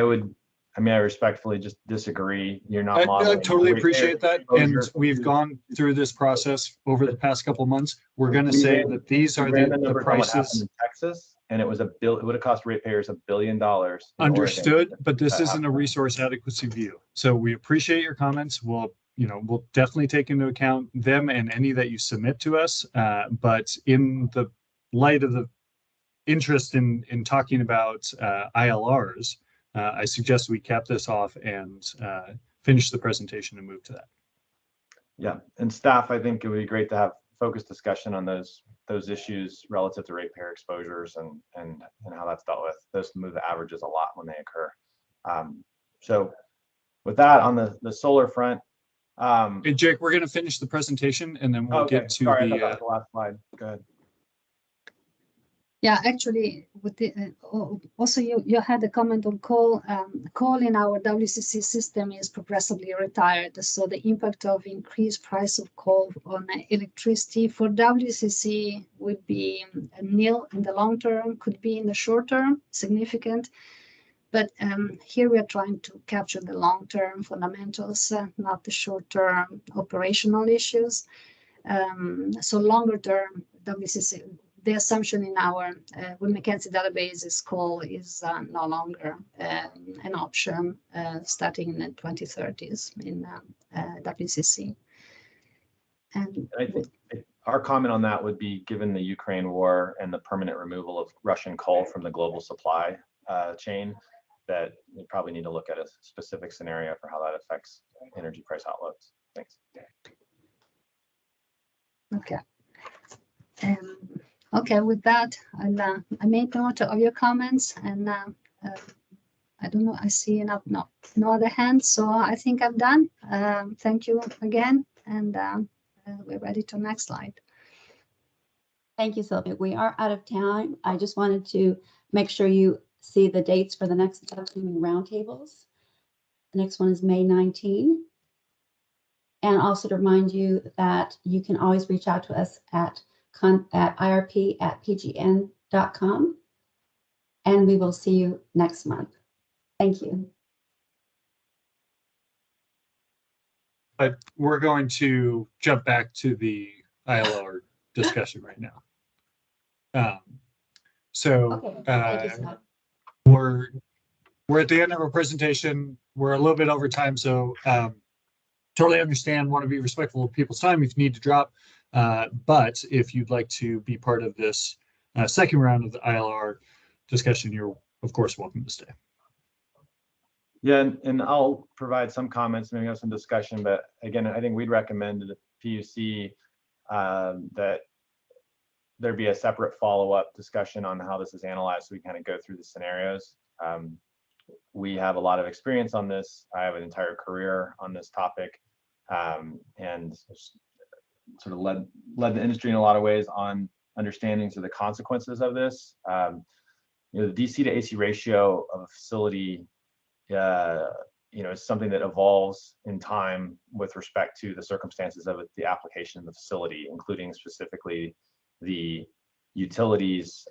respectfully just disagree. You're not modeling. I totally appreciate that. And we've gone through this process over the past couple of months. We're going to say that these are the prices in Texas, and it would have cost ratepayers $1 billion. Understood, but this isn't a resource adequacy view. So we appreciate your comments. We'll definitely take into account them and any that you submit to us. But in the light of the interest in talking about ILRs, I suggest we cap this off and finish the presentation and move to that. Yeah, and staff, I think it would be great to have focused discussion on those issues relative to ratepayer exposures and how that's dealt with. Those move the averages a lot when they occur. So with that, on the solar front. Hey, Jake, we're going to finish the presentation and then we'll get to I thought that was the last slide. Go ahead. Yeah, actually, with the, also you had a comment on coal. Coal in our WCC system is progressively retired, so the impact of increased price of coal on electricity for WCC would be nil in the long term, could be in the short term, significant. But here we are trying to capture the long-term fundamentals, not the short-term operational issues. So longer term, WCC, the assumption in our Wood Mackenzie database is coal is no longer an option starting in the 2030s in WCC. And I think our comment on that would be, given the Ukraine war and the permanent removal of Russian coal from the global supply chain, that we probably need to look at a specific scenario for how that affects energy price outlooks. Thanks. Okay. Okay, with that, I made note of your comments, and I don't know, I see no other hands, so I think I'm done. Thank you again, and we're ready to next slide. Thank you, Sylvia. We are out of time. I just wanted to make sure you see the dates for the next upcoming roundtables. The next one is May 19. And also to remind you that you can always reach out to us at irp@pgn.com, and we will see you next month. Thank you. But we're going to jump back to the ILR discussion right now. Okay, thank you, Scott. We're at the end of our presentation. We're a little bit over time, so totally understand, want to be respectful of people's time if you need to drop. But if you'd like to be part of this second round of the ILR discussion, you're of course welcome to stay. Yeah, and I'll provide some comments, maybe have some discussion, but again, I think we'd recommend to the PUC that there be a separate follow-up discussion on how this is analyzed, so we kind of go through the scenarios. We have a lot of experience on this. I have an entire career on this topic, and sort of led the industry in a lot of ways on understandings of the consequences of this. You know, the DC to AC ratio of a facility, you know, is something that evolves in time with respect to the circumstances of the application of the facility, including specifically the utilities,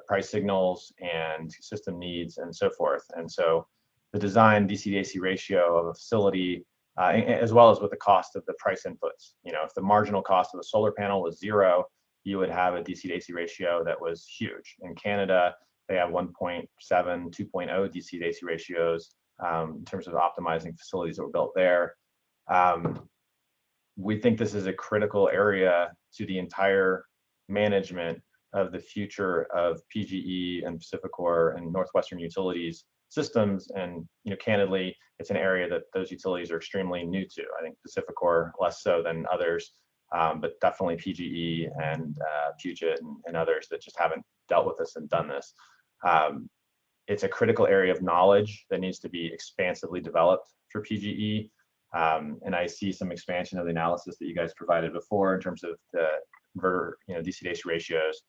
price signals and system needs and so forth. And so the design DC to AC ratio of a facility, as well as with the cost of the price inputs. You know, if the marginal cost of a solar panel was 0, you would have a DC to AC ratio that was huge. In Canada, they have 1.7, 2.0 DC to AC ratios in terms of optimizing facilities that were built there. We think this is a critical area to the entire management of the future of PGE and PacifiCorp and Northwestern Utilities systems. And, you know, candidly, it's an area that those utilities are extremely new to. I think PacifiCorp less so than others, but definitely PGE and Puget and others that just haven't dealt with this and done this. It's a critical area of knowledge that needs to be expansively developed for PGE. And I see some expansion of the analysis that you guys provided before in terms of the inverter, you know, DC to AC ratios.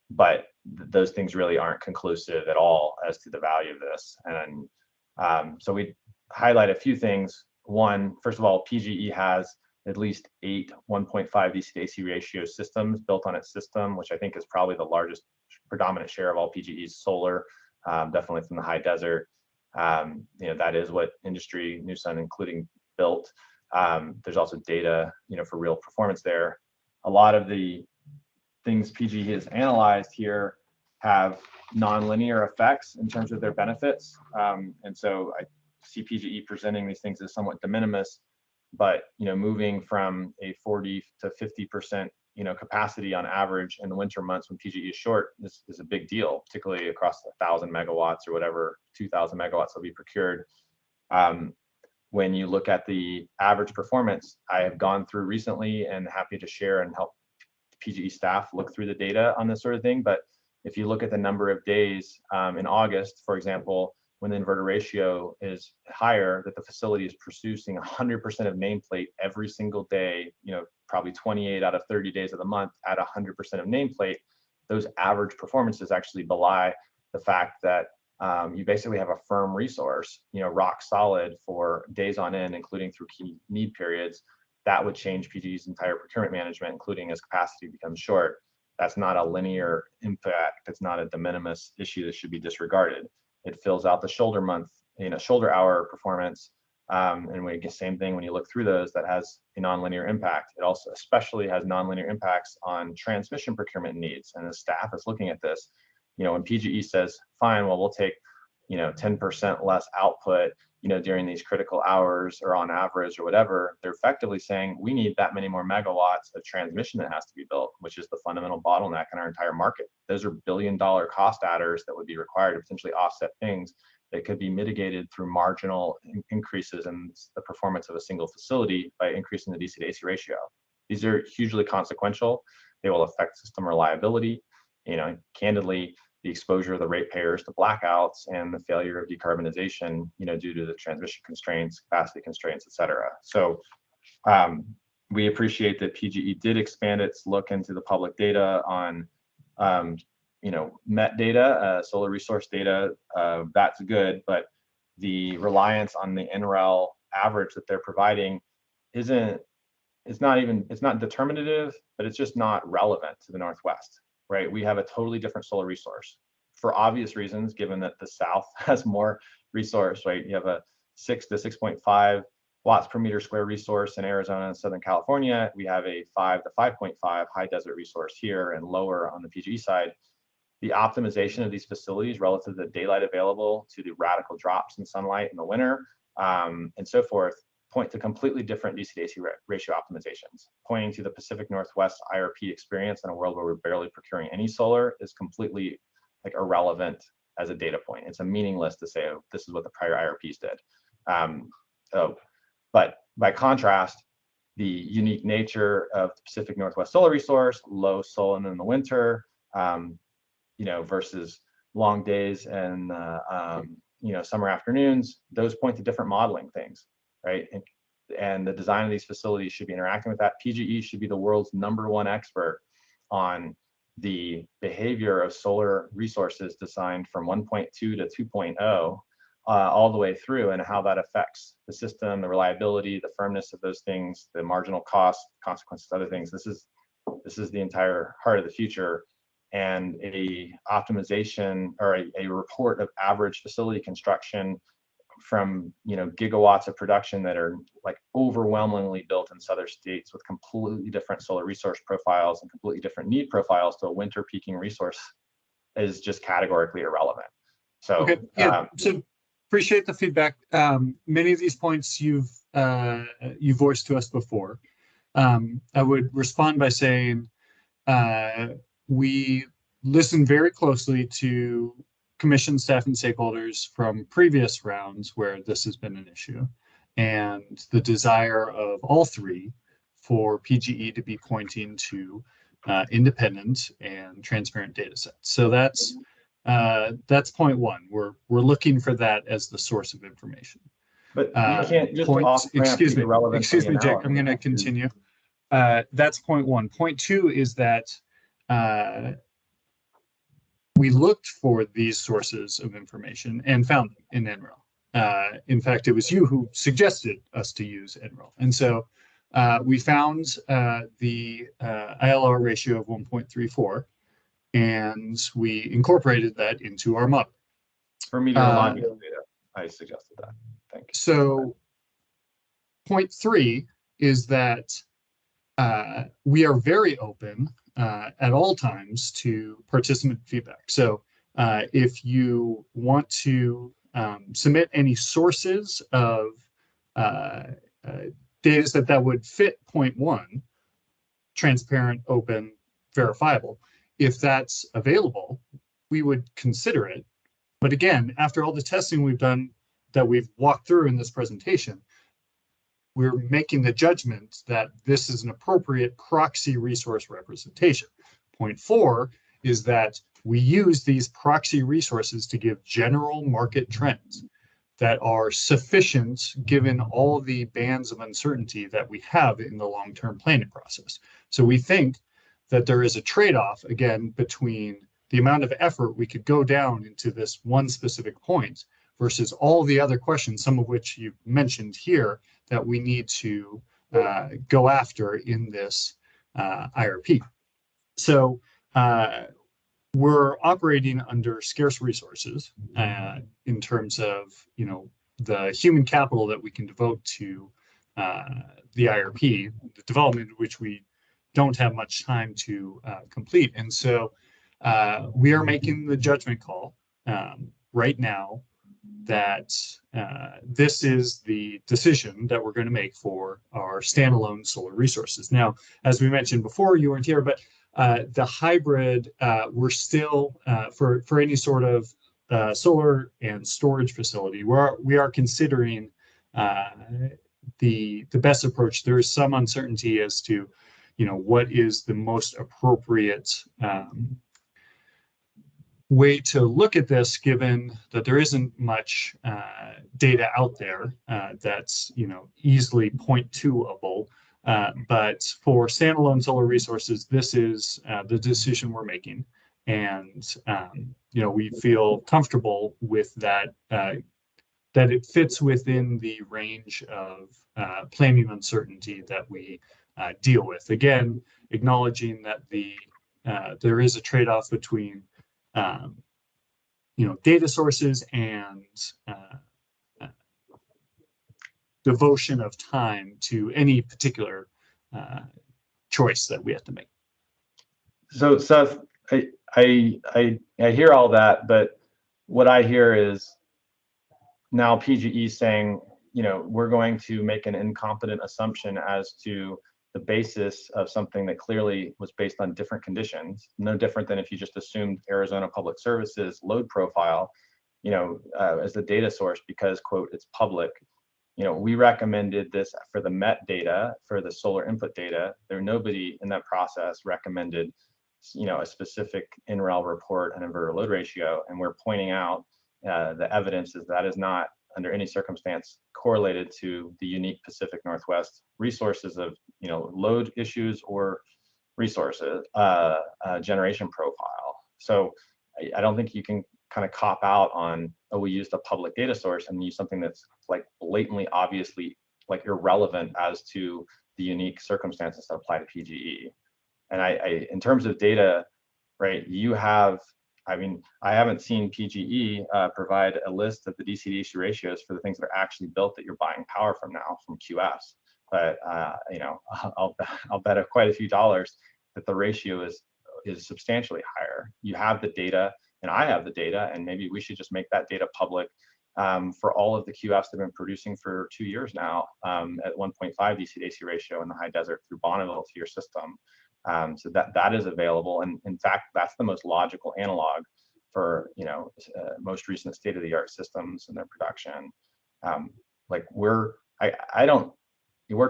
But those things really aren't conclusive at all as to the value of this. And so we highlight a few things. One, first of all, PGE has at least 8 1.5 DC to AC ratio systems built on its system, which I think is probably the largest predominant share of all PGE's solar, definitely from the high desert. You know, that is what industry, Newsun including, built. There's also data, you know, for real performance there. A lot of the things PGE has analyzed here have nonlinear effects in terms of their benefits. And so I see PGE presenting these things as somewhat de minimis, but, you know, moving from a 40 to 50%, you know, capacity on average in the winter months when PGE is short, this is a big deal, particularly across 1,000 megawatts or whatever, 2,000 megawatts will be procured. When you look at the average performance, I have gone through recently and happy to share and help PGE staff look through the data on this sort of thing. But if you look at the number of days in August, for example, when the inverter ratio is higher, that the facility is producing 100% of nameplate every single day, you know, probably 28 out of 30 days of the month at 100% of nameplate, those average performances actually belie the fact that you basically have a firm resource, you know, rock solid for days on end, including through key need periods. That would change PGE's entire procurement management, including as capacity becomes short. That's not a linear impact. It's not a de minimis issue that should be disregarded. It fills out the shoulder month, you know, shoulder hour performance. And we get the same thing when you look through those, that has a nonlinear impact. It also especially has nonlinear impacts on transmission procurement needs. And the staff is looking at this, you know, when PGE says, fine, well, we'll take, you know, 10% less output, you know, during these critical hours or on average or whatever, they're effectively saying we need that many more megawatts of transmission that has to be built, which is the fundamental bottleneck in our entire market. Those are billion-dollar cost adders that would be required to potentially offset things that could be mitigated through marginal increases in the performance of a single facility by increasing the DC to AC ratio. These are hugely consequential. They will affect system reliability. You know, candidly, the exposure of the ratepayers to blackouts and the failure of decarbonization, you know, due to the transmission constraints, capacity constraints, et cetera. So we appreciate that PGE did expand its look into the public data on, you know, MET data, solar resource data. That's good, but the reliance on the NREL average that they're providing it's not determinative, but it's just not relevant to the Northwest. Right, we have a totally different solar resource for obvious reasons, given that the South has more resource, right? You have a 6 to 6.5 watts per meter square resource in Arizona and Southern California. We have a 5 to 5.5 high desert resource here and lower on the PGE side. the optimization of these facilities relative to the daylight available, to the radical drops in sunlight in the winter, and so forth, point to completely different DC-to-AC ratio optimizations. Pointing to the Pacific Northwest IRP experience in a world where we're barely procuring any solar is completely like irrelevant as a data point. It's a meaningless to say, oh, this is what the prior IRPs did. But by contrast, the unique nature of the Pacific Northwest solar resource, low sun in the winter, versus long days and summer afternoons, those point to different modeling things, right? And the design of these facilities should be interacting with that. PGE should be the world's #1 expert on the behavior of solar resources designed from 1.2 to 2.0 all the way through, and how that affects the system, the reliability, the firmness of those things, the marginal cost, consequences, other things. This is the entire heart of the future. And a optimization or a report of average facility construction from gigawatts of production that are like overwhelmingly built in southern states with completely different solar resource profiles and completely different need profiles to a winter peaking resource is just categorically irrelevant. So okay, yeah. So appreciate the feedback. Many of these points you voiced to us before. I would respond by saying we listen very closely to commission staff and stakeholders from previous rounds where this has been an issue, and the desire of all three for PGE to be pointing to independent and transparent data sets. So that's point one. We're looking for that as the source of information. But you can't just excuse me, Jake, I'm going to continue. That's point one. Point two is that we looked for these sources of information and found them in NREL. In fact, it was you who suggested us to use NREL. And so we found the ILR ratio of 1.34, and we incorporated that into our model. For meteorological data, I suggested that. Thank you. So point three is that we are very open at all times to participant feedback. So if you want to submit any sources of data set that would fit point one, transparent, open, verifiable, if that's available, we would consider it. But again, after all the testing we've done that we've walked through in this presentation, we're making the judgment that this is an appropriate proxy resource representation. Point four is that we use these proxy resources to give general market trends that are sufficient given all the bands of uncertainty that we have in the long-term planning process. So we think that there is a trade-off, again, between the amount of effort we could go down into this one specific point versus all the other questions, some of which you mentioned here, that we need to go after in this IRP. So we're operating under scarce resources in terms of the human capital that we can devote to the IRP, the development which we don't have much time to complete. And so we are making the judgment call right now that this is the decision that we're going to make for our standalone solar resources. Now, as we mentioned before, you weren't here, but the hybrid, we're still, for any sort of solar and storage facility, we are considering the best approach. There is some uncertainty as to, what is the most appropriate way to look at this, given that there isn't much data out there that's easily point-to-able. But for standalone solar resources, this is the decision we're making, and we feel comfortable with that. That it fits within the range of planning uncertainty that we deal with. Again, acknowledging that there is a trade-off between data sources and devotion of time to any particular choice that we have to make. So Seth, I hear all that, but what I hear is now PGE saying, you know, we're going to make an incompetent assumption as to the basis of something that clearly was based on different conditions, no different than if you just assumed Arizona Public Services load profile, you know, as the data source because, quote, it's public. You know, we recommended this for the MET data, for the solar input data. Nobody in that process recommended, you know, a specific NREL report and inverter load ratio. And we're pointing out the evidence is that is not under any circumstance correlated to the unique Pacific Northwest resources of, you know, load issues or resources generation profile. So I don't think you can kind of cop out on, oh, we used a public data source and use something that's like blatantly, obviously like irrelevant as to the unique circumstances that apply to PGE. And I in terms of data, right, you have, I mean, I haven't seen PGE provide a list of the DC-DC ratios for the things that are actually built that you're buying power from now from QS. But you know, I'll bet quite a few dollars that the ratio is substantially higher. You have the data, and I have the data, and maybe we should just make that data public for all of the QFs that have been producing for 2 years now at 1.5 DC-DC ratio in the high desert through Bonneville to your system. So that is available, and in fact, that's the most logical analog for, you know, most recent state-of-the-art systems and their production. Like we're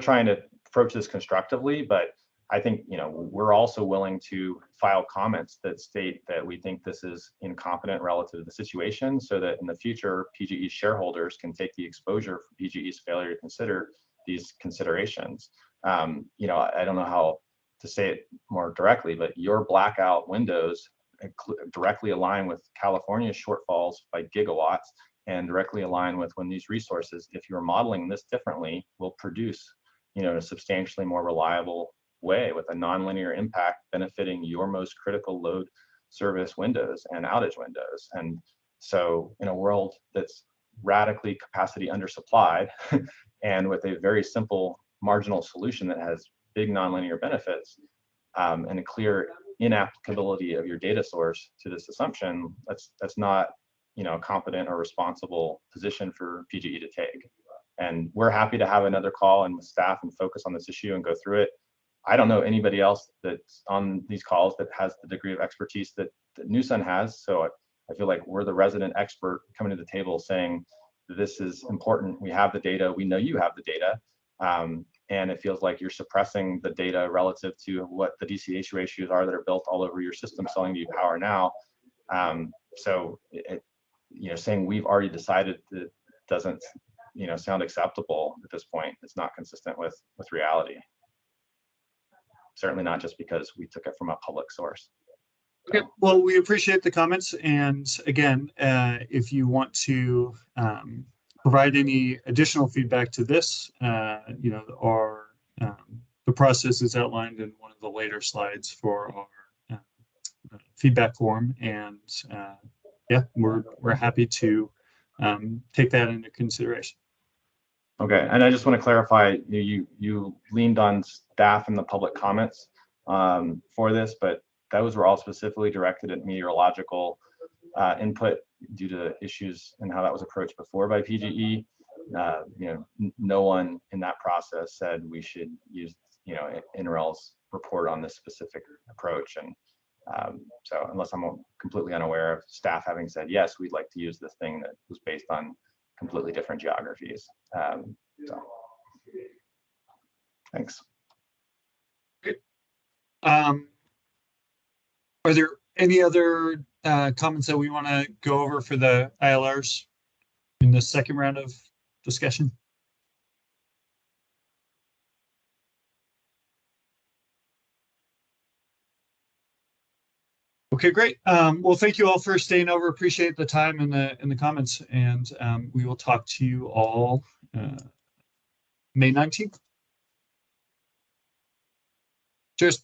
trying to approach this constructively, but I think, you know, we're also willing to file comments that state that we think this is incompetent relative to the situation, so that in the future, PGE shareholders can take the exposure for PGE's failure to consider these considerations. You know, I don't know how to say it more directly, but your blackout windows directly align with California's shortfalls by gigawatts and directly align with when these resources, if you're modeling this differently, will produce, you know, in a substantially more reliable way with a nonlinear impact benefiting your most critical load service windows and outage windows. And so in a world that's radically capacity undersupplied and with a very simple marginal solution that has big nonlinear benefits and a clear inapplicability of your data source to this assumption, that's not, you know, a competent or responsible position for PGE to take. And we're happy to have another call and with staff and focus on this issue and go through it. I don't know anybody else that's on these calls that has the degree of expertise that NewSun has. So I feel like we're the resident expert coming to the table saying this is important. We have the data. We know you have the data. And it feels like you're suppressing the data relative to what the DC-AC ratios are that are built all over your system selling you power now. So, you know, saying we've already decided that doesn't, you know, sound acceptable at this point. It's not consistent with reality. Certainly not just because we took it from a public source. Okay, well, we appreciate the comments. And again, if you want to provide any additional feedback to this, you know, the process is outlined in one of the later slides for our feedback form. And yeah, we're happy to take that into consideration. Okay, and I just want to clarify, you leaned on staff and the public comments for this, but those were all specifically directed at meteorological input due to issues and how that was approached before by PGE. You know, no one in that process said we should use, you know, NREL's report on this specific approach. And so unless I'm completely unaware of staff having said, yes, we'd like to use this thing that was based on completely different geographies. So thanks. Okay. Are there any other comments that we want to go over for the ILRs in the second round of discussion? Okay, great. Well, thank you all for staying over. Appreciate the time and the comments, and we will talk to you all May 19th. Cheers.